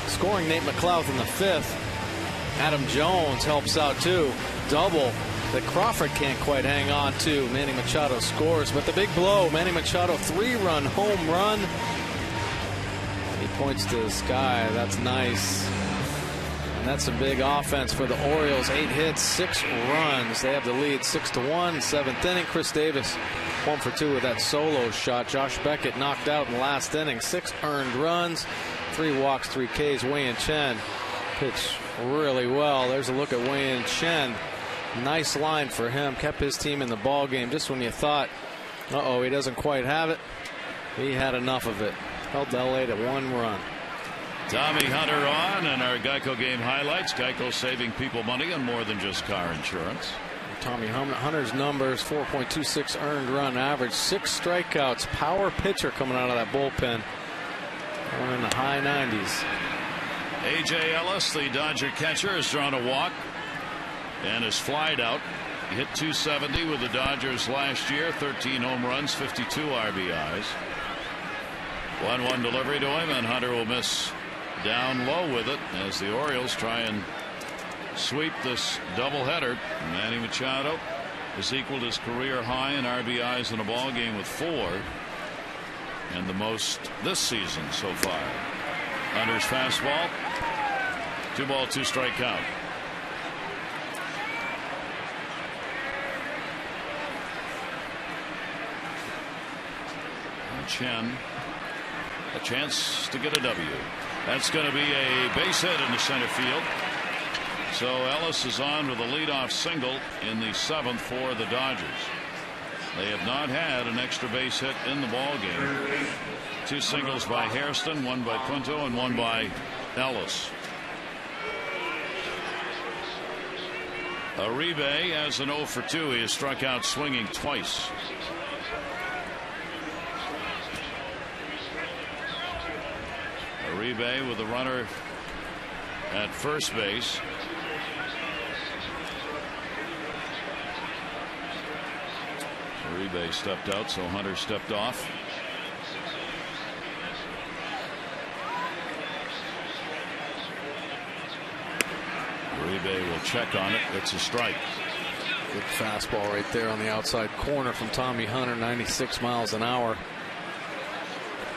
scoring Nate McLouth in the 5th. Adam Jones helps out too. Double that Crawford can't quite hang on to. Manny Machado scores, but the big blow. Manny Machado 3-run home run. He points to the sky. That's nice. And that's some big offense for the Orioles. 8 hits, 6 runs. They have the lead 6-1. 7th inning. Chris Davis 1 for 2 with that solo shot. Josh Beckett knocked out in the last inning. 6 earned runs, 3 walks, 3 Ks. Wei-Yin Chen pitched really well. There's a look at Wei-Yin Chen. Nice line for him. Kept his team in the ball game. Just when you thought, he doesn't quite have it, he had enough of it. Held LA to 1 run. Tommy Hunter on, and our Geico game highlights. Geico saving people money on more than just car insurance. Tommy Hunter's numbers: 4.26 earned run average, 6 strikeouts, power pitcher coming out of that bullpen. Going in the high 90s. A.J. Ellis, the Dodger catcher, has drawn a walk and is flied out. He hit .270 with the Dodgers last year. 13 home runs, 52 RBIs. 1-1 delivery to him, and Hunter will miss down low with it as the Orioles try and sweep this doubleheader. Manny Machado has equaled his career high in RBIs in a ball game with 4, and the most this season so far. Hunter's fastball, 2-ball, 2-strike count. And Chen, a chance to get a W. That's going to be a base hit in the center field. So Ellis is on with a leadoff single in the 7th for the Dodgers. They have not had an extra base hit in the ball game. 2 singles by Hairston, 1 by Quinto, and 1 by Ellis. Uribe has an 0 for 2. He has struck out swinging twice. Uribe with the runner at first base. Uribe stepped out, so Hunter stepped off. Uribe will check on it. It's a strike. Good fastball right there on the outside corner from Tommy Hunter, 96 miles an hour.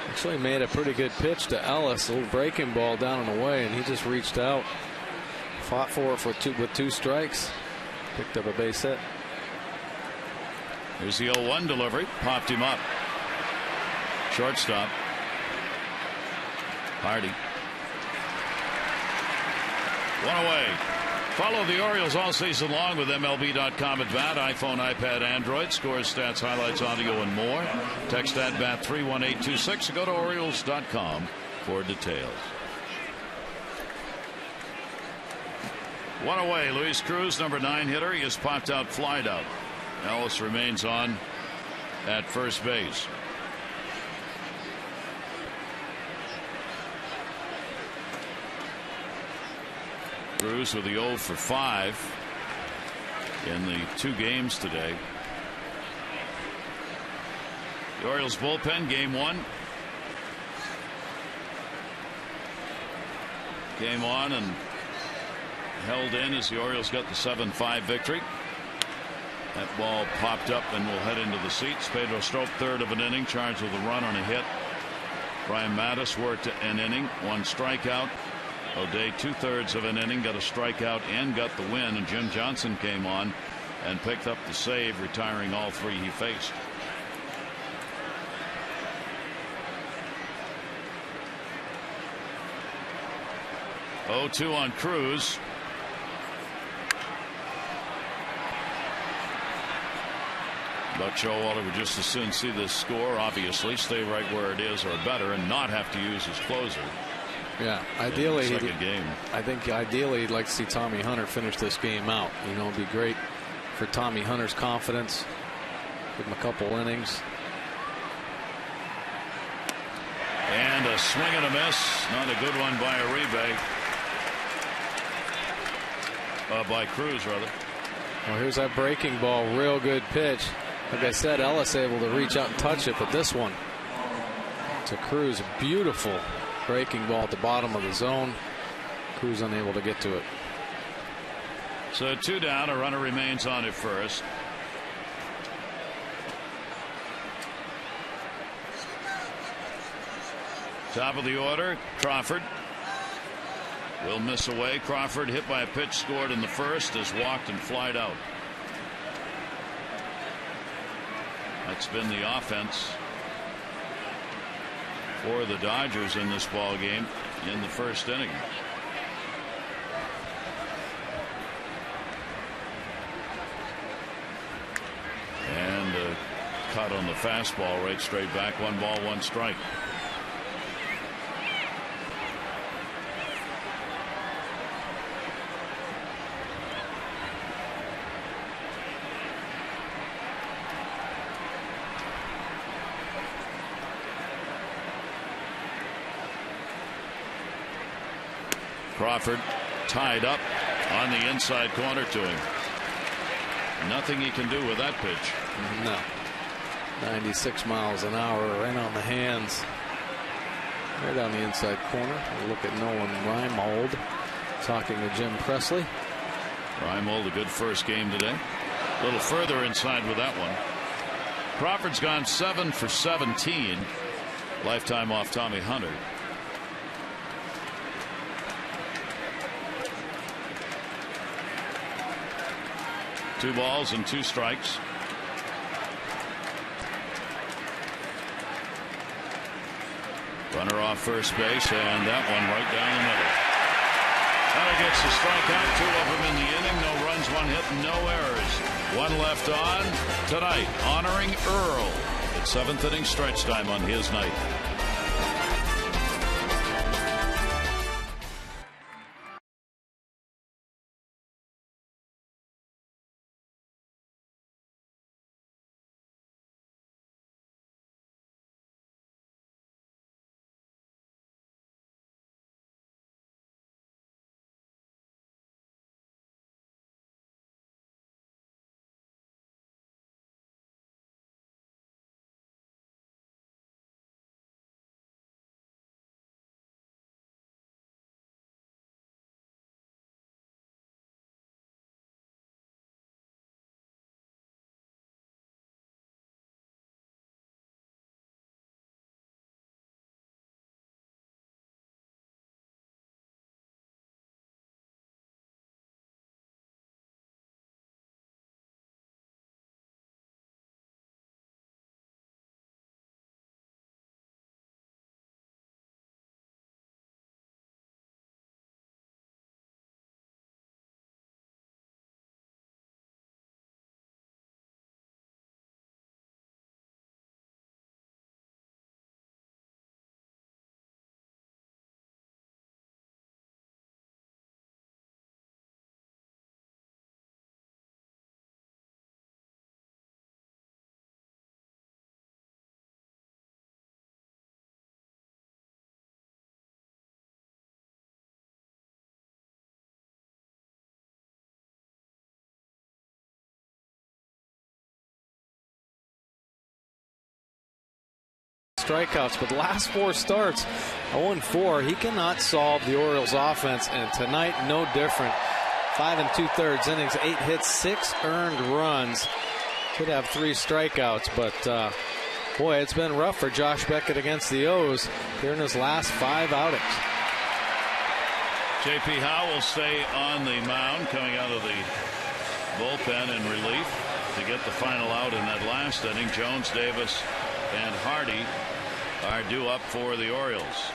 Actually made a pretty good pitch to Ellis, a little breaking ball down and away, and he just reached out, fought for it with 2 strikes, picked up a base hit. Here's the 0-1 delivery, popped him up. Shortstop Hardy. 1 away. Follow the Orioles all season long with MLB.com at bat, iPhone, iPad, Android. Scores, stats, highlights, audio, and more. Text at bat 31826 or go to Orioles.com for details. 1 away. Luis Cruz, number 9 hitter. He is popped out, flied out. Ellis remains on at first base. Cruz with the 0 for 5 in the 2 games today. The Orioles bullpen, game 1. Game on and held in as the Orioles got the 7-5 victory. That ball popped up and will head into the seats. Pedro Strop, 3rd of an inning, charged with a run on a hit. Brian Mattis worked an inning, 1 strikeout. O'Day 2/3 of an inning, got a strikeout and got the win, and Jim Johnson came on and picked up the save, retiring all 3 he faced. Oh-2 on Cruz. Buck Showalter would just as soon see this score, obviously, stay right where it is or better, and not have to use his closer. Yeah, ideally, game. I think ideally he'd like to see Tommy Hunter finish this game out. You know, it'd be great for Tommy Hunter's confidence. Give him a couple innings. And a swing and a miss. Not a good one by Uribe. by Cruz, rather. Well, here's that breaking ball. Real good pitch. Like I said, Ellis able to reach out and touch it, but this one to Cruz, beautiful breaking ball at the bottom of the zone. Cruz unable to get to it. So 2 down, a runner remains on at first. Top of the order, Crawford will miss away. Crawford hit by a pitch scored in the first, has walked and flied out. That's been the offense for the Dodgers in this ball game in the first inning. And a cut on the fastball right straight back. 1 ball, 1 strike. Crawford tied up on the inside corner to him. Nothing he can do with that pitch. No. 96 miles an hour right on the hands. Right on the inside corner. We'll look at Nolan Reimold talking to Jim Presley. Reimold, a good first game today. A little further inside with that one. Crawford's gone 7 for 17. Lifetime off Tommy Hunter. Two balls and 2 strikes. Runner off first base, and that one right down the middle. Hunter gets the strikeout, 2 of them in the inning. No runs, 1 hit, no errors. 1 left on tonight, honoring Earl. It's 7th inning stretch time on his night. Strikeouts, but the last 4 starts 0-4. He cannot solve the Orioles offense, and tonight no different. 5 2/3 innings, 8 hits, 6 earned runs. Could have 3 strikeouts, but boy, it's been rough for Josh Beckett against the O's here in his last 5 outings. J.P. Howe will stay on the mound coming out of the bullpen in relief to get the final out in that last inning. Jones, Davis, and Hardy are due up for the Orioles.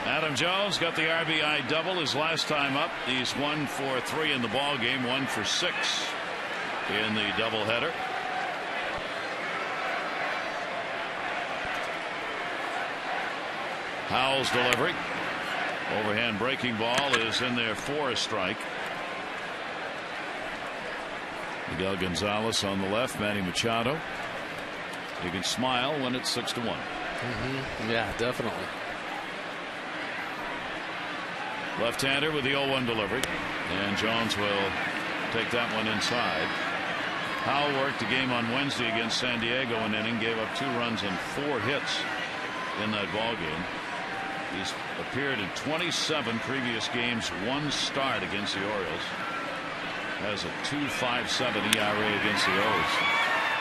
Adam Jones got the RBI double his last time up. He's 1 for 3 in the ball game, 1 for 6 in the doubleheader. Howell's delivery, overhand breaking ball, is in there for a strike. Miguel Gonzalez on the left, Manny Machado. You can smile when it's 6-1. Yeah, definitely. Left-hander with the 0-1 delivery, and Jones will take that one inside. Howell worked the game on Wednesday against San Diego an inning, gave up 2 runs and 4 hits in that ball game. He's appeared in 27 previous games, 1 start against the Orioles. Has a 2.57 ERA against the O's.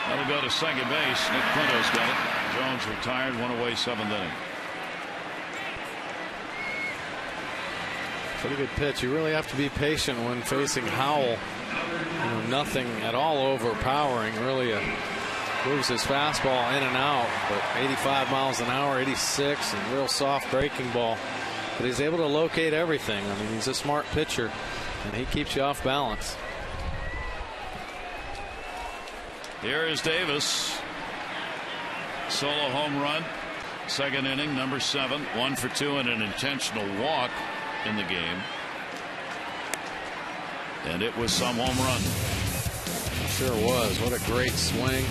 That'll go to second base. Nick Pinto's got it. Jones retired, 1 away, 7th inning. Pretty good pitch. You really have to be patient when facing Howell. Nothing at all overpowering. Really moves his fastball in and out, but 85 miles an hour, 86, and real soft breaking ball. But he's able to locate everything. I mean, he's a smart pitcher, and he keeps you off balance. Here is Davis. Solo home run. Second inning, number 7. 1 for 2 and an intentional walk in the game. And it was some home run. Sure was. What a great swing.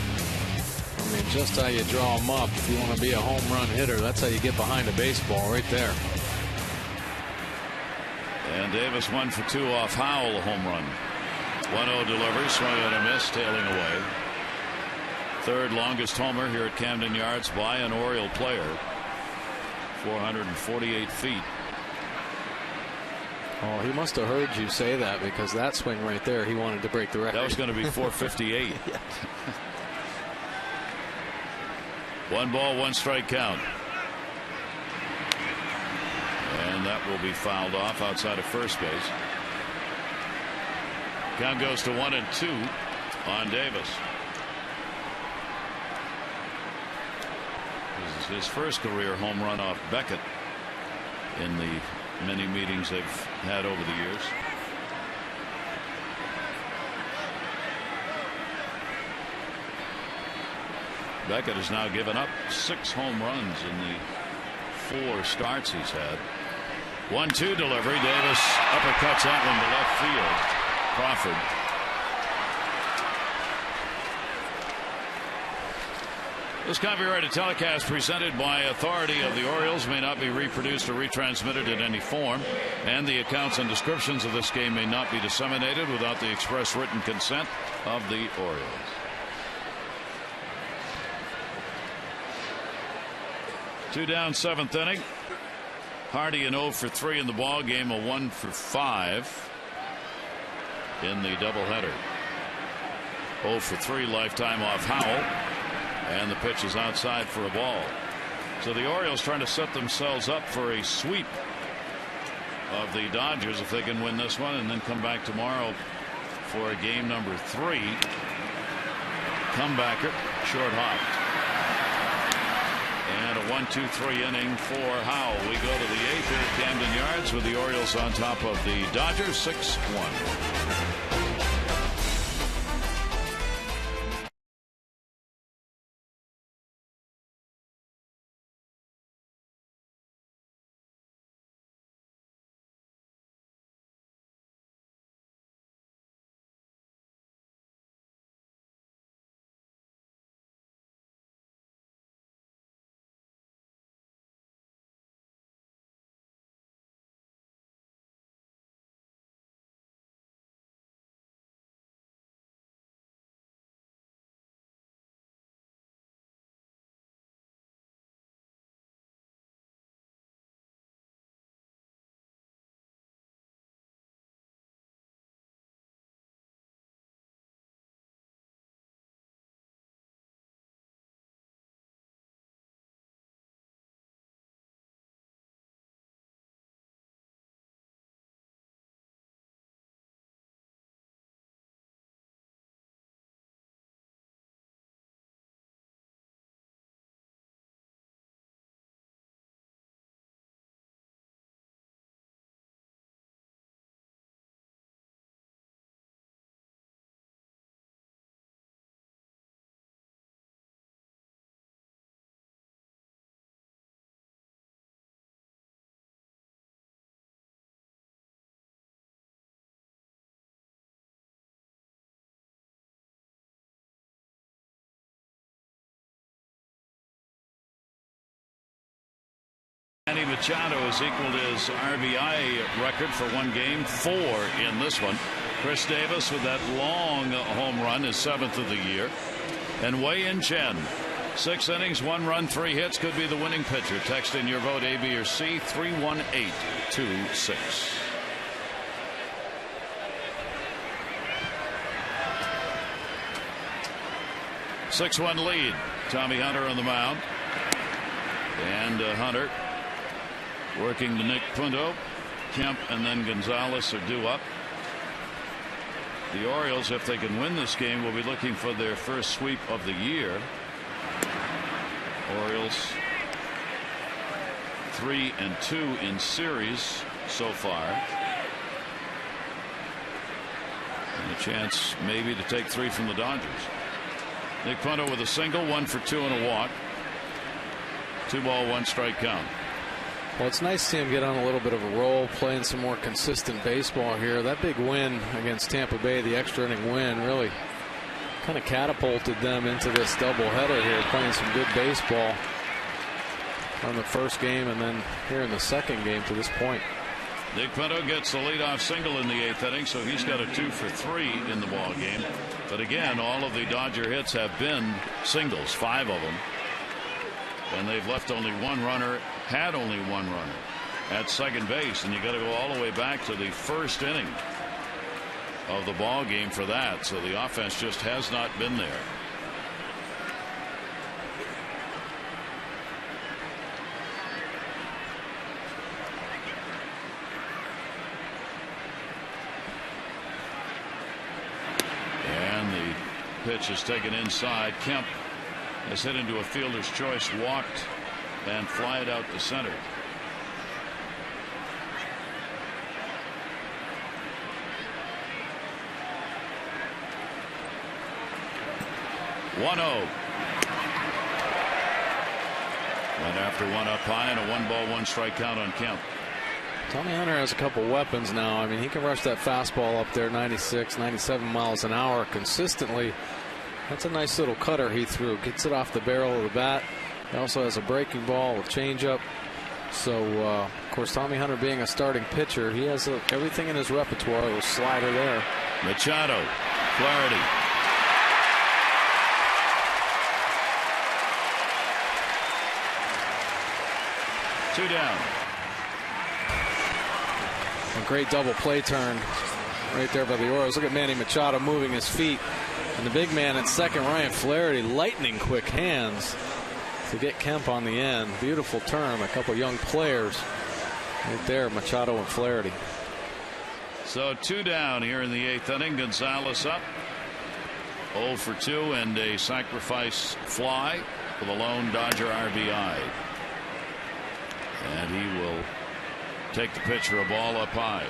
I mean, just how you draw him up. If you want to be a home run hitter, that's how you get behind a baseball right there. And Davis 1 for 2 off Howell, a home run. 1-0 delivery, swing and a miss, tailing away. Third longest homer here at Camden Yards by an Oriole player. 448 feet. Oh, he must have heard you say that, because that swing right there, he wanted to break the record. That was going to be 458. Yeah. 1 ball, 1 strike count. And that will be fouled off outside of first base. Count goes to 1-2 on Davis. This is his first career home run off Beckett in the many meetings they've had over the years. Beckett has now given up 6 home runs in the 4 starts he's had. 1-2 delivery. Davis uppercuts that one to left field. Crawford. This copyrighted telecast presented by authority of the Orioles may not be reproduced or retransmitted in any form, and the accounts and descriptions of this game may not be disseminated without the express written consent of the Orioles. 2 down, 7th inning. Hardy an 0 for 3 in the ball game, a 1 for 5 in the doubleheader. 0 for 3 lifetime off Howell, and the pitch is outside for a ball. So the Orioles trying to set themselves up for a sweep of the Dodgers if they can win this one, and then come back tomorrow for a game number 3. Comebacker, short hopped. And a 1-2-3 inning for Howell. We go to the 8th here at Camden Yards with the Orioles on top of the Dodgers 6-1. Manny Machado has equaled his RBI record for one game, 4 in this one. Chris Davis with that long home run, his 7th of the year. And Wei-Yin Chen, 6 innings, 1 run, 3 hits, could be the winning pitcher. Text in your vote, A, B, or C, 31826. Six-1 lead. Tommy Hunter on the mound. And Hunter working to Nick Punto. Kemp and then Gonzalez are due up. The Orioles, if they can win this game, will be looking for their first sweep of the year. Orioles 3-2 in series so far. And a chance maybe to take 3 from the Dodgers. Nick Punto with a single, 1 for 2 and a walk. 2 ball, 1 strike count. Well, it's nice to see him get on a little bit of a roll, playing some more consistent baseball here. That big win against Tampa Bay, the extra inning win, really kind of catapulted them into this doubleheader here, playing some good baseball on the first game and then here in the second game to this point. Nick Punto gets the leadoff single in the 8th inning, so he's got a 2 for 3 in the ball game. But again, all of the Dodger hits have been singles, 5 of them. And they've left only 1 runner, had only 1 runner at second base, and you got to go all the way back to the first inning of the ball game for that. So the offense just has not been there. And the pitch is taken inside. Kemp has hit into a fielder's choice, walked, and fly it out to center. One 0. And after one up high and a 1 ball, 1 strike count on Kemp. Tommy Hunter has a couple weapons now. I mean, he can rush that fastball up there 96, 97 miles an hour consistently. That's a nice little cutter he threw. Gets it off the barrel of the bat. He also has a breaking ball, a changeup. So, of course, Tommy Hunter being a starting pitcher, he has everything in his repertoire. A little slider there. Machado, Flaherty. Two down. A great double play turn right there by the Orioles. Look at Manny Machado moving his feet. And the big man at second, Ryan Flaherty, lightning quick hands to get Kemp on the end. Beautiful turn. A couple young players right there, Machado and Flaherty. So 2 down here in the 8th inning. Gonzalez up 0 for 2 and a sacrifice fly for the lone Dodger RBI. And he will take the pitch for a ball up high.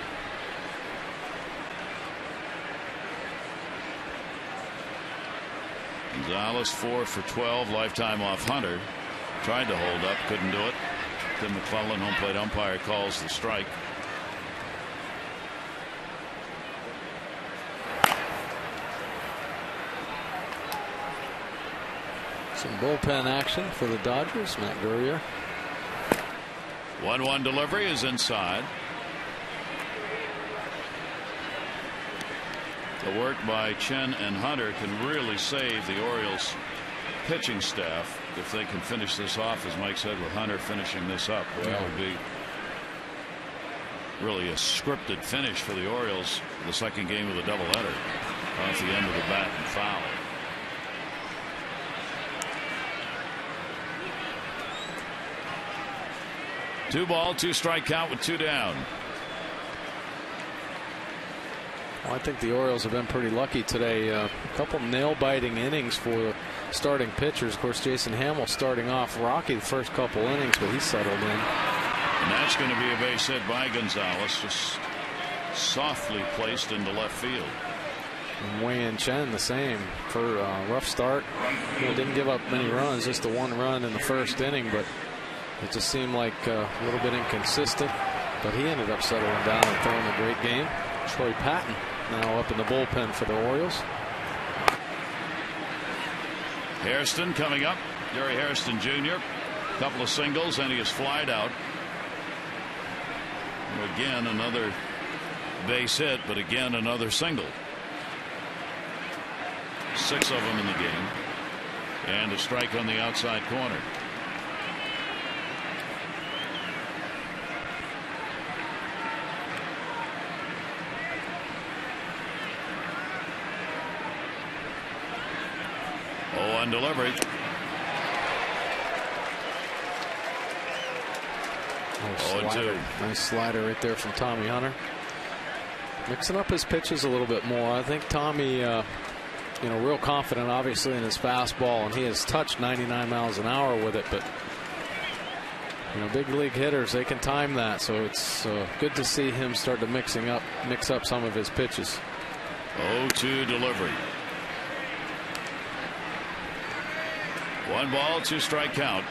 Gonzalez 4 for 12, lifetime off Hunter. Tried to hold up, couldn't do it. Tim McClellan, home plate umpire, calls the strike. Some bullpen action for the Dodgers. Matt Gurrier. 1-1 delivery is inside. The work by Chen and Hunter can really save the Orioles pitching staff if they can finish this off, as Mike said, with Hunter finishing this up. Well, that would be really a scripted finish for the Orioles. The second game of the doubleheader off the end of the bat and foul. Two ball, 2 strike count with 2 down. Well, I think the Orioles have been pretty lucky today. A couple nail-biting innings for the starting pitchers. Of course, Jason Hamill starting off rocky the first couple innings, but he settled in. And that's going to be a base hit by Gonzalez, just softly placed into left field. And Wei-Yin Chen the same for a rough start. Didn't give up many runs, just the 1 run in the first inning, but it just seemed like a little bit inconsistent. But he ended up settling down and throwing a great game. Troy Patton now up in the bullpen for the Orioles. Hairston coming up. Gary Hairston Jr. Couple of singles and he is flied out. Again, another base hit, but again, another single. 6 of them in the game. And a strike on the outside corner. On delivery. Nice slider right there from Tommy Hunter. Mixing up his pitches a little bit more. I think Tommy, real confident obviously in his fastball, and he has touched 99 miles an hour with it, but big league hitters, they can time that, so it's good to see him start to mix up some of his pitches. 0-2 delivery. 1 ball, 2 strike count.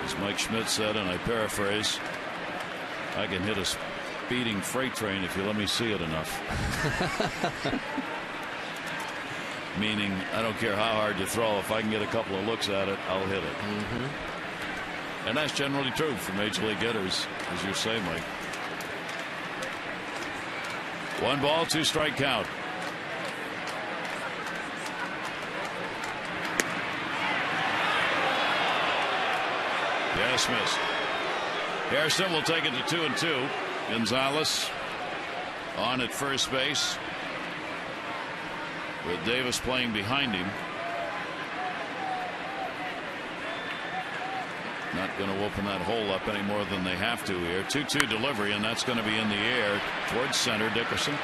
As Mike Schmidt said, and I paraphrase, I can hit a speeding freight train if you let me see it enough. Meaning, I don't care how hard you throw, if I can get a couple of looks at it, I'll hit it. And that's generally true for major league hitters, as you say, Mike. 1 ball, 2 strike count. Yes, missed. Harrison will take it to 2-2. Gonzalez on at first base with Davis playing behind him. Not going to open that hole up any more than they have to here. 2-2 delivery, and that's going to be in the air towards center. Dickerson.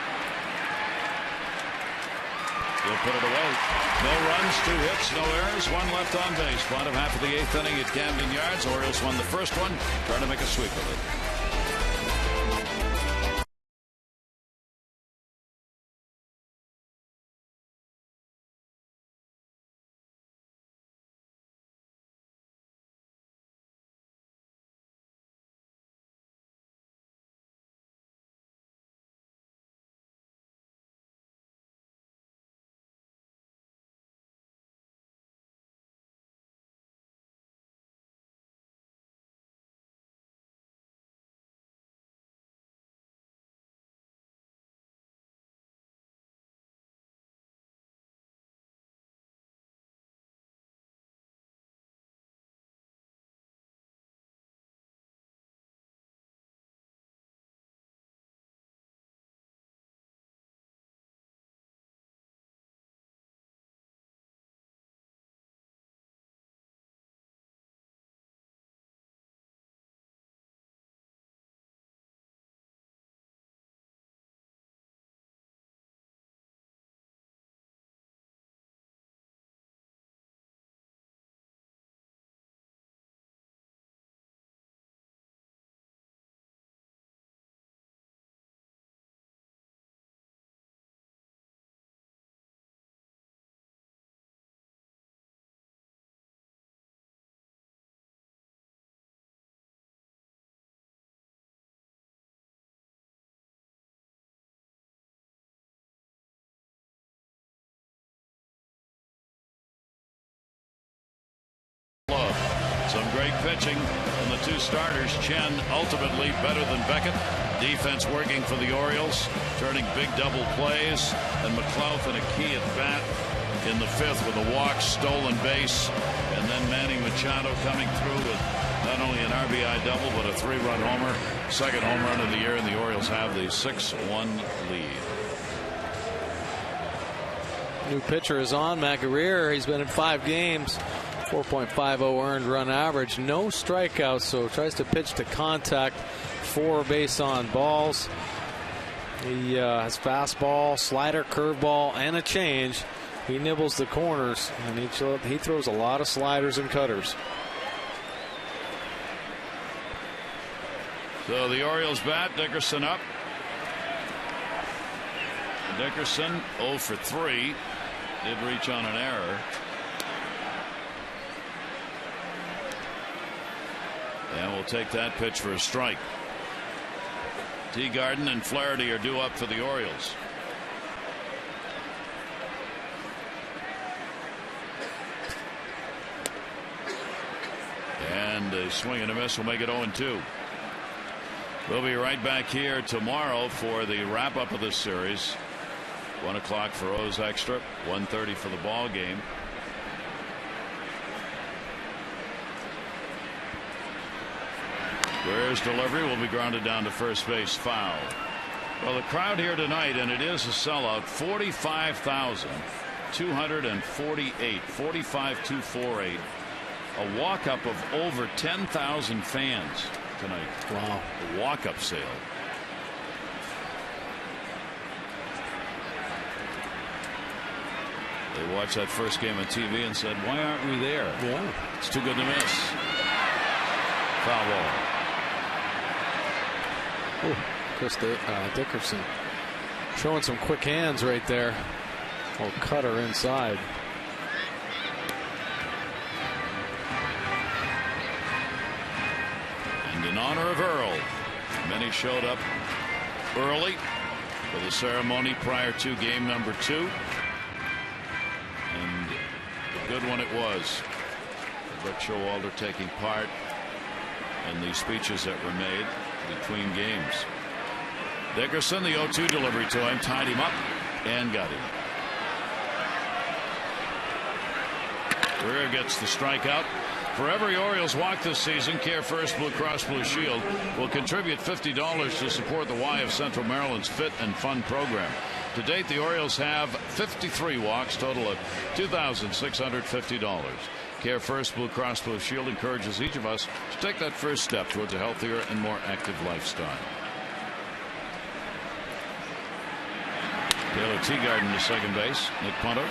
He'll put it away. No runs, 2 hits, no errors, 1 left on base. Bottom half of the 8th inning at Camden Yards. Orioles won the first one, trying to make a sweep of it. Some great pitching from the 2 starters. Chen ultimately better than Beckett. Defense working for the Orioles, turning big double plays. And McLaughlin a key at bat in the 5th with a walk, stolen base, and then Manny Machado coming through with not only an RBI double but a 3-run homer. Second home run of the year, and the Orioles have the 6-1 lead. New pitcher is on. McAreer, he's been in 5 games. 4.50 earned run average, no strikeouts, so tries to pitch to contact, 4 base on balls. He has fastball, slider, curveball, and a change. He nibbles the corners, and he throws a lot of sliders and cutters. So the Orioles bat. Dickerson up. Dickerson 0 for 3. Did reach on an error. And we'll take that pitch for a strike. Teagarden and Flaherty are due up for the Orioles. And a swing and a miss will make it 0-2. We'll be right back here tomorrow for the wrap up of this series. 1 o'clock for O's Extra, 1:30 for the ball game. Guerrero's delivery will be grounded down to first base, foul. Well, the crowd here tonight, and it is a sellout, 45,248, 45,248. A walk-up of over 10,000 fans tonight. Wow. A walk-up sale. They watched that first game on TV and said, why aren't we there? Yeah. It's too good to miss. Foul ball. Oh, Chris Dickerson showing some quick hands right there. Oh, cutter inside. And in honor of Earl, many showed up early for the ceremony prior to game number 2. And a good one it was. Buck Showalter taking part in the speeches that were made between games. Dickerson, the 0-2 delivery to him, tied him up and got him. Guerrero gets the strikeout. For every Orioles walk this season, Care First Blue Cross Blue Shield will contribute $50 to support the Y of Central Maryland's Fit and Fun program. To date, the Orioles have 53 walks, total of $2,650. Care First Blue Cross Blue Shield encourages each of us to take that first step towards a healthier and more active lifestyle. Taylor Teagarden to second base. Nick Punto.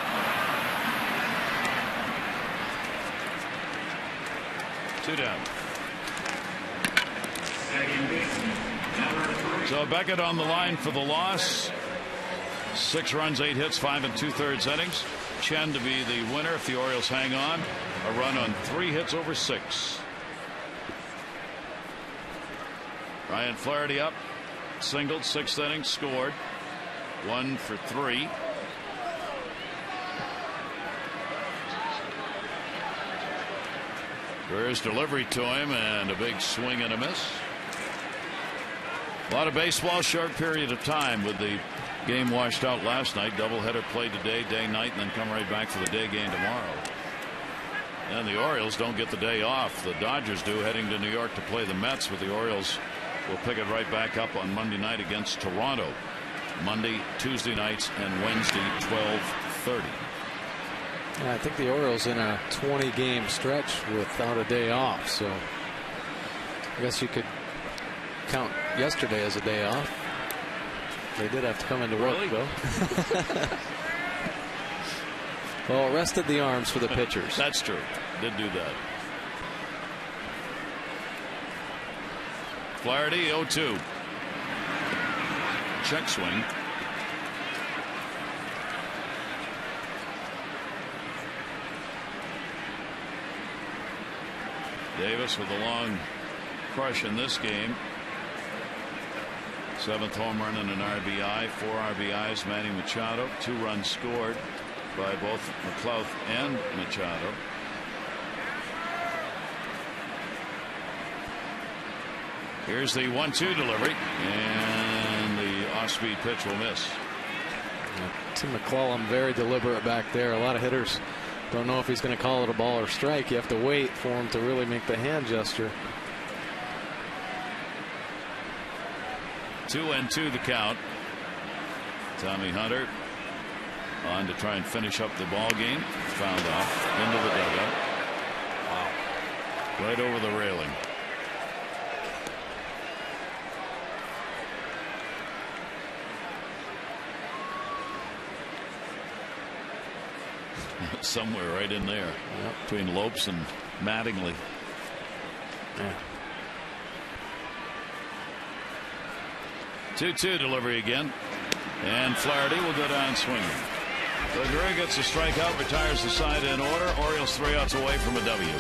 Two down. So Beckett on the line for the loss. 6 runs, 8 hits, 5 2/3 innings. Chen to be the winner if the Orioles hang on. A run on 3 hits over 6. Ryan Flaherty up, singled, 6th inning, scored. 1 for 3. Guerrero's delivery to him and a big swing and a miss. A lot of baseball, short period of time with the game washed out last night. Doubleheader played today, day, night, and then come right back for the day game tomorrow. And the Orioles don't get the day off. The Dodgers do, heading to New York to play the Mets, but the Orioles will pick it right back up on Monday night against Toronto. Monday, Tuesday nights, and Wednesday, 12:30. Yeah, I think the Orioles in a 20-game stretch without a day off, so I guess you could count yesterday as a day off. They did have to come into work, though. Well, it rested the arms for the pitchers. That's true. Did do that. Flaherty, 0-2. Check swing. Davis with a long crush in this game. 7th home run and an RBI. 4 RBIs. Manny Machado. 2 runs scored by both McLeod and Machado. Here's the 1-2 delivery, and the off-speed pitch will miss. Tim McClellan very deliberate back there. A lot of hitters don't know if he's going to call it a ball or strike. You have to wait for him to really make the hand gesture. 2-2 the count. Tommy Hunter on to try and finish up the ball game. Fouled off into the dugout. Wow. Right over the railing. Somewhere right in there. Yep. Between Lopes and Mattingly. Yeah. 2-2 delivery again, and Flaherty will go down swinging. So Guerrero gets a strikeout, retires the side in order. Orioles 3 outs away from a W.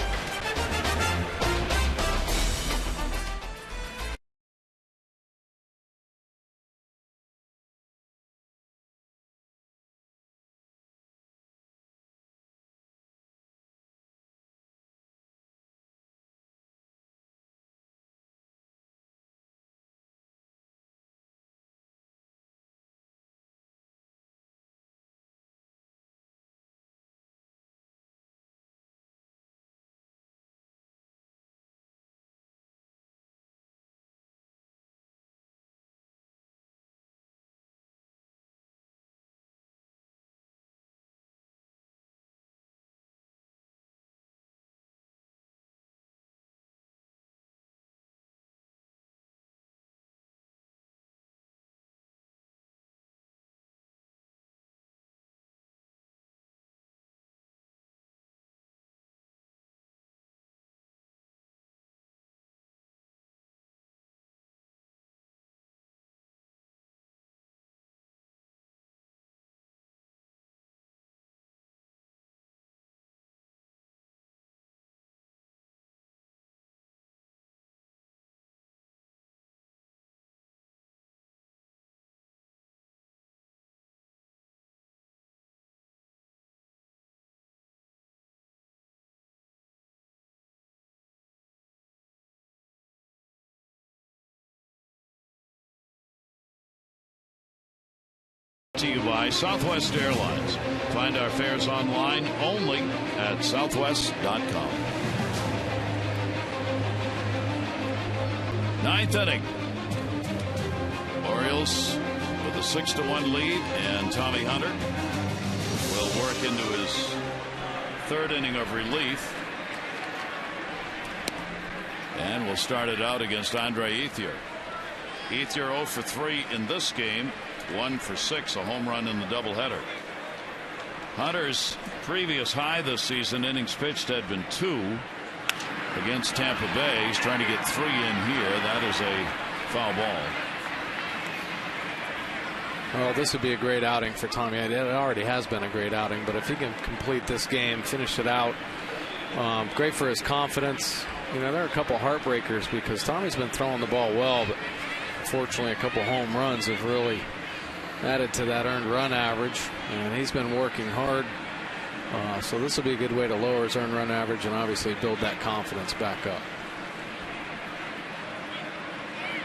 to you by Southwest Airlines. Find our fares online only at southwest.com. Ninth inning. Orioles with a 6-1 lead, and Tommy Hunter will work into his third inning of relief. And we'll start it out against Andre Ethier. Ethier 0 for 3 in this game, 1 for 6, a home run in the doubleheader. Hunter's previous high this season, innings pitched, had been 2 against Tampa Bay. He's trying to get 3 in here. That is a foul ball. Well, this would be a great outing for Tommy. It already has been a great outing, but if he can complete this game, finish it out, great for his confidence. You know, there are a couple heartbreakers because Tommy's been throwing the ball well, but unfortunately a couple home runs have really added to that earned run average, and he's been working hard. So this will be a good way to lower his earned run average and obviously build that confidence back up.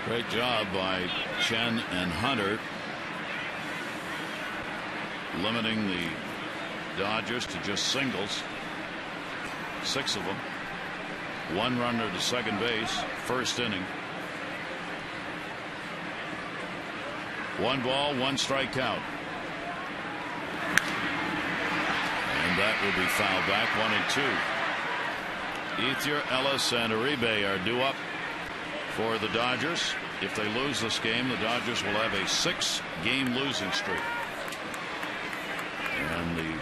Great job by Chen and Hunter, limiting the Dodgers to just singles. 6 of them. 1 runner to second base, first inning. 1 ball, 1 strike count. And that will be fouled back, 1-2. Ethier, Ellis, and Uribe are due up for the Dodgers. If they lose this game, the Dodgers will have a 6-game losing streak. And the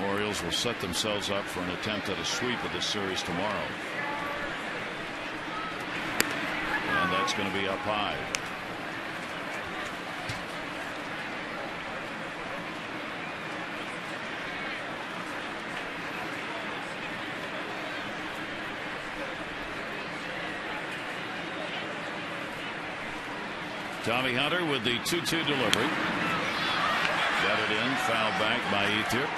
Orioles will set themselves up for an attempt at a sweep of this series tomorrow. And that's going to be up high. Tommy Hunter with the 2-2 delivery. Got it in, fouled back by Ethier.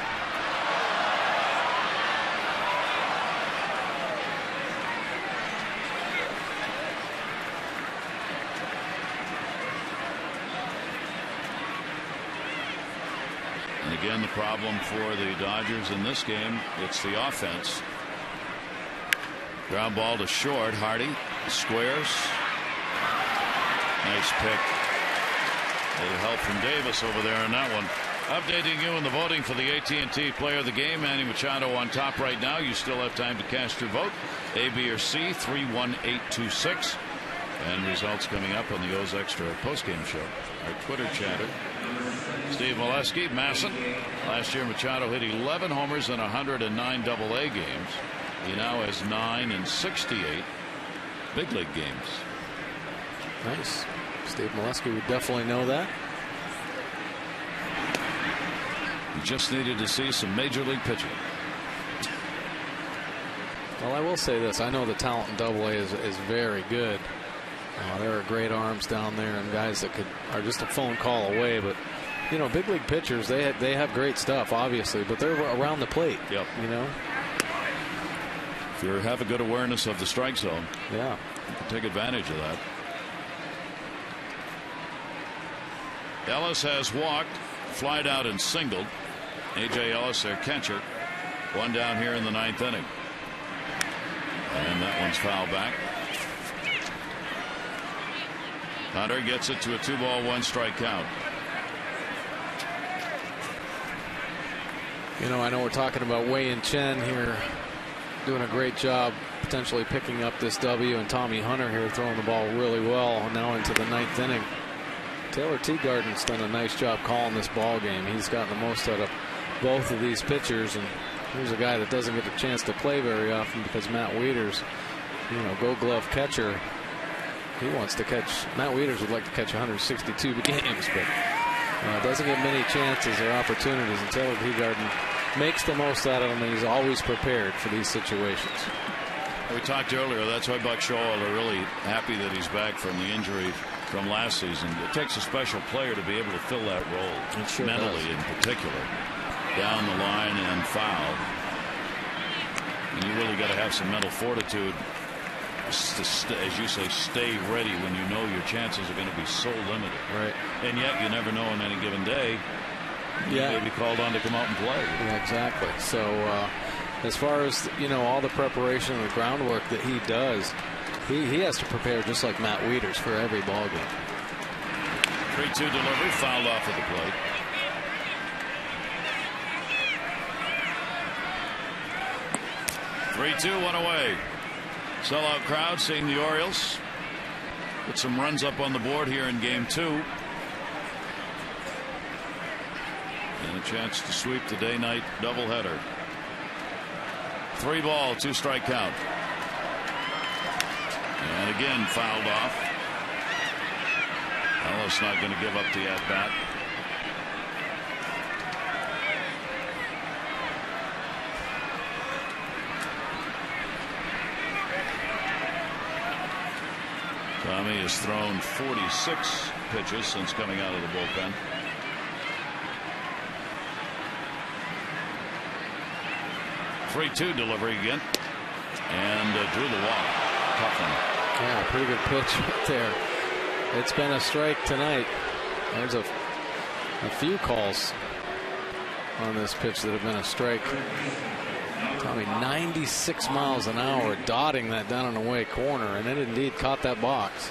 And again, the problem for the Dodgers in this game, it's the offense. Ground ball to short. Hardy squares. Nice pick. A little help from Davis over there on that one. Updating you in the voting for the AT&T Player of the Game. Manny Machado on top right now. You still have time to cast your vote. A, B, or C, 31826. And results coming up on the O's Extra postgame show. Our Twitter chatter. Steve Molesky, Masson. Last year Machado hit 11 homers in 109 AA games. He now has 9 in 68 big league games. Nice. Steve Molesky would definitely know that. You just needed to see some major league pitching. Well, I will say this. I know the talent in AA is very good. There are great arms down there and guys that are just a phone call away. But, you know, big league pitchers, they have great stuff, obviously, but they're around the plate. Yep. You know? If you have a good awareness of the strike zone, yeah, you can take advantage of that. Ellis has walked, flied out, and singled. A.J. Ellis, their catcher. 1 down here in the 9th inning. And that one's fouled back. Hunter gets it to a 2-ball, 1-strike count. You know, I know we're talking about Wei and Chen here doing a great job potentially picking up this W, and Tommy Hunter here throwing the ball really well now into the 9th inning. Taylor Teagarden's done a nice job calling this ball game. He's gotten the most out of both of these pitchers, and here's a guy that doesn't get a chance to play very often because Matt Wieters, you know, Gold Glove catcher, he wants to catch. Matt Wieters would like to catch 162 games, but doesn't get many chances or opportunities, and Taylor Teagarden makes the most out of them, and he's always prepared for these situations. We talked earlier, that's why Buck Showalter are really happy that he's back from the injury from last season. It takes a special player to be able to fill that role, sure mentally does. in particular. Down the line and foul. And you really got to have some mental fortitude as you say, stay ready when you know your chances are going to be so limited. Right. And yet you never know on any given day. Yeah. You may be called on to come out and play. Yeah, exactly. So as far as all the preparation and the groundwork that he does, he has to prepare just like Matt Wieters for every ball game. 3-2 delivery, fouled off at the plate. One away. Sellout crowd seeing the Orioles put some runs up on the board here in game 2. And a chance to sweep the day-night doubleheader. 3 ball, 2 strike count. And again fouled off. Ellis not going to give up the at-bat. Tommy has thrown 46 pitches since coming out of the bullpen. Three-two delivery again, and drew the walk. Tough one. Yeah, pretty good pitch right there. It's been a strike tonight. There's a few calls on this pitch that have been a strike. Tommy 96 miles an hour dotting that down and away corner, and it indeed caught that box.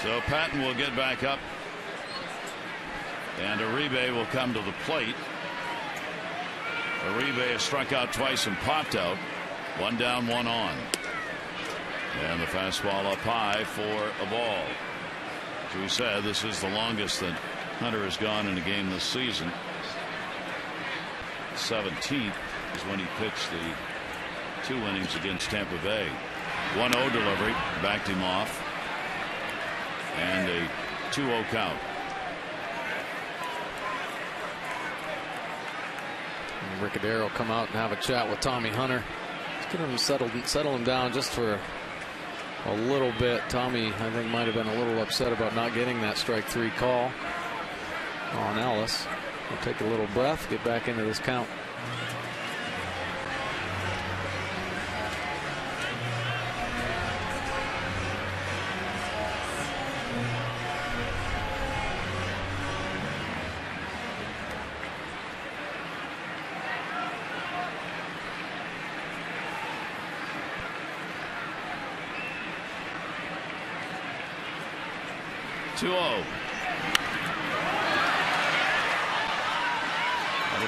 So Patton will get back up, and Uribe will come to the plate. Uribe has struck out twice and popped out. 1 down, 1 on. And the fastball up high for a ball. As we said, this is the longest that Hunter has gone in a game this season. 17th is when he pitched the 2 innings against Tampa Bay. 1-0 delivery, backed him off, and a 2-0 count. And Ricciardero will come out and have a chat with Tommy Hunter. Let's get him settle him down just for a little bit. Tommy, I think, might have been a little upset about not getting that strike 3 call on Ellis. We'll take a little breath, get back into this count.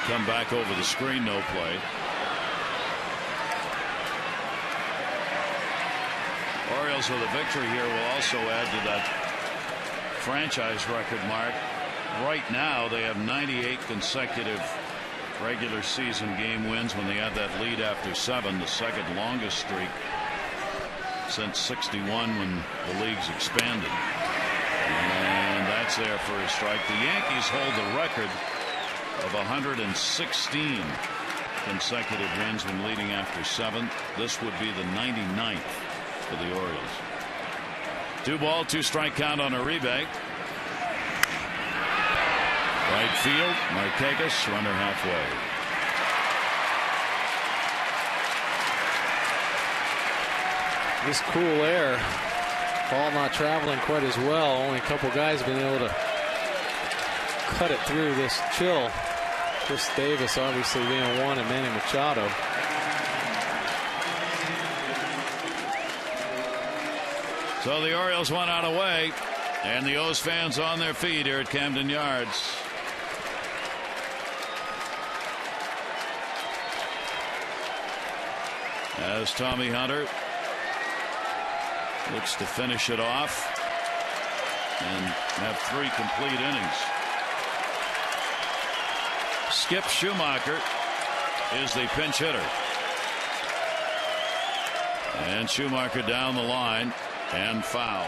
Come back over the screen, no play. Orioles with a victory here will also add to that franchise record mark. Right now they have 98 consecutive regular season game wins when they had that lead after 7, the second longest streak since '61 when the leagues expanded. And that's there for a strike. The Yankees hold the record of 116 consecutive wins when leading after 7. This would be the 99th for the Orioles. 2 ball, 2 strike count on Uribe. Right field, Markakis, runner halfway. This cool air, ball not traveling quite as well. Only a couple guys have been able to cut it through this chill. Chris Davis obviously being one, and Manny Machado. So the Orioles 1 out away, and the O's fans on their feet here at Camden Yards. As Tommy Hunter looks to finish it off and have 3 complete innings. Skip Schumacher is the pinch hitter. And Schumacher down the line and foul.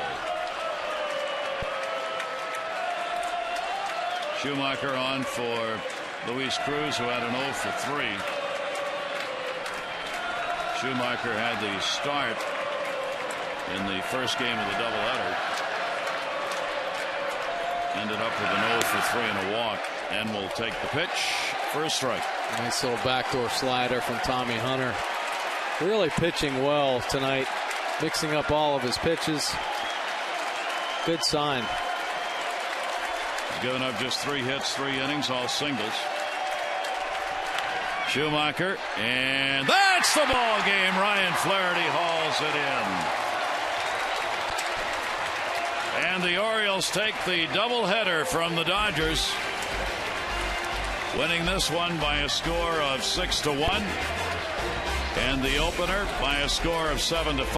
Schumacher on for Luis Cruz, who had an 0 for 3. Schumacher had the start in the first game of the doubleheader. Ended up with an 0 for 3 and a walk, and will take the pitch for a strike. Nice little backdoor slider from Tommy Hunter. Really pitching well tonight, mixing up all of his pitches. Good sign. He's given up just 3 hits, 3 innings, all singles. Schumacher, and that's the ball game. Ryan Flaherty hauls it in. And the Orioles take the doubleheader from the Dodgers, winning this one by a score of 6-1, and the opener by a score of 7-5.